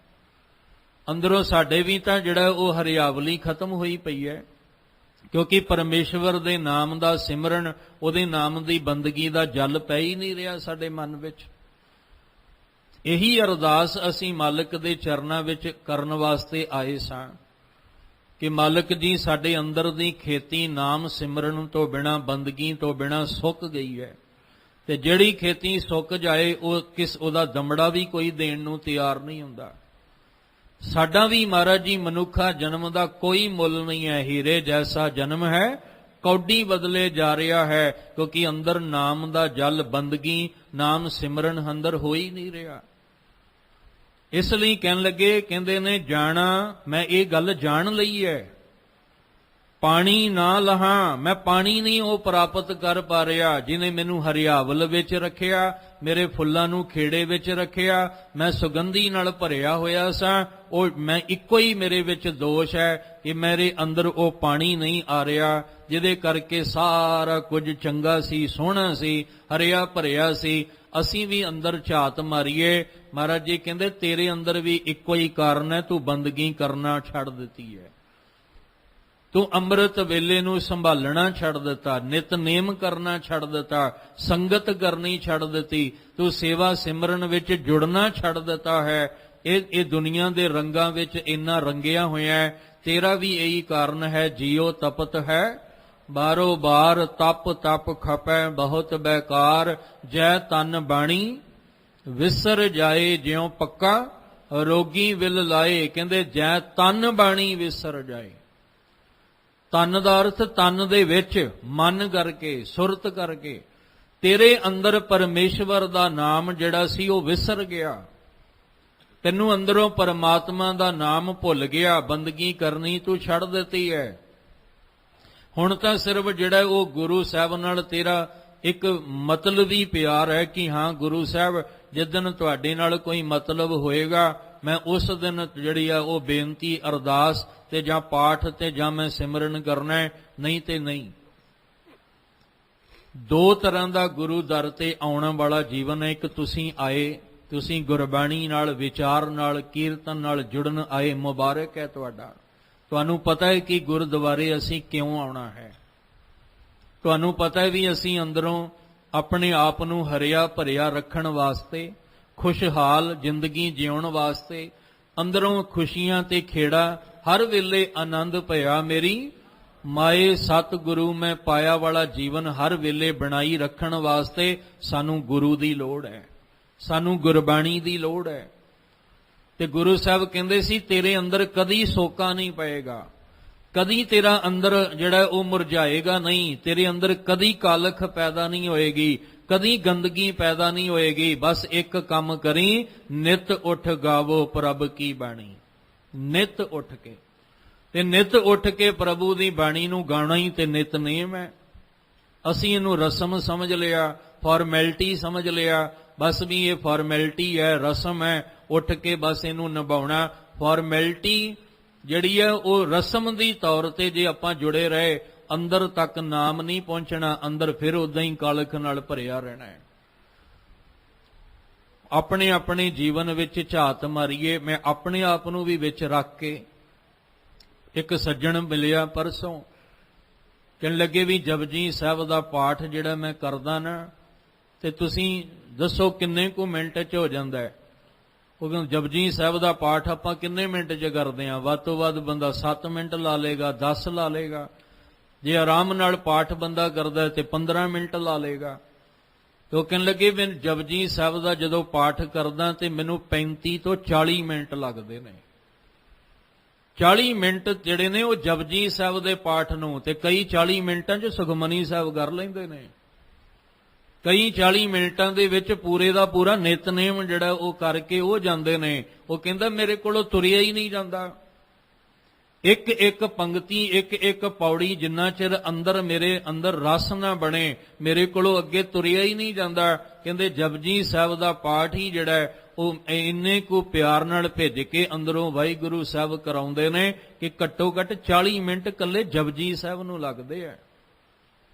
Speaker 1: ਅੰਦਰੋਂ ਸਾਡੇ ਵੀ ਤਾਂ ਜਿਹੜਾ ਉਹ ਹਰਿਆਵਲੀ ਖਤਮ ਹੋਈ ਪਈ ਹੈ, ਕਿਉਂਕਿ ਪਰਮੇਸ਼ਵਰ ਦੇ ਨਾਮ ਦਾ ਸਿਮਰਨ, ਉਹਦੇ ਨਾਮ ਦੀ ਬੰਦਗੀ ਦਾ ਜਲ ਪੈ ਹੀ ਨਹੀਂ ਰਿਹਾ ਸਾਡੇ ਮਨ ਵਿੱਚ। ਇਹੀ ਅਰਦਾਸ ਅਸੀਂ ਮਾਲਕ ਦੇ ਚਰਨਾਂ ਵਿੱਚ ਕਰਨ ਵਾਸਤੇ ਆਏ ਸਾਂ ਕਿ ਮਾਲਕ ਜੀ ਸਾਡੇ ਅੰਦਰ ਦੀ ਖੇਤੀ ਨਾਮ ਸਿਮਰਨ ਤੋਂ ਬਿਨਾਂ, ਬੰਦਗੀ ਤੋਂ ਬਿਨਾਂ ਸੁੱਕ ਗਈ ਹੈ, ਤੇ ਜਿਹੜੀ ਖੇਤੀ ਸੁੱਕ ਜਾਏ ਉਹਦਾ ਦਮੜਾ ਵੀ ਕੋਈ ਦੇਣ ਨੂੰ ਤਿਆਰ ਨਹੀਂ ਹੁੰਦਾ। ਸਾਡਾ ਵੀ ਮਹਾਰਾਜ ਜੀ ਮਨੁੱਖਾ ਜਨਮ ਦਾ ਕੋਈ ਮੁੱਲ ਨਹੀਂ ਹੈ। ਹੀਰੇ ਜੈਸਾ ਜਨਮ ਹੈ, ਕੌਡੀ ਬਦਲੇ ਜਾ ਰਿਹਾ ਹੈ, ਕਿਉਂਕਿ ਅੰਦਰ ਨਾਮ ਦਾ ਜਲ, ਬੰਦਗੀ, ਨਾਮ ਸਿਮਰਨ ਅੰਦਰ ਹੋ ਹੀ ਨਹੀਂ ਰਿਹਾ। ਇਸ ਲਈ ਕਹਿਣ ਲੱਗੇ, ਕਹਿੰਦੇ ਨੇ ਜਾਣਾ, ਮੈਂ ਇਹ ਗੱਲ ਜਾਣ ਲਈ ਹੈ। ਪਾਣੀ ਨਾ ਲਹਾਂ, ਮੈਂ ਪਾਣੀ ਨਹੀਂ ਉਹ ਪ੍ਰਾਪਤ ਕਰ ਪਾ ਰਿਹਾ ਜਿਹਨੇ ਮੈਨੂੰ ਹਰਿਆਵਲ ਵਿੱਚ ਰੱਖਿਆ, ਮੇਰੇ ਫੁੱਲਾਂ ਨੂੰ ਖੇੜੇ ਵਿੱਚ ਰੱਖਿਆ। ਮੈਂ ਸੁਗੰਧੀ ਨਾਲ ਭਰਿਆ ਹੋਇਆ ਸਾਂ, ਉਹ ਮੈਂ ਇੱਕੋ ਹੀ ਮੇਰੇ ਵਿੱਚ ਦੋਸ਼ ਹੈ ਕਿ ਮੇਰੇ ਅੰਦਰ ਉਹ ਪਾਣੀ ਨਹੀਂ ਆ ਰਿਹਾ, ਜਿਹਦੇ ਕਰਕੇ ਸਾਰਾ ਕੁਝ ਚੰਗਾ ਸੀ, ਸੋਹਣਾ ਸੀ, ਹਰਿਆ ਭਰਿਆ ਸੀ। ਅਸੀਂ ਵੀ ਅੰਦਰ ਝਾਤ ਮਾਰੀਏ। ਮਹਾਰਾਜ ਜੀ ਕਹਿੰਦੇ ਤੇਰੇ ਅੰਦਰ ਵੀ ਇੱਕੋ ਹੀ ਕਾਰਨ ਹੈ, ਤੂੰ ਬੰਦਗੀ ਕਰਨਾ ਛੱਡ ਦਿੱਤੀ ਹੈ। ਤੂੰ ਅੰਮ੍ਰਿਤ ਵੇਲੇ ਨੂੰ ਸੰਭਾਲਣਾ ਛੱਡ ਦਿੱਤਾ, ਨਿਤਨੇਮ ਕਰਨਾ ਛੱਡ ਦਿੱਤਾ, ਸੰਗਤ ਕਰਨੀ ਛੱਡ ਦਿੱਤੀ, ਤੂੰ ਸੇਵਾ ਸਿਮਰਨ ਵਿੱਚ ਜੁੜਨਾ ਛੱਡ ਦਿੱਤਾ ਹੈ। ਇਹ ਦੁਨੀਆ ਦੇ ਰੰਗਾਂ ਵਿੱਚ ਇੰਨਾ ਰੰਗਿਆ ਹੋਇਆ ਹੈ। ਤੇਰਾ ਵੀ ਇਹੀ ਕਾਰਨ ਹੈ। ਜੀਓ ਤਪਤ ਹੈ ਬਾਰੋ ਬਾਰ, ਤਪ ਤਪ ਖਪੈ ਬਹੁਤ ਬੇਕਾਰ। ਜੈ ਤਨ ਬਾਣੀ ਵਿਸਰ ਜਾਏ, ਜਿਉ ਪੱਕਾ ਰੋਗੀ ਵਿਲ ਲਾਏ। ਕਹਿੰਦੇ ਜੈ ਤਨ ਬਾਣੀ ਵਿਸਰ ਜਾਏ। ਤਨ ਦਾ ਅਰਥ ਤਨ ਦੇ ਵਿੱਚ, ਮਨ ਕਰਕੇ, ਸੁਰਤ ਕਰਕੇ। ਤੇਰੇ ਅੰਦਰ ਪਰਮੇਸ਼ਵਰ ਦਾ ਨਾਮ ਜਿਹੜਾ ਸੀ ਉਹ ਵਿਸਰ ਗਿਆ। ਤੈਨੂੰ ਅੰਦਰੋਂ ਪਰਮਾਤਮਾ ਦਾ ਨਾਮ ਭੁੱਲ ਗਿਆ, ਬੰਦਗੀ ਕਰਨੀ ਤੂੰ ਛੱਡ ਦਿੱਤੀ ਹੈ। ਹੁਣ ਤਾਂ ਸਿਰਫ ਜਿਹੜਾ ਉਹ ਗੁਰੂ ਸਾਹਿਬ ਨਾਲ ਤੇਰਾ ਇੱਕ ਮਤਲਬੀ ਪਿਆਰ ਹੈ ਕਿ ਹਾਂ ਗੁਰੂ ਸਾਹਿਬ ਜਿੱਦਣ ਤੁਹਾਡੇ ਨਾਲ ਕੋਈ ਮਤਲਬ ਹੋਏਗਾ, ਮੈਂ ਉਸ ਦਿਨ ਜਿਹੜੀ ਆ ਉਹ ਬੇਨਤੀ, ਅਰਦਾਸ ਤੇ ਜਾਂ ਪਾਠ ਤੇ ਜਾਂ ਮੈਂ ਸਿਮਰਨ ਕਰਨਾ ਹੈ, ਨਹੀਂ ਤੇ ਨਹੀਂ। ਦੋ ਤਰ੍ਹਾਂ ਦਾ ਗੁਰੂ ਦਰ ਤੇ ਆਉਣ ਵਾਲਾ ਜੀਵਨ ਹੈ। ਇੱਕ ਤੁਸੀਂ ਆਏ, ਤੁਸੀਂ ਗੁਰਬਾਣੀ ਨਾਲ, ਵਿਚਾਰ ਨਾਲ, ਕੀਰਤਨ ਨਾਲ ਜੁੜਨ ਆਏ, ਮੁਬਾਰਕ ਹੈ ਤੁਹਾਡਾ। ਤੁਹਾਨੂੰ ਪਤਾ ਹੈ ਕਿ ਗੁਰਦੁਆਰੇ ਅਸੀਂ ਕਿਉਂ ਆਉਣਾ ਹੈ। ਤੁਹਾਨੂੰ ਪਤਾ ਹੈ ਵੀ ਅਸੀਂ ਅੰਦਰੋਂ ਆਪਣੇ ਆਪ ਨੂੰ ਹਰਿਆ ਭਰਿਆ ਰੱਖਣ ਵਾਸਤੇ, ਖੁਸ਼ਹਾਲ ਜ਼ਿੰਦਗੀ ਜਿਉਣ ਵਾਸਤੇ, ਅੰਦਰੋਂ ਖੁਸ਼ੀਆਂ ਤੇ ਖੇੜਾ, ਹਰ ਵੇਲੇ ਆਨੰਦ ਭਇਆ ਮੇਰੀ ਮਾਏ ਸਤਿਗੁਰੂ ਮੈਂ ਪਾਇਆ ਵਾਲਾ ਜੀਵਨ ਹਰ ਵੇਲੇ ਬਣਾਈ ਰੱਖਣ ਵਾਸਤੇ ਸਾਨੂੰ ਗੁਰੂ ਦੀ ਲੋੜ ਹੈ, ਸਾਨੂੰ ਗੁਰਬਾਣੀ ਦੀ ਲੋੜ ਹੈ। ਤੇ ਗੁਰੂ ਸਾਹਿਬ ਕਹਿੰਦੇ ਸੀ ਤੇਰੇ ਅੰਦਰ ਕਦੀ ਸੋਕਾ ਨਹੀਂ ਪਏਗਾ, ਕਦੀ ਤੇਰਾ ਅੰਦਰ ਜਿਹੜਾ ਉਹ ਮੁਰਝਾਏਗਾ ਨਹੀਂ, ਤੇਰੇ ਅੰਦਰ ਕਦੀ ਕਾਲਖ ਪੈਦਾ ਨਹੀਂ ਹੋਏਗੀ, ਕਦੀ ਗੰਦਗੀ ਪੈਦਾ ਨਹੀਂ ਹੋਏਗੀ। ਬਸ ਇੱਕ ਕੰਮ ਕਰੀ, ਨਿਤ ਉੱਠ ਗਾਵੋ ਪ੍ਰਭ ਕੀ ਬਾਣੀ। ਨਿਤ ਉੱਠ ਕੇ, ਤੇ ਨਿਤ ਉੱਠ ਕੇ ਪ੍ਰਭੂ ਦੀ ਬਾਣੀ ਨੂੰ ਗਾਣਾ ਹੀ ਤੇ ਨਿਤਨੇਮ ਹੈ। ਅਸੀਂ ਇਹਨੂੰ ਰਸਮ ਸਮਝ ਲਿਆ, ਫਾਰਮੈਲਿਟੀ ਸਮਝ ਲਿਆ, ਬਸ ਵੀ ਇਹ ਫਾਰਮੈਲਿਟੀ ਹੈ, ਰਸਮ ਹੈ, ਉੱਠ ਕੇ ਬਸ ਇਹਨੂੰ ਨਿਭਾਉਣਾ। ਫਾਰਮੈਲਿਟੀ ਜਿਹੜੀ ਹੈ ਉਹ ਰਸਮ ਦੀ ਤੌਰ ਤੇ ਜੇ ਆਪਾਂ ਜੁੜੇ ਰਹੇ, ਅੰਦਰ ਤੱਕ ਨਾਮ ਨਹੀਂ ਪਹੁੰਚਣਾ, ਅੰਦਰ ਫਿਰ ਉਦਾਂ ਹੀ ਕਾਲਖ ਨਾਲ ਭਰਿਆ ਰਹਿਣਾ ਹੈ। ਆਪਣੇ ਆਪਣੇ ਜੀਵਨ ਵਿੱਚ ਝਾਤ ਮਾਰੀਏ। ਮੈਂ ਆਪਣੇ ਆਪ ਨੂੰ ਵੀ ਵਿੱਚ ਰੱਖ ਕੇ, ਇੱਕ ਸੱਜਣ ਮਿਲਿਆ ਪਰਸੋਂ, ਕਹਿਣ ਲੱਗੇ ਵੀ ਜਪਜੀ ਸਾਹਿਬ ਦਾ ਪਾਠ ਜਿਹੜਾ ਮੈਂ ਕਰਦਾ ਨਾ, ਤੇ ਤੁਸੀਂ ਦੱਸੋ ਕਿੰਨੇ ਕੁ ਮਿੰਟ 'ਚ ਹੋ ਜਾਂਦਾ ਹੈ। ਉਹ ਕਹਿੰਦਾ ਜਪਜੀ ਸਾਹਿਬ ਦਾ ਪਾਠ ਆਪਾਂ ਕਿੰਨੇ ਮਿੰਟ 'ਚ ਕਰਦੇ ਹਾਂ? ਵੱਧ ਤੋਂ ਵੱਧ ਬੰਦਾ 7 ਮਿੰਟ ਲਾ ਲੇਗਾ, 10 ਲਾ ਲੇਗਾ। ਜੇ ਆਰਾਮ ਨਾਲ ਪਾਠ ਬੰਦਾ ਕਰਦਾ ਤੇ 15 ਮਿੰਟ ਲਾ ਲੇਗਾ। ਤੇ ਉਹ ਕਹਿਣ ਲੱਗੇ ਮੈਂ ਜਪਜੀ ਸਾਹਿਬ ਦਾ ਜਦੋਂ ਪਾਠ ਕਰਦਾ ਤੇ ਮੈਨੂੰ 35 ਤੋਂ 40 ਮਿੰਟ ਲੱਗਦੇ ਨੇ। 40 ਮਿੰਟ ਜਿਹੜੇ ਨੇ ਉਹ ਜਪਜੀ ਸਾਹਿਬ ਦੇ ਪਾਠ ਨੂੰ, ਤੇ ਕਈ 40 ਮਿੰਟਾਂ 'ਚ ਸੁਖਮਨੀ ਸਾਹਿਬ ਕਰ ਲੈਂਦੇ ਨੇ। ਕਈ 40 ਮਿੰਟਾਂ ਦੇ ਵਿੱਚ ਪੂਰੇ ਦਾ ਪੂਰਾ ਨਿਤਨੇਮ ਜਿਹੜਾ ਉਹ ਕਰਕੇ ਉਹ ਜਾਂਦੇ ਨੇ। ਉਹ ਕਹਿੰਦਾ ਮੇਰੇ ਕੋਲੋਂ ਤੁਰਿਆ ਹੀ ਨਹੀਂ ਜਾਂਦਾ। ਇੱਕ ਇੱਕ ਪੰਕਤੀ, ਇੱਕ ਇੱਕ ਪੌੜੀ ਜਿੰਨਾ ਚਿਰ ਅੰਦਰ ਮੇਰੇ ਅੰਦਰ ਰਸ ਨਾ ਬਣੇ, ਮੇਰੇ ਕੋਲੋਂ ਅੱਗੇ ਤੁਰਿਆ ਹੀ ਨਹੀਂ ਜਾਂਦਾ। ਕਹਿੰਦੇ ਜਪਜੀ ਸਾਹਿਬ ਦਾ ਪਾਠ ਹੀ ਜਿਹੜਾ ਉਹ ਇੰਨੇ ਕੁ ਪਿਆਰ ਨਾਲ ਭੇਜ ਕੇ ਅੰਦਰੋਂ ਵਾਹਿਗੁਰੂ ਸਾਹਿਬ ਕਰਾਉਂਦੇ ਨੇ ਕਿ ਘੱਟੋ ਘੱਟ 40 ਮਿੰਟ ਇਕੱਲੇ ਜਪਜੀ ਸਾਹਿਬ ਨੂੰ ਲੱਗਦੇ ਆ।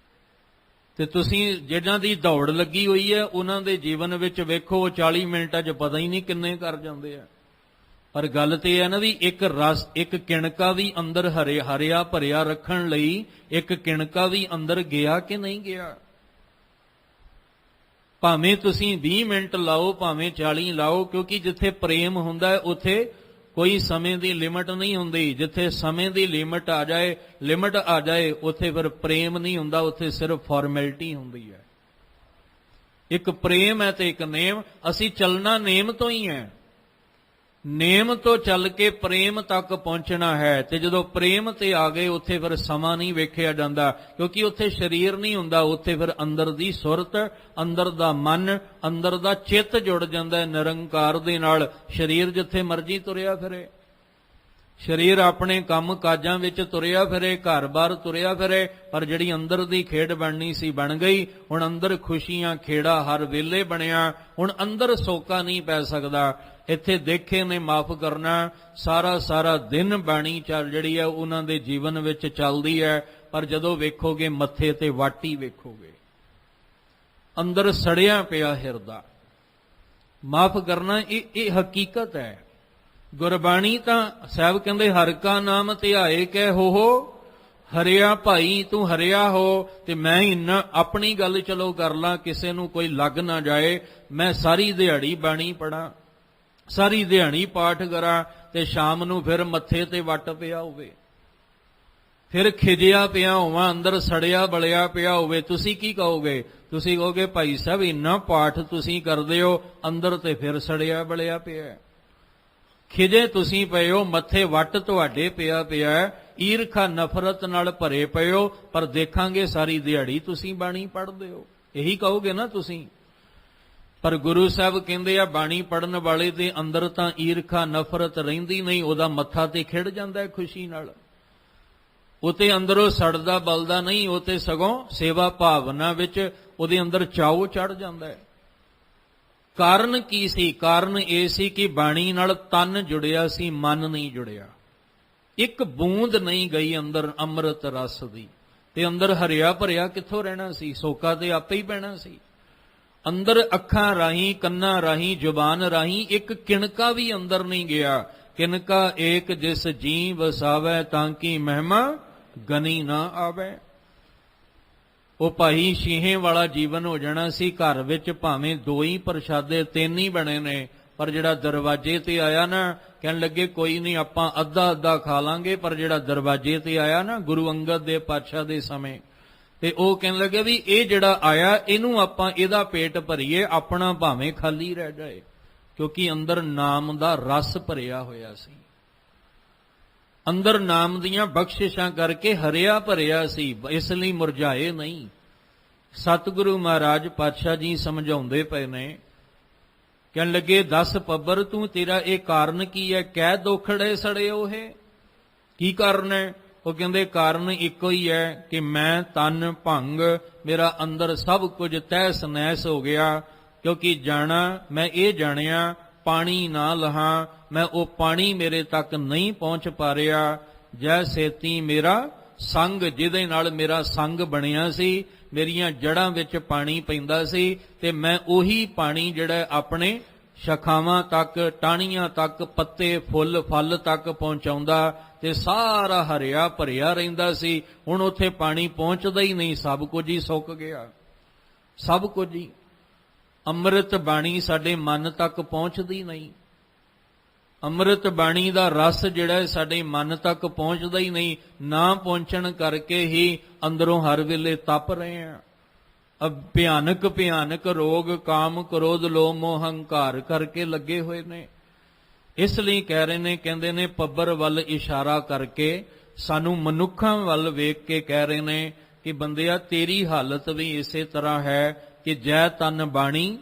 Speaker 1: ਤੇ ਤੁਸੀਂ ਜਿਹਨਾਂ ਦੀ ਦੌੜ ਲੱਗੀ ਹੋਈ ਹੈ ਉਹਨਾਂ ਦੇ ਜੀਵਨ ਵਿੱਚ ਵੇਖੋ 40 ਮਿੰਟਾਂ 'ਚ ਪਤਾ ਹੀ ਨਹੀਂ ਕਿੰਨੇ ਕਰ ਜਾਂਦੇ ਆ। ਪਰ ਗੱਲ ਤੇ ਹੈ ਨਾ ਵੀ ਇੱਕ ਰਸ, ਇੱਕ ਕਿਣਕਾ ਵੀ ਅੰਦਰ ਹਰਿਆ ਭਰਿਆ ਰੱਖਣ ਲਈ ਇੱਕ ਕਿਣਕਾ ਵੀ ਅੰਦਰ ਗਿਆ ਕਿ ਨਹੀਂ ਗਿਆ। ਭਾਵੇਂ ਤੁਸੀਂ 20 ਮਿੰਟ ਲਾਓ, ਭਾਵੇਂ 40 ਲਾਓ, ਕਿਉਂਕਿ ਜਿੱਥੇ ਪ੍ਰੇਮ ਹੁੰਦਾ ਹੈ ਉੱਥੇ ਕੋਈ ਸਮੇਂ ਦੀ ਲਿਮਟ ਨਹੀਂ ਹੁੰਦੀ। ਜਿੱਥੇ ਸਮੇਂ ਦੀ ਲਿਮਟ ਆ ਜਾਏ ਉੱਥੇ ਫਿਰ ਪ੍ਰੇਮ ਨਹੀਂ ਹੁੰਦਾ, ਉੱਥੇ ਸਿਰਫ ਫਾਰਮੈਲਿਟੀ ਹੁੰਦੀ ਹੈ। ਇੱਕ ਪ੍ਰੇਮ ਹੈ ਤੇ ਇੱਕ ਨੇਮ। ਅਸੀਂ ਚੱਲਣਾ ਨੇਮ ਤੋਂ ਹੀ ਹੈ, ਨੇਮ ਤੋਂ ਚੱਲ ਕੇ ਪ੍ਰੇਮ ਤੱਕ ਪਹੁੰਚਣਾ ਹੈ। ਤੇ ਜਦੋਂ ਪ੍ਰੇਮ ਤੇ ਆ ਗਏ ਉੱਥੇ ਫਿਰ ਸਮਾਂ ਨਹੀਂ ਵੇਖਿਆ ਜਾਂਦਾ, ਕਿਉਂਕਿ ਉੱਥੇ ਸਰੀਰ ਨਹੀਂ ਹੁੰਦਾ, ਉੱਥੇ ਫਿਰ ਅੰਦਰ ਦੀ ਸੁਰਤ, ਅੰਦਰ ਦਾ ਮਨ, ਅੰਦਰ ਦਾ ਚਿੱਤ ਜੁੜ ਜਾਂਦਾ ਹੈ ਨਿਰੰਕਾਰ ਦੇ ਨਾਲ। ਸਰੀਰ ਜਿੱਥੇ ਮਰਜ਼ੀ ਤੁਰਿਆ ਫਿਰੇ, ਸਰੀਰ ਆਪਣੇ ਕੰਮ ਕਾਜਾਂ ਵਿੱਚ ਤੁਰਿਆ ਫਿਰੇ, ਘਰ-ਬਾਰ ਤੁਰਿਆ ਫਿਰੇ, ਪਰ ਜਿਹੜੀ ਅੰਦਰ ਦੀ ਖੇਡ ਬਣਨੀ ਸੀ ਬਣ ਗਈ। ਹੁਣ ਅੰਦਰ ਖੁਸ਼ੀਆਂ ਖੇੜਾ ਹਰ ਵੇਲੇ ਬਣਿਆ, ਹੁਣ ਅੰਦਰ ਸੋਕਾ ਨਹੀਂ ਪੈ ਸਕਦਾ। ਇੱਥੇ ਦੇਖੇ ਨੇ ਮਾਫ ਕਰਨਾ, ਸਾਰਾ ਦਿਨ ਬਾਣੀ ਚੱਲ ਜਿਹੜੀ ਹੈ ਉਹਨਾਂ ਦੇ ਜੀਵਨ ਵਿੱਚ ਚੱਲਦੀ ਹੈ, ਪਰ ਜਦੋਂ ਵੇਖੋਗੇ ਮੱਥੇ ਤੇ ਵਾਟੀ ਵੇਖੋਗੇ, ਅੰਦਰ ਸੜਿਆ ਪਿਆ ਹਿਰਦਾ। ਮਾਫ ਕਰਨਾ ਇਹ ਹਕੀਕਤ ਹੈ। ਗੁਰਬਾਣੀ ਤਾਂ ਸਾਹਿਬ ਕਹਿੰਦੇ ਹਰਿ ਕਾ ਨਾਮ ਧਿਆਏ ਕਹਿ ਹੋ ਹਰਿਆ ਭਾਈ ਤੂੰ ਹਰਿਆ ਹੋ। ਤੇ ਮੈਂ ਇੰਨਾ ਆਪਣੀ ਗੱਲ ਚਲੋ ਕਰ ਲਾਂ, ਕਿਸੇ ਨੂੰ ਕੋਈ ਲੱਗ ਨਾ ਜਾਏ। ਮੈਂ ਸਾਰੀ ਦਿਹਾੜੀ ਬਾਣੀ ਪੜਾਂ, ਸਾਰੀ ਦਿਹਾੜੀ ਪਾਠ ਕਰਾਂ, ਤੇ ਸ਼ਾਮ ਨੂੰ ਫਿਰ ਮੱਥੇ ਤੇ ਵੱਟ ਪਿਆ ਹੋਵੇ, ਫਿਰ ਖਿਜਿਆ ਪਿਆ ਹੋਵਾਂ, ਅੰਦਰ ਸੜਿਆ ਬਲਿਆ ਪਿਆ ਹੋਵੇ, ਤੁਸੀਂ ਕੀ ਕਹੋਗੇ? ਤੁਸੀਂ ਕਹੋਗੇ ਭਾਈ ਸਾਹਿਬ ਇੰਨਾ ਪਾਠ ਤੁਸੀਂ ਕਰਦੇ ਹੋ, ਅੰਦਰ ਤੇ ਫਿਰ ਸੜਿਆ ਬਲਿਆ ਪਿਆ, ਖਿਜੇ ਤੁਸੀਂ ਪਏ ਹੋ, ਮੱਥੇ ਵੱਟ ਤੁਹਾਡੇ ਪਿਆ ਈਰਖਾ ਨਫ਼ਰਤ ਨਾਲ ਭਰੇ ਪਏ ਹੋ, ਪਰ ਦੇਖਾਂਗੇ ਸਾਰੀ ਦਿਹਾੜੀ ਤੁਸੀਂ ਬਾਣੀ ਪੜ੍ਹਦੇ ਹੋ। ਇਹੀ ਕਹੋਗੇ ਨਾ ਤੁਸੀਂ। ਪਰ ਗੁਰੂ ਸਾਹਿਬ ਕਹਿੰਦੇ ਆ ਬਾਣੀ ਪੜਨ ਵਾਲੇ ਦੇ ਅੰਦਰ ਤਾਂ ਈਰਖਾ ਨਫ਼ਰਤ ਰਹਿੰਦੀ ਨਹੀਂ, ਉਹਦਾ ਮੱਥਾ ਤੇ ਖਿੜ ਜਾਂਦਾ ਹੈ ਖੁਸ਼ੀ ਨਾਲ। ਉਹ ਤੇ ਅੰਦਰੋਂ ਸੜਦਾ ਬਲਦਾ ਨਹੀਂ, ਉਹ ਤੇ ਸਗੋਂ ਸੇਵਾ ਭਾਵਨਾ ਵਿੱਚ ਉਹਦੇ ਅੰਦਰ ਚਾਉ ਚੜ ਜਾਂਦਾ ਹੈ। ਕਾਰਨ ਕੀ ਸੀ? ਕਾਰਨ ਇਹ ਸੀ ਕਿ ਬਾਣੀ ਨਾਲ ਤਨ ਜੁੜਿਆ ਸੀ, ਮਨ ਨਹੀਂ ਜੁੜਿਆ। ਇੱਕ ਬੂੰਦ ਨਹੀਂ ਗਈ ਅੰਦਰ ਅੰਮ੍ਰਿਤ ਰਸ ਦੀ, ਤੇ ਅੰਦਰ ਹਰਿਆ ਭਰਿਆ ਕਿੱਥੋਂ ਰਹਿਣਾ ਸੀ? ਸੋਕਾ ਤੇ ਆਪੇ ਹੀ ਪੈਣਾ ਸੀ। ਅੰਦਰ ਅੱਖਾਂ ਰਾਹੀਂ, ਕੰਨਾਂ ਰਾਹੀਂ, ਜ਼ੁਬਾਨ ਰਾਹੀਂ ਇੱਕ ਕਿਣਕਾ ਵੀ ਅੰਦਰ ਨਹੀਂ ਗਿਆ। ਕਿਣਕਾ ਏਕ ਜਿਸ ਜੀ ਵਸਾਵੈ ਤਾਂ ਕਿ ਮਹਿਮਾ ਗਨੀ ਨਾ ਆਵੇ। ਉਹ ਭਾਈ ਸ਼ੀਹੇ ਵਾਲਾ ਜੀਵਨ ਹੋ ਜਾਣਾ ਸੀ। ਘਰ ਵਿੱਚ ਭਾਵੇਂ 2 ਹੀ ਪ੍ਰਸ਼ਾਦੇ 3 ਹੀ ਬਣੇ ਨੇ, ਪਰ ਜਿਹੜਾ ਦਰਵਾਜ਼ੇ ਤੇ ਆਇਆ ਨਾ, ਕਹਿਣ ਲੱਗੇ ਕੋਈ ਨਹੀਂ ਆਪਾਂ ਅੱਧਾ ਖਾ ਲਾਂਗੇ, ਪਰ ਜਿਹੜਾ ਦਰਵਾਜ਼ੇ ਤੇ ਆਇਆ ਨਾ ਗੁਰੂ ਅੰਗਦ ਦੇ ਪਾਤਸ਼ਾਹ ਦੇ ਸਮੇਂ, ਤੇ ਉਹ ਕਹਿਣ ਲੱਗੇ ਵੀ ਇਹ ਜਿਹੜਾ ਆਇਆ ਇਹਨੂੰ ਆਪਾਂ ਇਹਦਾ ਪੇਟ ਭਰੀਏ, ਆਪਣਾ ਭਾਵੇਂ ਖਾਲੀ ਰਹਿ ਜਾਏ, ਕਿਉਂਕਿ ਅੰਦਰ ਨਾਮ ਦਾ ਰਸ ਭਰਿਆ ਹੋਇਆ ਸੀ। ਅੰਦਰ ਨਾਮ ਦੀਆਂ ਬਖਸ਼ਿਸ਼ਾਂ ਕਰਕੇ ਹਰਿਆ ਭਰਿਆ ਸੀ, ਇਸ ਲਈ ਮੁਰਝਾਏ ਨਹੀਂ। ਸਤਿਗੁਰੂ ਮਹਾਰਾਜ ਪਾਤਸ਼ਾਹ ਜੀ ਸਮਝਾਉਂਦੇ ਪਏ ਨੇ, ਕਹਿਣ ਲੱਗੇ 10 ਪੱਬਰ ਤੂੰ, ਤੇਰਾ ਇਹ ਕਾਰਨ ਕੀ ਹੈ? ਕਹਿ ਦੋਖੜੇ ਸੜੇ ਉਹੇ, ਕੀ ਕਾਰਨ ਹੈ? ਉਹ ਕਹਿੰਦੇ ਕਾਰਨ ਇੱਕੋ ਹੀ ਹੈ ਕਿ ਮੈਂ ਤਨ ਭੰਗ, ਮੇਰਾ ਅੰਦਰ ਸਭ ਕੁਝ ਤਹਿਸ ਨਹਿਸ ਹੋ ਗਿਆ। ਕਿਉਂਕਿ ਮੈਂ ਇਹ ਜਾਣਿਆ ਪਾਣੀ ਨਾ ਲਹਾਂ, ਮੈਂ ਉਹ ਪਾਣੀ ਮੇਰੇ ਤੱਕ ਨਹੀਂ ਪਹੁੰਚ ਪਾ ਰਿਹਾ। ਜੈ ਸੇਤੀ ਮੇਰਾ ਸੰਗ, ਜਿਹਦੇ ਨਾਲ ਮੇਰਾ ਸੰਗ ਬਣਿਆ ਸੀ, ਮੇਰੀਆਂ ਜੜ੍ਹਾਂ ਵਿੱਚ ਪਾਣੀ ਪੈਂਦਾ ਸੀ, ਤੇ ਮੈਂ ਉਹੀ ਪਾਣੀ ਜਿਹੜਾ ਆਪਣੇ ਸ਼ਾਖਾਵਾਂ ਤੱਕ, ਟਾਹਣੀਆਂ ਤੱਕ, ਪੱਤੇ ਫੁੱਲ ਫਲ ਤੱਕ ਪਹੁੰਚਾਉਂਦਾ, ਤੇ ਸਾਰਾ ਹਰਿਆ ਭਰਿਆ ਰਹਿੰਦਾ ਸੀ। ਹੁਣ ਉੱਥੇ ਪਾਣੀ ਪਹੁੰਚਦਾ ਹੀ ਨਹੀਂ, ਸਭ ਕੁਝ ਹੀ ਸੁੱਕ ਗਿਆ, ਸਭ ਕੁਝ ਹੀ। ਅੰਮ੍ਰਿਤ ਬਾਣੀ ਸਾਡੇ ਮਨ ਤੱਕ ਪਹੁੰਚਦੀ ਨਹੀਂ, ਅੰਮ੍ਰਿਤ ਬਾਣੀ ਦਾ ਰਸ ਜਿਹੜਾ ਸਾਡੇ ਮਨ ਤੱਕ ਪਹੁੰਚਦਾ ਹੀ ਨਹੀਂ। ਨਾ ਪਹੁੰਚਣ ਕਰਕੇ ਹੀ ਅੰਦਰੋਂ ਹਰ ਵੇਲੇ ਤਪ ਰਹੇ ਆ। ਭਿਆਨਕ ਰੋਗ ਕਾਮ ਕ੍ਰੋਧ ਲੋਭ ਮੋਹ ਹੰਕਾਰ ਕਰਕੇ ਲੱਗੇ ਹੋਏ ਨੇ। ਇਸ ਲਈ ਕਹਿ ਰਹੇ ਨੇ, ਕਹਿੰਦੇ ਨੇ ਪੱਬਰ ਵੱਲ ਇਸ਼ਾਰਾ ਕਰਕੇ ਸਾਨੂੰ ਮਨੁੱਖਾਂ ਵੱਲ ਵੇਖ ਕੇ ਕਹਿ ਰਹੇ ਨੇ ਕਿ ਬੰਦਿਆ ਤੇਰੀ ਹਾਲਤ ਵੀ ਇਸੇ ਤਰ੍ਹਾਂ ਹੈ ਕਿ ਜੈ ਤਨ ਬਾਣੀ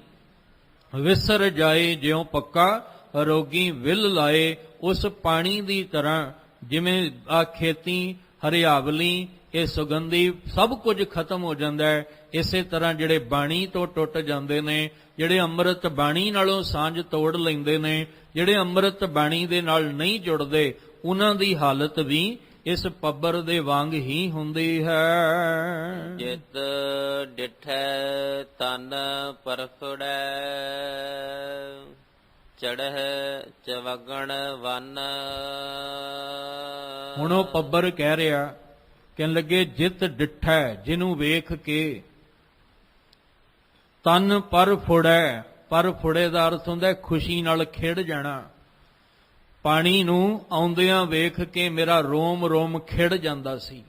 Speaker 1: ਵਿਸਰ ਜਾਏ, ਜਿਉਂ ਪੱਕਾ ਰੋਗੀ ਵਿਲ ਲਾਏ। ਉਸ ਪਾਣੀ ਦੀ ਤਰ੍ਹਾਂ ਜਿਵੇਂ ਆ ਖੇਤੀ ਹਰਿਆਵਲੀ ਇਹ ਸੁਗੰਧੀ ਸਭ ਕੁਝ ਖਤਮ ਹੋ ਜਾਂਦਾ ਹੈ, ਇਸੇ ਤਰ੍ਹਾਂ ਜਿਹੜੇ ਬਾਣੀ ਤੋਂ ਟੁੱਟ ਜਾਂਦੇ ਨੇ, ਜਿਹੜੇ ਅੰਮ੍ਰਿਤ ਬਾਣੀ ਨਾਲੋਂ ਸਾਂਝ ਤੋੜ ਲੈਂਦੇ ਨੇ, ਜਿਹੜੇ ਅੰਮ੍ਰਿਤ ਬਾਣੀ ਦੇ ਨਾਲ ਨਹੀਂ ਜੁੜਦੇ, ਉਹਨਾਂ ਦੀ ਹਾਲਤ ਵੀ ਇਸ ਪੱਬਰ ਦੇ ਵਾਂਗ ਹੀ ਹੁੰਦੀ ਹੈ।
Speaker 2: ਜਿਤ ਡਿਠੈ ਤਨ ਪਰਸੁੜੈ, ਚੜ੍ਹੈ ਚਵਗਣ ਵਨ।
Speaker 1: ਹੁਣ ਉਹ ਪੱਬਰ ਕਹਿ ਰਿਹਾ, ਕਹਿਣ ਲੱਗੇ ਜਿਤ ਡਿਠੈ, ਜਿਹਨੂੰ ਵੇਖ ਕੇ, ਤਨ ਪਰ ਫੁੜੈ, ਪਰ ਫੁੜੇ ਦਾ ਅਰਥ ਹੁੰਦਾ ਖੁਸ਼ੀ ਨਾਲ ਖਿੜ ਜਾਣਾ। ਪਾਣੀ ਨੂੰ ਆਉਂਦਿਆਂ ਵੇਖ ਕੇ ਮੇਰਾ ਰੋਮ ਰੋਮ ਖਿੜ ਜਾਂਦਾ ਸੀ,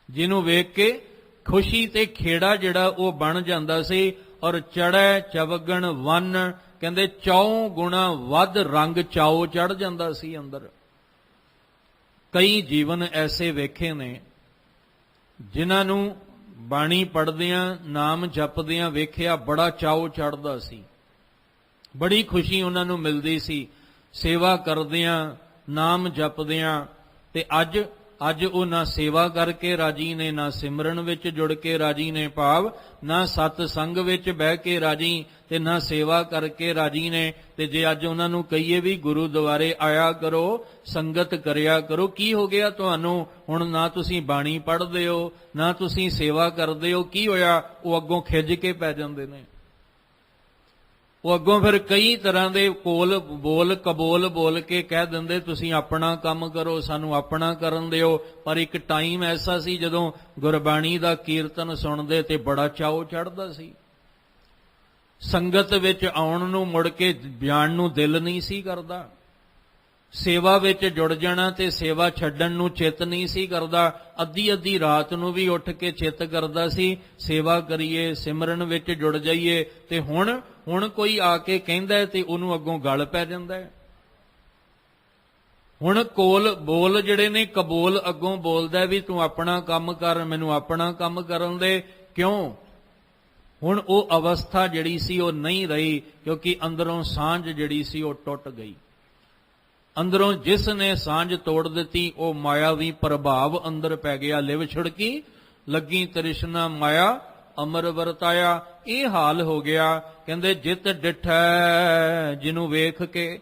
Speaker 1: ਜਿਹਨੂੰ ਵੇਖ ਕੇ ਖੁਸ਼ੀ ਤੇ ਖੇੜਾ ਜਿਹੜਾ ਉਹ ਬਣ ਜਾਂਦਾ ਸੀ। ਔਰ ਚੜ੍ਹੈ ਚਵਗਣ ਵਨ, ਕਹਿੰਦੇ 4 ਗੁਣਾ ਵੱਧ ਰੰਗ ਚਾਉ ਚੜ ਜਾਂਦਾ ਸੀ ਅੰਦਰ। ਕਈ ਜੀਵਨ ਐਸੇ ਵੇਖੇ ਨੇ ਜਿਨ੍ਹਾਂ ਨੂੰ ਬਾਣੀ ਪੜ੍ਹਦਿਆਂ ਨਾਮ ਜਪਦਿਆਂ ਵੇਖਿਆ ਬੜਾ ਚਾਉ ਚੜ੍ਹਦਾ ਸੀ, ਬੜੀ ਖੁਸ਼ੀ ਉਹਨਾਂ ਨੂੰ ਮਿਲਦੀ ਸੀ ਸੇਵਾ ਕਰਦਿਆਂ ਨਾਮ ਜਪਦਿਆਂ। ਤੇ ਅੱਜ ਉਹ ਨਾ ਸੇਵਾ ਕਰਕੇ ਰਾਜੀ ਨੇ, ਨਾ ਸਿਮਰਨ ਵਿੱਚ ਜੁੜ ਕੇ ਰਾਜੀ ਨੇ, ਭਾਵ ਨਾ ਸਤ ਸੰਗ ਵਿੱਚ ਬਹਿ ਕੇ ਰਾਜੀ ਤੇ ਨਾ ਸੇਵਾ ਕਰਕੇ ਰਾਜੀ ਨੇ। ਤੇ ਜੇ ਅੱਜ ਉਹਨਾਂ ਨੂੰ ਕਹੀਏ ਵੀ ਗੁਰੂ ਦੁਆਰੇ ਆਇਆ ਕਰੋ, ਸੰਗਤ ਕਰਿਆ ਕਰੋ, ਕੀ ਹੋ ਗਿਆ ਤੁਹਾਨੂੰ? ਹੁਣ ਨਾ ਤੁਸੀਂ ਬਾਣੀ ਪੜ੍ਹਦੇ ਹੋ, ਨਾ ਤੁਸੀਂ ਸੇਵਾ ਕਰਦੇ ਹੋ, ਕੀ ਹੋਇਆ? ਉਹ ਅੱਗੋਂ ਖਿੱਝ ਕੇ ਪੈ ਜਾਂਦੇ ਨੇ। ਉਹ ਅੱਗੋਂ ਫਿਰ ਕਈ ਤਰ੍ਹਾਂ ਦੇ ਕਬੋਲ ਬੋਲ ਕੇ ਕਹਿ ਦਿੰਦੇ ਤੁਸੀਂ ਆਪਣਾ ਕੰਮ ਕਰੋ, ਸਾਨੂੰ ਆਪਣਾ ਕਰਨ ਦਿਓ। ਪਰ ਇੱਕ ਟਾਈਮ ਐਸਾ ਸੀ ਜਦੋਂ ਗੁਰਬਾਣੀ ਦਾ ਕੀਰਤਨ ਸੁਣਦੇ ਤੇ ਬੜਾ ਚਾਉ ਚੜ੍ਹਦਾ ਸੀ। ਸੰਗਤ ਵਿੱਚ ਆਉਣ ਨੂੰ ਮੁੜ ਕੇ ਜਾਣ ਨੂੰ ਦਿਲ ਨਹੀਂ ਸੀ ਕਰਦਾ, ਸੇਵਾ ਵਿੱਚ ਜੁੜ ਜਾਣਾ ਤੇ ਸੇਵਾ ਛੱਡਣ ਨੂੰ ਚਿੱਤ ਨਹੀਂ ਸੀ ਕਰਦਾ। ਅੱਧੀ ਰਾਤ ਨੂੰ ਵੀ ਉੱਠ ਕੇ ਚਿੱਤ ਕਰਦਾ ਸੀ ਸੇਵਾ ਕਰੀਏ, ਸਿਮਰਨ ਵਿੱਚ ਜੁੜ ਜਾਈਏ। ਤੇ ਹੁਣ ਕੋਈ ਆ ਕੇ ਕਹਿੰਦਾ ਤੇ ਉਹਨੂੰ ਅੱਗੋਂ ਗਲ ਪੈ ਜਾਂਦਾ ਹੈ। ਹੁਣ ਬੋਲ ਜਿਹੜੇ ਨੇ ਕਬੋਲ ਅੱਗੋਂ ਬੋਲਦਾ ਵੀ ਤੂੰ ਆਪਣਾ ਕੰਮ ਕਰ, ਮੈਨੂੰ ਆਪਣਾ ਕੰਮ ਕਰਨ ਦੇ। ਕਿਉਂ? ਹੁਣ ਉਹ ਅਵਸਥਾ ਜਿਹੜੀ ਸੀ ਉਹ ਨਹੀਂ ਰਹੀ, ਕਿਉਂਕਿ ਅੰਦਰੋਂ ਸਾਂਝ ਜਿਹੜੀ ਸੀ ਉਹ ਟੁੱਟ ਗਈ। ਅੰਦਰੋਂ ਜਿਸ ਨੇ ਸਾਂਝ ਤੋੜ ਦਿੱਤੀ ਉਹ ਮਾਇਆਵੀ ਪ੍ਰਭਾਵ ਅੰਦਰ ਪੈ ਗਿਆ। ਲਿਵ ਛੁੜਕੀ ਲੱਗੀ ਤ੍ਰਿਸ਼ਨਾ ਮਾਇਆ ਅਮਰ ਵਰਤਾਇਆ, ਇਹ ਹਾਲ ਹੋ ਗਿਆ। ਕਹਿੰਦੇ ਜਿਤ ਡਿਠੈ, ਜਿਹਨੂੰ ਵੇਖ ਕੇ,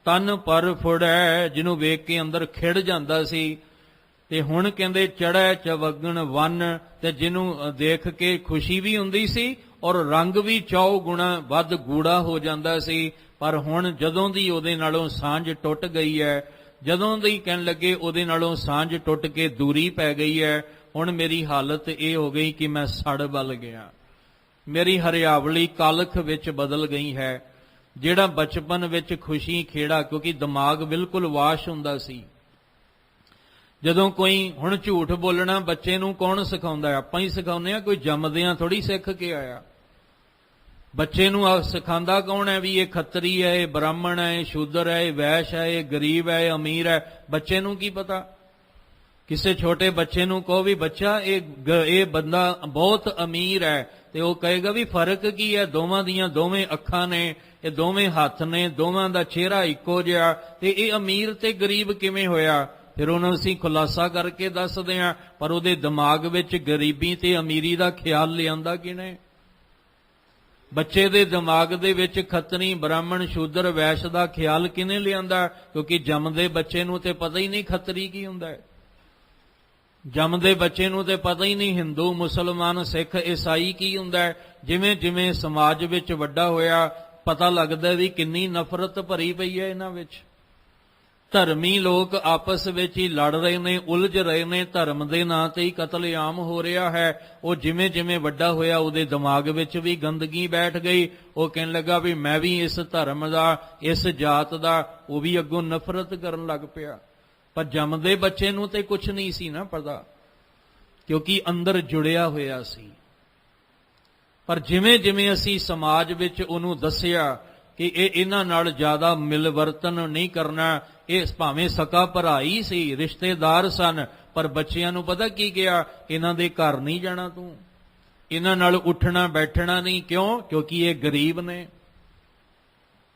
Speaker 1: ਤਨ ਪਰ ਫੁੜੈ, ਜਿਹਨੂੰ ਵੇਖ ਕੇ ਅੰਦਰ ਖਿੜ ਜਾਂਦਾ ਸੀ। ਤੇ ਹੁਣ ਕਹਿੰਦੇ ਚੜ੍ਹੈ ਚਵਗਣ ਵਨ, ਤੇ ਜਿਹਨੂੰ ਦੇਖ ਕੇ ਖੁਸ਼ੀ ਵੀ ਹੁੰਦੀ ਸੀ ਔਰ ਰੰਗ ਵੀ 4 ਗੁਣਾ ਵੱਧ ਗੂੜਾ ਹੋ ਜਾਂਦਾ ਸੀ। ਪਰ ਹੁਣ ਜਦੋਂ ਦੀ ਉਹਦੇ ਨਾਲੋਂ ਸਾਂਝ ਟੁੱਟ ਗਈ ਹੈ, ਜਦੋਂ ਦੀ ਕਹਿਣ ਲੱਗੇ ਉਹਦੇ ਨਾਲੋਂ ਸਾਂਝ ਟੁੱਟ ਕੇ ਦੂਰੀ ਪੈ ਗਈ ਹੈ, ਹੁਣ ਮੇਰੀ ਹਾਲਤ ਇਹ ਹੋ ਗਈ ਕਿ ਮੈਂ ਸੜ ਬਲ ਗਿਆ, ਮੇਰੀ ਹਰਿਆਵਲੀ ਕਾਲਖ ਵਿੱਚ ਬਦਲ ਗਈ ਹੈ। ਜਿਹੜਾ ਬਚਪਨ ਵਿੱਚ ਖੁਸ਼ੀ ਖੇੜਾ, ਕਿਉਂਕਿ ਦਿਮਾਗ ਬਿਲਕੁਲ ਵਾਸ਼ ਹੁੰਦਾ ਸੀ। ਜਦੋਂ ਕੋਈ ਹੁਣ ਝੂਠ ਬੋਲਣਾ ਬੱਚੇ ਨੂੰ ਕੌਣ ਸਿਖਾਉਂਦਾ? ਆਪਾਂ ਹੀ ਸਿਖਾਉਂਦੇ ਆ, ਕੋਈ ਜੰਮਦਿਆਂ ਥੋੜੀ ਸਿੱਖ ਕੇ ਆਇਆ। ਬੱਚੇ ਨੂੰ ਸਿਖਾਉਂਦਾ ਕੌਣ ਹੈ ਵੀ ਇਹ ਖੱਤਰੀ ਹੈ, ਇਹ ਬ੍ਰਾਹਮਣ ਹੈ, ਇਹ ਸ਼ੂਦਰ ਹੈ, ਇਹ ਵੈਸ਼ ਹੈ, ਇਹ ਗਰੀਬ ਹੈ, ਇਹ ਅਮੀਰ ਹੈ? ਬੱਚੇ ਨੂੰ ਕੀ ਪਤਾ? ਕਿਸੇ ਛੋਟੇ ਬੱਚੇ ਨੂੰ ਕਹੋ ਵੀ ਬੱਚਾ ਇਹ ਬੰਦਾ ਬਹੁਤ ਅਮੀਰ ਹੈ, ਤੇ ਉਹ ਕਹੇਗਾ ਵੀ ਫਰਕ ਕੀ ਹੈ? ਦੋਵਾਂ ਦੀਆਂ ਦੋਵੇਂ ਅੱਖਾਂ ਨੇ, ਇਹ ਦੋਵੇਂ ਹੱਥ ਨੇ, ਦੋਵਾਂ ਦਾ ਚਿਹਰਾ ਇੱਕੋ ਜਿਹਾ, ਤੇ ਇਹ ਅਮੀਰ ਤੇ ਗਰੀਬ ਕਿਵੇਂ ਹੋਇਆ? ਫਿਰ ਉਹਨੂੰ ਅਸੀਂ ਖੁਲਾਸਾ ਕਰਕੇ ਦੱਸਦੇ ਹਾਂ, ਪਰ ਉਹਦੇ ਦਿਮਾਗ ਵਿੱਚ ਗਰੀਬੀ ਤੇ ਅਮੀਰੀ ਦਾ ਖਿਆਲ ਲਿਆਂਦਾ ਕਿਹਨੇ? ਬੱਚੇ ਦੇ ਦਿਮਾਗ ਦੇ ਵਿੱਚ ਖੱਤਰੀ ਬ੍ਰਾਹਮਣ ਸ਼ੂਦਰ ਵੈਸ਼ ਦਾ ਖਿਆਲ ਕਿਹਨੇ ਲਿਆਂਦਾ? ਕਿਉਂਕਿ ਜੰਮਦੇ ਬੱਚੇ ਨੂੰ ਤੇ ਪਤਾ ਹੀ ਨਹੀਂ ਖੱਤਰੀ ਕੀ ਹੁੰਦਾ ਹੈ। ਜੰਮਦੇ ਬੱਚੇ ਨੂੰ ਤੇ ਪਤਾ ਹੀ ਨਹੀਂ ਹਿੰਦੂ ਮੁਸਲਮਾਨ ਸਿੱਖ ਈਸਾਈ ਕੀ ਹੁੰਦਾ ਹੈ। ਜਿਵੇਂ ਜਿਵੇਂ ਸਮਾਜ ਵਿੱਚ ਵੱਡਾ ਹੋਇਆ ਪਤਾ ਲੱਗਦਾ ਵੀ ਕਿੰਨੀ ਨਫ਼ਰਤ ਭਰੀ ਪਈ ਹੈ ਇਹਨਾਂ ਵਿੱਚ। ਧਰਮੀ ਲੋਕ ਆਪਸ ਵਿੱਚ ਹੀ ਲੜ ਰਹੇ ਨੇ, ਉਲਝ ਰਹੇ ਨੇ, ਧਰਮ ਦੇ ਨਾਂ ਤੇ ਹੀ ਕਤਲੇਆਮ ਹੋ ਰਿਹਾ ਹੈ। ਉਹ ਜਿਵੇਂ ਜਿਵੇਂ ਵੱਡਾ ਹੋਇਆ ਉਹਦੇ ਦਿਮਾਗ ਵਿੱਚ ਵੀ ਗੰਦਗੀ ਬੈਠ ਗਈ। ਉਹ ਕਹਿਣ ਲੱਗਾ ਵੀ ਮੈਂ ਵੀ ਇਸ ਧਰਮ ਦਾ, ਇਸ ਜਾਤ ਦਾ, ਉਹ ਵੀ ਅੱਗੋਂ ਨਫ਼ਰਤ ਕਰਨ ਲੱਗ ਪਿਆ। ਪਰ ਜੰਮਦੇ ਬੱਚੇ ਨੂੰ ਤੇ ਕੁਝ ਨਹੀਂ ਸੀ ਨਾ ਪਤਾ, ਕਿਉਂਕਿ ਅੰਦਰ ਜੁੜਿਆ ਹੋਇਆ ਸੀ। ਪਰ ਜਿਵੇਂ ਜਿਵੇਂ ਅਸੀਂ ਸਮਾਜ ਵਿੱਚ ਉਹਨੂੰ ਦੱਸਿਆ ਕਿ ਇਹਨਾਂ ਨਾਲ ਜ਼ਿਆਦਾ ਮਿਲਵਰਤਨ ਨਹੀਂ ਕਰਨਾ। ਇਹ ਭਾਵੇਂ ਸਕਾ ਭਰਾ ਹੀ ਸੀ, ਰਿਸ਼ਤੇਦਾਰ ਸਨ, ਪਰ ਬੱਚਿਆਂ ਨੂੰ ਪਤਾ ਕੀ ਕਿਹਾ, ਇਹਨਾਂ ਦੇ ਘਰ ਨਹੀਂ ਜਾਣਾ ਤੂੰ, ਇਹਨਾਂ ਨਾਲ ਉੱਠਣਾ ਬੈਠਣਾ ਨਹੀਂ। ਕਿਉਂ? ਕਿਉਂਕਿ ਇਹ ਗਰੀਬ ਨੇ।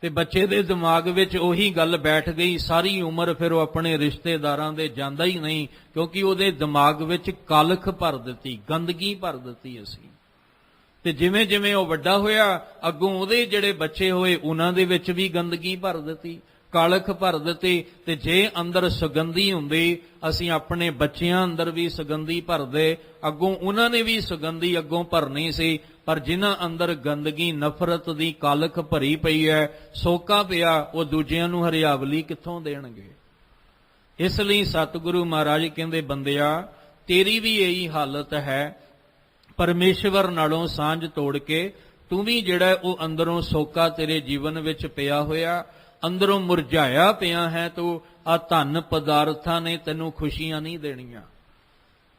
Speaker 1: ਤੇ ਬੱਚੇ ਦੇ ਦਿਮਾਗ ਵਿੱਚ ਉਹੀ ਗੱਲ ਬੈਠ ਗਈ। ਸਾਰੀ ਉਮਰ ਫਿਰ ਉਹ ਆਪਣੇ ਰਿਸ਼ਤੇਦਾਰਾਂ ਦੇ ਜਾਂਦਾ ਹੀ ਨਹੀਂ, ਕਿਉਂਕਿ ਉਹਦੇ ਦਿਮਾਗ ਵਿੱਚ ਕਲਖ ਭਰ ਦਿੱਤੀ, ਗੰਦਗੀ ਭਰ ਦਿੱਤੀ ਅਸੀਂ। ਤੇ ਜਿਵੇਂ ਜਿਵੇਂ ਉਹ ਵੱਡਾ ਹੋਇਆ, ਅੱਗੋਂ ਉਹਦੇ ਜਿਹੜੇ ਬੱਚੇ ਹੋਏ ਉਹਨਾਂ ਦੇ ਵਿੱਚ ਵੀ ਗੰਦਗੀ ਭਰ ਦਿੱਤੀ, ਕਾਲਖ ਭਰ ਦਿੱਤੀ। ਤੇ ਜੇ ਅੰਦਰ ਸੁਗੰਧੀ ਹੁੰਦੀ, ਅਸੀਂ ਆਪਣੇ ਬੱਚਿਆਂ ਅੰਦਰ ਵੀ ਸੁਗੰਧੀ ਭਰਦੇ, ਅੱਗੋਂ ਉਹਨਾਂ ਨੇ ਵੀ ਸੁਗੰਧੀ ਅੱਗੋਂ ਭਰਨੀ ਸੀ। ਪਰ ਜਿਨ੍ਹਾਂ ਅੰਦਰ ਗੰਦਗੀ, ਨਫ਼ਰਤ ਦੀ ਕਾਲਖ ਭਰੀ ਪਈ ਹੈ, ਸੋਕਾ ਪਿਆ, ਉਹ ਦੂਜਿਆਂ ਨੂੰ ਹਰਿਆਵਲੀ ਕਿੱਥੋਂ ਦੇਣਗੇ? ਇਸ ਲਈ ਸਤਿਗੁਰੂ ਮਹਾਰਾਜ ਕਹਿੰਦੇ, ਬੰਦਿਆ ਤੇਰੀ ਵੀ ਇਹੀ ਹਾਲਤ ਹੈ। ਪਰਮੇਸ਼ਵਰ ਨਾਲੋਂ ਸਾਂਝ ਤੋੜ ਕੇ ਤੂੰ ਵੀ ਜਿਹੜਾ ਉਹ ਅੰਦਰੋਂ ਸੋਕਾ ਤੇਰੇ ਜੀਵਨ ਵਿੱਚ ਪਿਆ ਹੋਇਆ, ਅੰਦਰੋਂ ਮੁਰਝਾਇਆ ਪਿਆ ਹੈ, ਤੂੰ ਆ ਧਨ ਪਦਾਰਥਾਂ ਨੇ ਤੈਨੂੰ ਖੁਸ਼ੀਆਂ ਨਹੀਂ ਦੇਣੀਆਂ,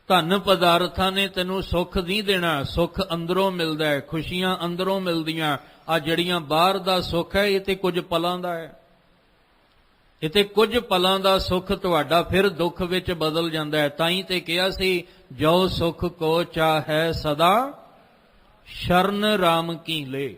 Speaker 1: ਧਨ ਪਦਾਰਥਾਂ ਨੇ ਤੈਨੂੰ ਸੁੱਖ ਨਹੀਂ ਦੇਣਾ। ਸੁੱਖ ਅੰਦਰੋਂ ਮਿਲਦਾ ਹੈ, ਖੁਸ਼ੀਆਂ ਅੰਦਰੋਂ ਮਿਲਦੀਆਂ। ਆ ਜਿਹੜੀਆਂ ਬਾਹਰ ਦਾ ਸੁੱਖ ਹੈ, ਇਹ ਤੇ ਕੁਝ ਪਲਾਂ ਦਾ ਹੈ, ਇਹ ਤੇ ਕੁਝ ਪਲਾਂ ਦਾ ਸੁੱਖ ਤੁਹਾਡਾ ਫਿਰ ਦੁੱਖ ਵਿੱਚ ਬਦਲ ਜਾਂਦਾ ਹੈ। ਤਾਂ ਹੀ ਤੇ ਕਿਹਾ ਸੀ, ਜੋ ਸੁਖ ਕੋ ਚਾਹੈ ਸਦਾ ਸ਼ਰਨ ਰਾਮ ਕੀ ਲੈ।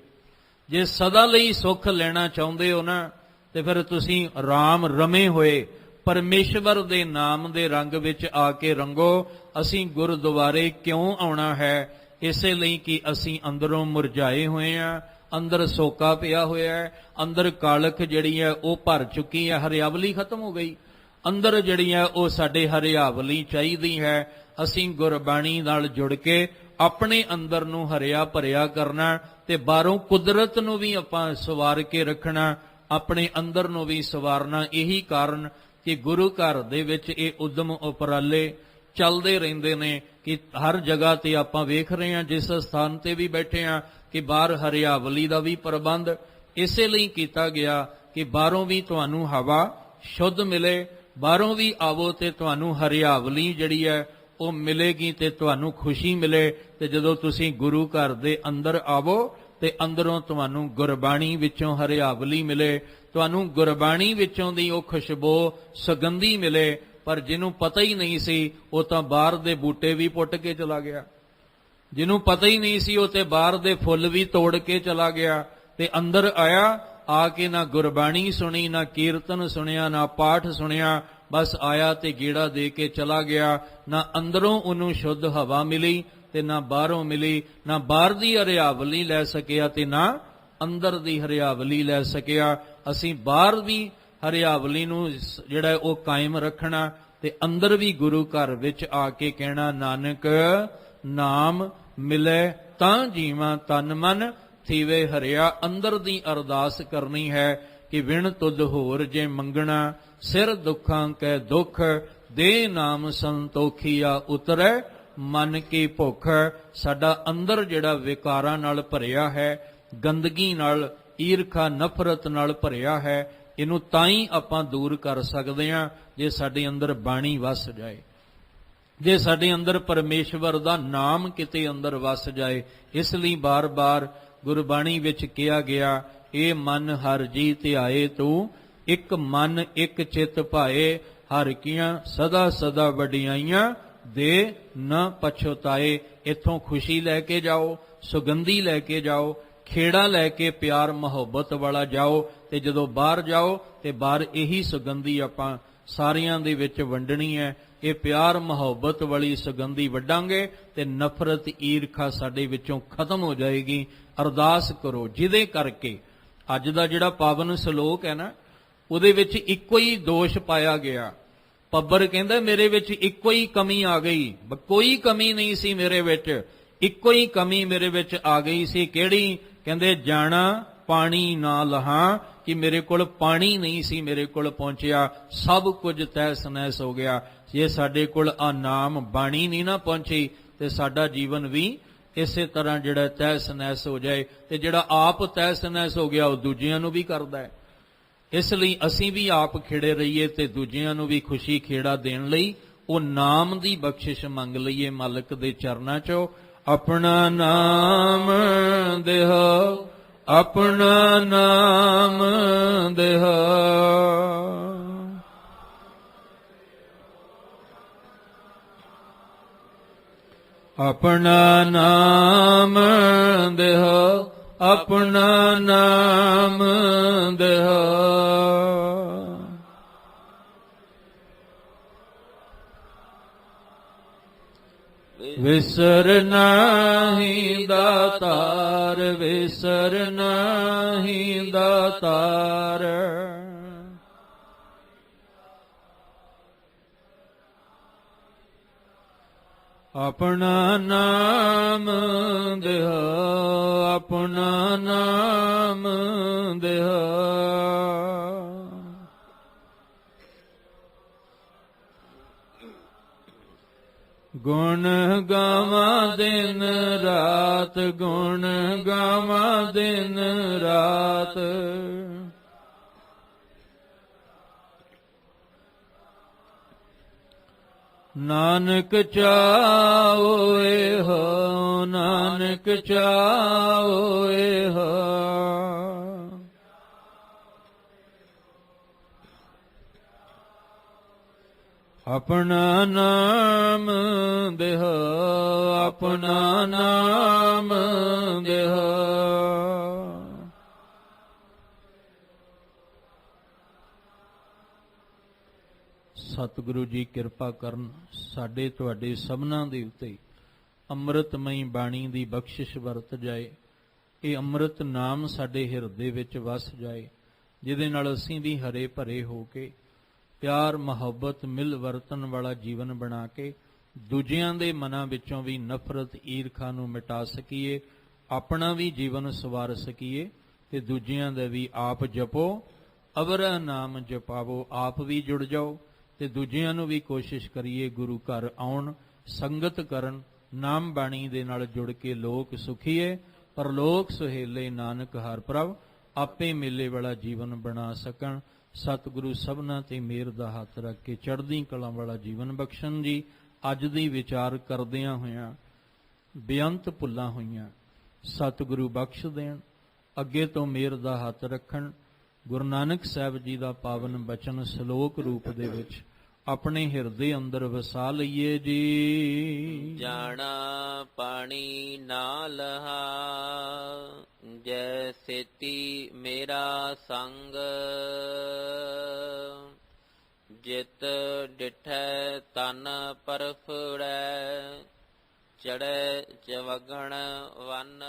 Speaker 1: ਜੇ ਸਦਾ ਲਈ ਸੁੱਖ ਲੈਣਾ ਚਾਹੁੰਦੇ ਹੋ ਨਾ, ਤੇ ਫਿਰ ਤੁਸੀਂ ਰਾਮ ਰਮੇ ਹੋਏ ਪਰਮੇਸ਼ਵਰ ਦੇ ਨਾਮ ਦੇ ਰੰਗ ਵਿੱਚ ਆ ਕੇ ਰੰਗੋ। ਅਸੀਂ ਗੁਰਦੁਆਰੇ ਕਿਉਂ ਆਉਣਾ ਹੈ? ਇਸੇ ਲਈ ਕਿ ਅਸੀਂ ਅੰਦਰੋਂ ਮੁਰਝਾਏ ਹੋਏ ਆ, ਅੰਦਰ ਸੋਕਾ ਪਿਆ ਹੋਇਆ ਹੈ, ਅੰਦਰ ਕਾਲਖ ਜਿਹੜੀ ਹੈ ਉਹ ਭਰ ਚੁੱਕੀ ਹੈ, ਹਰਿਆਵਲੀ ਖਤਮ ਹੋ ਗਈ। ਅੰਦਰ ਜਿਹੜੀ ਹੈ ਉਹ ਸਾਡੇ ਹਰਿਆਵਲੀ ਚਾਹੀਦੀ ਹੈ। ਅਸੀਂ ਗੁਰਬਾਣੀ ਨਾਲ ਜੁੜ ਕੇ ਆਪਣੇ ਅੰਦਰ ਨੂੰ ਹਰਿਆ ਭਰਿਆ ਕਰਨਾ, ਤੇ ਬਾਹਰੋਂ ਕੁਦਰਤ ਨੂੰ ਵੀ ਆਪਾਂ ਸਵਾਰ ਕੇ ਰੱਖਣਾ, ਆਪਣੇ ਅੰਦਰ ਨੂੰ ਵੀ ਸਵਾਰਨਾ। ਇਹੀ ਕਾਰਨ ਕਿ ਗੁਰੂ ਘਰ ਦੇ ਵਿੱਚ ਇਹ ਉਦਮ ਉਪਰਾਲੇ ਚੱਲਦੇ ਰਹਿੰਦੇ ਨੇ ਕਿ ਹਰ ਜਗ੍ਹਾ ਤੇ ਆਪਾਂ ਵੇਖ ਰਹੇ ਹਾਂ, ਜਿਸ ਸਥਾਨ ਤੇ ਵੀ ਬੈਠੇ ਹਾਂ, ਕਿ ਬਾਹਰ ਹਰਿਆਵਲੀ ਦਾ ਵੀ ਪ੍ਰਬੰਧ ਇਸੇ ਲਈ ਕੀਤਾ ਗਿਆ ਕਿ ਬਾਹਰੋਂ ਵੀ ਤੁਹਾਨੂੰ ਹਵਾ ਸ਼ੁੱਧ ਮਿਲੇ, ਬਾਹਰੋਂ ਵੀ ਆਵੋ ਤੇ ਤੁਹਾਨੂੰ ਹਰਿਆਵਲੀ ਜਿਹੜੀ ਹੈ ਉਹ ਮਿਲੇਗੀ ਤੇ ਤੁਹਾਨੂੰ ਖੁਸ਼ੀ ਮਿਲੇ। ਤੇ ਜਦੋਂ ਤੁਸੀਂ ਗੁਰੂ ਘਰ ਦੇ ਅੰਦਰ ਆਵੋ ਤੇ ਅੰਦਰੋਂ ਤੁਹਾਨੂੰ ਗੁਰਬਾਣੀ ਵਿੱਚੋਂ ਹਰਿਆਵਲੀ ਮਿਲੇ, ਤੁਹਾਨੂੰ ਗੁਰਬਾਣੀ ਵਿੱਚੋਂ ਦੀ ਉਹ ਖੁਸ਼ਬੂ ਸੁਗੰਧੀ ਮਿਲੇ। ਪਰ ਜਿਹਨੂੰ ਪਤਾ ਹੀ ਨਹੀਂ ਸੀ, ਉਹ ਤਾਂ ਬਾਹਰ ਦੇ ਬੂਟੇ ਵੀ ਪੁੱਟ ਕੇ ਚਲਾ ਗਿਆ। ਜਿਹਨੂੰ ਪਤਾ ਹੀ ਨਹੀਂ ਸੀ, ਉਹ ਤੇ ਬਾਹਰ ਦੇ ਫੁੱਲ ਵੀ ਤੋੜ ਕੇ ਚਲਾ ਗਿਆ। ਤੇ ਅੰਦਰ ਆਇਆ, ਆ ਕੇ ਨਾ ਗੁਰਬਾਣੀ ਸੁਣੀ, ਨਾ ਕੀਰਤਨ ਸੁਣਿਆ, ਨਾ ਪਾਠ ਸੁਣਿਆ, ਬਸ ਆਇਆ ਤੇ ਗੇੜਾ ਦੇ ਕੇ ਚਲਾ ਗਿਆ। ਨਾ ਅੰਦਰੋਂ ਉਹਨੂੰ ਸ਼ੁੱਧ ਹਵਾ ਮਿਲੀ ਤੇ ਨਾ ਬਾਹਰੋਂ ਮਿਲੀ, ਨਾ ਬਾਹਰ ਦੀ ਹਰਿਆਵਲੀ ਲੈ ਸਕਿਆ ਤੇ ਨਾ ਅੰਦਰ ਦੀ ਹਰਿਆਵਲੀ ਲੈ ਸਕਿਆ। ਅਸੀਂ ਬਾਹਰ ਦੀ ਹਰਿਆਵਲੀ ਨੂੰ ਜਿਹੜਾ ਉਹ ਕਾਇਮ ਰੱਖਣਾ, ਤੇ ਅੰਦਰ ਵੀ ਗੁਰੂ ਘਰ ਵਿੱਚ ਆ ਕੇ ਕਹਿਣਾ, ਨਾਨਕ ਨਾਮ ਮਿਲੇ ਤਾਂ ਜੀਵਾਂ ਤਨ ਮਨ ਥੀਵੇ ਹਰਿਆ। ਅੰਦਰ ਦੀ ਅਰਦਾਸ ਕਰਨੀ ਹੈ ਕਿ ਵਿਣ ਤੁਧ ਹੋਰ ਜੇ ਮੰਗਣਾ, ਸਿਰ ਦੁੱਖਾਂ ਕੈ ਦੁੱਖ, ਦੇ ਨਾਮ ਸੰਤੋਖੀਆ ਉਤਰੈ ਮਨ ਕੀ ਭੁੱਖ। ਸਾਡਾ ਅੰਦਰ ਜਿਹੜਾ ਵਿਕਾਰਾਂ ਨਾਲ ਭਰਿਆ ਹੈ, ਗੰਦਗੀ ਨਾਲ, ਈਰਖਾ ਨਫ਼ਰਤ ਨਾਲ ਭਰਿਆ ਹੈ, ਇਹਨੂੰ ਤਾਂ ਹੀ ਆਪਾਂ ਦੂਰ ਕਰ ਸਕਦੇ ਹਾਂ ਜੇ ਸਾਡੇ ਅੰਦਰ ਬਾਣੀ ਵਸ ਜਾਏ, ਜੇ ਸਾਡੇ ਅੰਦਰ ਪਰਮੇਸ਼ਵਰ ਦਾ ਨਾਮ ਕਿਤੇ ਅੰਦਰ ਵਸ ਜਾਏ। ਇਸ ਲਈ ਬਾਰ-ਬਾਰ ਗੁਰਬਾਣੀ ਵਿੱਚ ਕਿਹਾ ਗਿਆ, ਇਹ ਮਨ ਹਰ ਜੀ ਧਿਆਏ ਤੂੰ, ਇੱਕ ਮਨ ਇੱਕ ਚਿੱਤ ਭਾਏ, ਹਰ ਕੀਆਂ ਸਦਾ ਸਦਾ ਵਡਿਆਈਆਂ, ਦੇ ਨਾ ਪਛਤਾਏ। ਇੱਥੋਂ ਖੁਸ਼ੀ ਲੈ ਕੇ ਜਾਓ, ਸੁਗੰਧੀ ਲੈ ਕੇ ਜਾਓ, ਖੇੜਾ ਲੈ ਕੇ ਪਿਆਰ ਮੁਹੱਬਤ ਵਾਲਾ ਜਾਓ। ਤੇ ਜਦੋਂ ਬਾਹਰ ਜਾਓ ਤੇ ਬਾਹਰ ਇਹੀ ਸੁਗੰਧੀ ਆਪਾਂ ਸਾਰਿਆਂ ਦੇ ਵਿੱਚ ਵੰਡਣੀ ਹੈ। ਇਹ ਪਿਆਰ ਮੁਹੱਬਤ ਵਾਲੀ ਸੁਗੰਧੀ ਵੰਡਾਂਗੇ ਤੇ ਨਫ਼ਰਤ ਈਰਖਾ ਸਾਡੇ ਵਿੱਚੋਂ ਖਤਮ ਹੋ ਜਾਏਗੀ। ਅਰਦਾਸ ਕਰੋ, ਜਿਹਦੇ ਕਰਕੇ ਅੱਜ ਦਾ ਜਿਹੜਾ ਪਾਵਨ ਸ਼ਲੋਕ ਹੈ ਨਾ, ਉਹਦੇ ਵਿੱਚ ਇੱਕੋ ਹੀ ਦੋਸ਼ ਪਾਇਆ ਗਿਆ। ਪੱਬਰ ਕਹਿੰਦਾ ਮੇਰੇ ਵਿੱਚ ਇੱਕੋ ਹੀ ਕਮੀ ਆ ਗਈ, ਕੋਈ ਕਮੀ ਨਹੀਂ ਸੀ ਮੇਰੇ ਵਿੱਚ, ਇੱਕੋ ਹੀ ਕਮੀ ਮੇਰੇ ਵਿੱਚ ਆ ਗਈ ਸੀ। ਕਿਹੜੀ? ਕਹਿੰਦੇ ਜਾਣਾ ਪਾਣੀ ਨਾ ਲਹਾਂ, ਕਿ ਮੇਰੇ ਕੋਲ ਪਾਣੀ ਨਹੀਂ ਸੀ ਮੇਰੇ ਕੋਲ ਪਹੁੰਚਿਆ, ਸਭ ਕੁਝ ਤਹਿਸ ਨਹਿਸ ਹੋ ਗਿਆ। ਜੇ ਸਾਡੇ ਕੋਲ ਆ ਨਾਮ ਬਾਣੀ ਨਹੀਂ ਨਾ ਪਹੁੰਚੀ ਤੇ ਸਾਡਾ ਜੀਵਨ ਵੀ ਇਸੇ ਤਰ੍ਹਾਂ ਜਿਹੜਾ ਤਹਿਸ ਨਹਿਸ ਹੋ ਜਾਏ। ਤੇ ਜਿਹੜਾ ਆਪ ਤਹਿਸ ਨਹਿਸ ਹੋ ਗਿਆ ਉਹ ਦੂਜਿਆਂ ਨੂੰ ਵੀ ਕਰਦਾ ਹੈ। ਇਸ ਲਈ ਅਸੀਂ ਵੀ ਆਪ ਖਿੜੇ ਰਹੀਏ ਤੇ ਦੂਜਿਆਂ ਨੂੰ ਵੀ ਖੁਸ਼ੀ ਖੇੜਾ ਦੇਣ ਲਈ ਉਹ ਨਾਮ ਦੀ ਬਖਸ਼ਿਸ਼ ਮੰਗ ਲਈਏ ਮਾਲਕ ਦੇ ਚਰਨਾਂ 'ਚੋਂ। ਆਪਣਾ ਨਾਮ ਦੇਹੋ ਆਪਣਾ ਨਾਮ ਦੇਹਾ। ਆਪਣਾ ਨਾਮ ਦੇਹਾ, ਆਪਣਾ ਨਾਮ ਦੇਹਾ। ਵਿਸਰ ਨਾਹੀ ਦਾਤਾਰ, ਵਿਸਰ ਨਾਹੀ ਦਾਤਾਰ। ਆਪਣਾ ਨਾਮ ਦੇਹਾ, ਆਪਣਾ ਨਾਮ ਦੇਹਾ। ਗੁਣ ਗਾਵਾਂ ਦਿਨ ਰਾਤ, ਗੁਣ ਗਾਵਾਂ ਦਿਨ ਰਾਤ। ਨਾਨਕ ਚਾਉਏ ਹੋ, ਨਾਨਕ ਚਾਉਏ ਹੋ। ਆਪਣਾ ਨਾਮ ਦੇਹਾ, ਆਪਣਾ ਨਾਮ ਦੇਹਾ। ਸਤਿਗੁਰੂ ਜੀ ਕਿਰਪਾ ਕਰਨ, ਸਾਡੇ ਤੁਹਾਡੇ ਸਭਨਾਂ ਦੇ ਉੱਤੇ ਅੰਮ੍ਰਿਤਮਈ ਬਾਣੀ ਦੀ ਬਖਸ਼ਿਸ਼ ਵਰਤ ਜਾਏ। ਇਹ ਅੰਮ੍ਰਿਤ ਨਾਮ ਸਾਡੇ ਹਿਰਦੇ ਵਿੱਚ ਵਸ ਜਾਏ, ਜਿਹਦੇ ਨਾਲ ਅਸੀਂ ਵੀ ਹਰੇ ਭਰੇ ਹੋ ਕੇ ਪਿਆਰ ਮੁਹੱਬਤ ਮਿਲ ਵਰਤਨ ਵਾਲਾ ਜੀਵਨ ਬਣਾ ਕੇ ਦੂਜਿਆਂ ਦੇ ਮਨਾਂ ਵਿੱਚੋਂ ਵੀ ਨਫ਼ਰਤ ਈਰਖਾ ਨੂੰ ਮਿਟਾ ਸਕੀਏ, ਆਪਣਾ ਵੀ ਜੀਵਨ ਸਵਾਰ ਸਕੀਏ ਤੇ ਦੂਜਿਆਂ ਦਾ ਵੀ। ਆਪ ਜਪੋ ਅਵਰਾ ਨਾਮ ਜਪਾਵੋ, ਆਪ ਵੀ ਜੁੜ ਜਾਓ ਤੇ ਦੂਜਿਆਂ ਨੂੰ ਵੀ ਕੋਸ਼ਿਸ਼ ਕਰੀਏ ਗੁਰੂ ਘਰ ਆਉਣ, ਸੰਗਤ ਕਰਨ, ਨਾਮ ਬਾਣੀ ਦੇ ਨਾਲ ਜੁੜ ਕੇ ਲੋਕ ਸੁਖੀਏ ਪਰਲੋਕ ਸੁਹੇਲੇ ਨਾਨਕ ਹਰਿ ਪ੍ਰਭ ਆਪੇ ਮੇਲੇ ਵਾਲਾ ਜੀਵਨ ਬਣਾ ਸਕਣ। ਸਤਿਗੁਰੂ ਸਭਨਾਂ ਤੇ ਮਿਹਰ ਦਾ ਹੱਥ ਰੱਖ ਕੇ ਚੜ੍ਹਦੀ ਕਲਾ ਵਾਲਾ ਜੀਵਨ ਬਖਸ਼ਣ ਜੀ। ਅੱਜ ਦੀ ਵਿਚਾਰ ਕਰਦਿਆਂ ਹੋਇਆਂ ਬੇਅੰਤ ਭੁੱਲਾਂ ਹੋਈਆਂ ਸਤਿਗੁਰੂ ਬਖਸ਼ ਦੇਣ, ਅੱਗੇ ਤੋਂ ਮਿਹਰ ਦਾ ਹੱਥ ਰੱਖਣ। ਗੁਰੂ ਨਾਨਕ ਸਾਹਿਬ ਜੀ ਦਾ ਪਾਵਨ ਬਚਨ ਸ਼ਲੋਕ ਰੂਪ ਦੇ ਵਿੱਚ ਆਪਣੇ ਹਿਰਦੇ ਅੰਦਰ ਵਸਾ ਲਈਏ ਜੀ।
Speaker 2: ਜਾਣਾ ਪਾਣੀ ਨਾ ਲਹਾ, ਜੈ ਸੇਤੀ ਮੇਰਾ ਸੰਗ। ਜਿਤ ਡਿਠੈ ਤਨ ਪਰਫੁੜੈ, ਚੜੈ ਚਵਗਣ ਵਨ।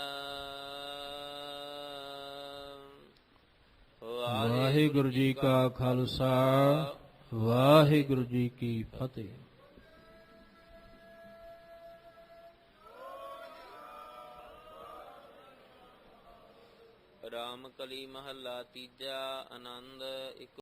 Speaker 1: ਵਾਹਿਗੁਰੂ ਜੀ ਕਾ ਖਾਲਸਾ, ਵਾਹਿਗੁਰੂ ਜੀ ਕੀ ਫਤਿਹ।
Speaker 2: ਰਾਮ ਕਲੀ ਮਹੱਲਾ ਤੀਜਾ। ਆਨੰਦ ਇੱਕ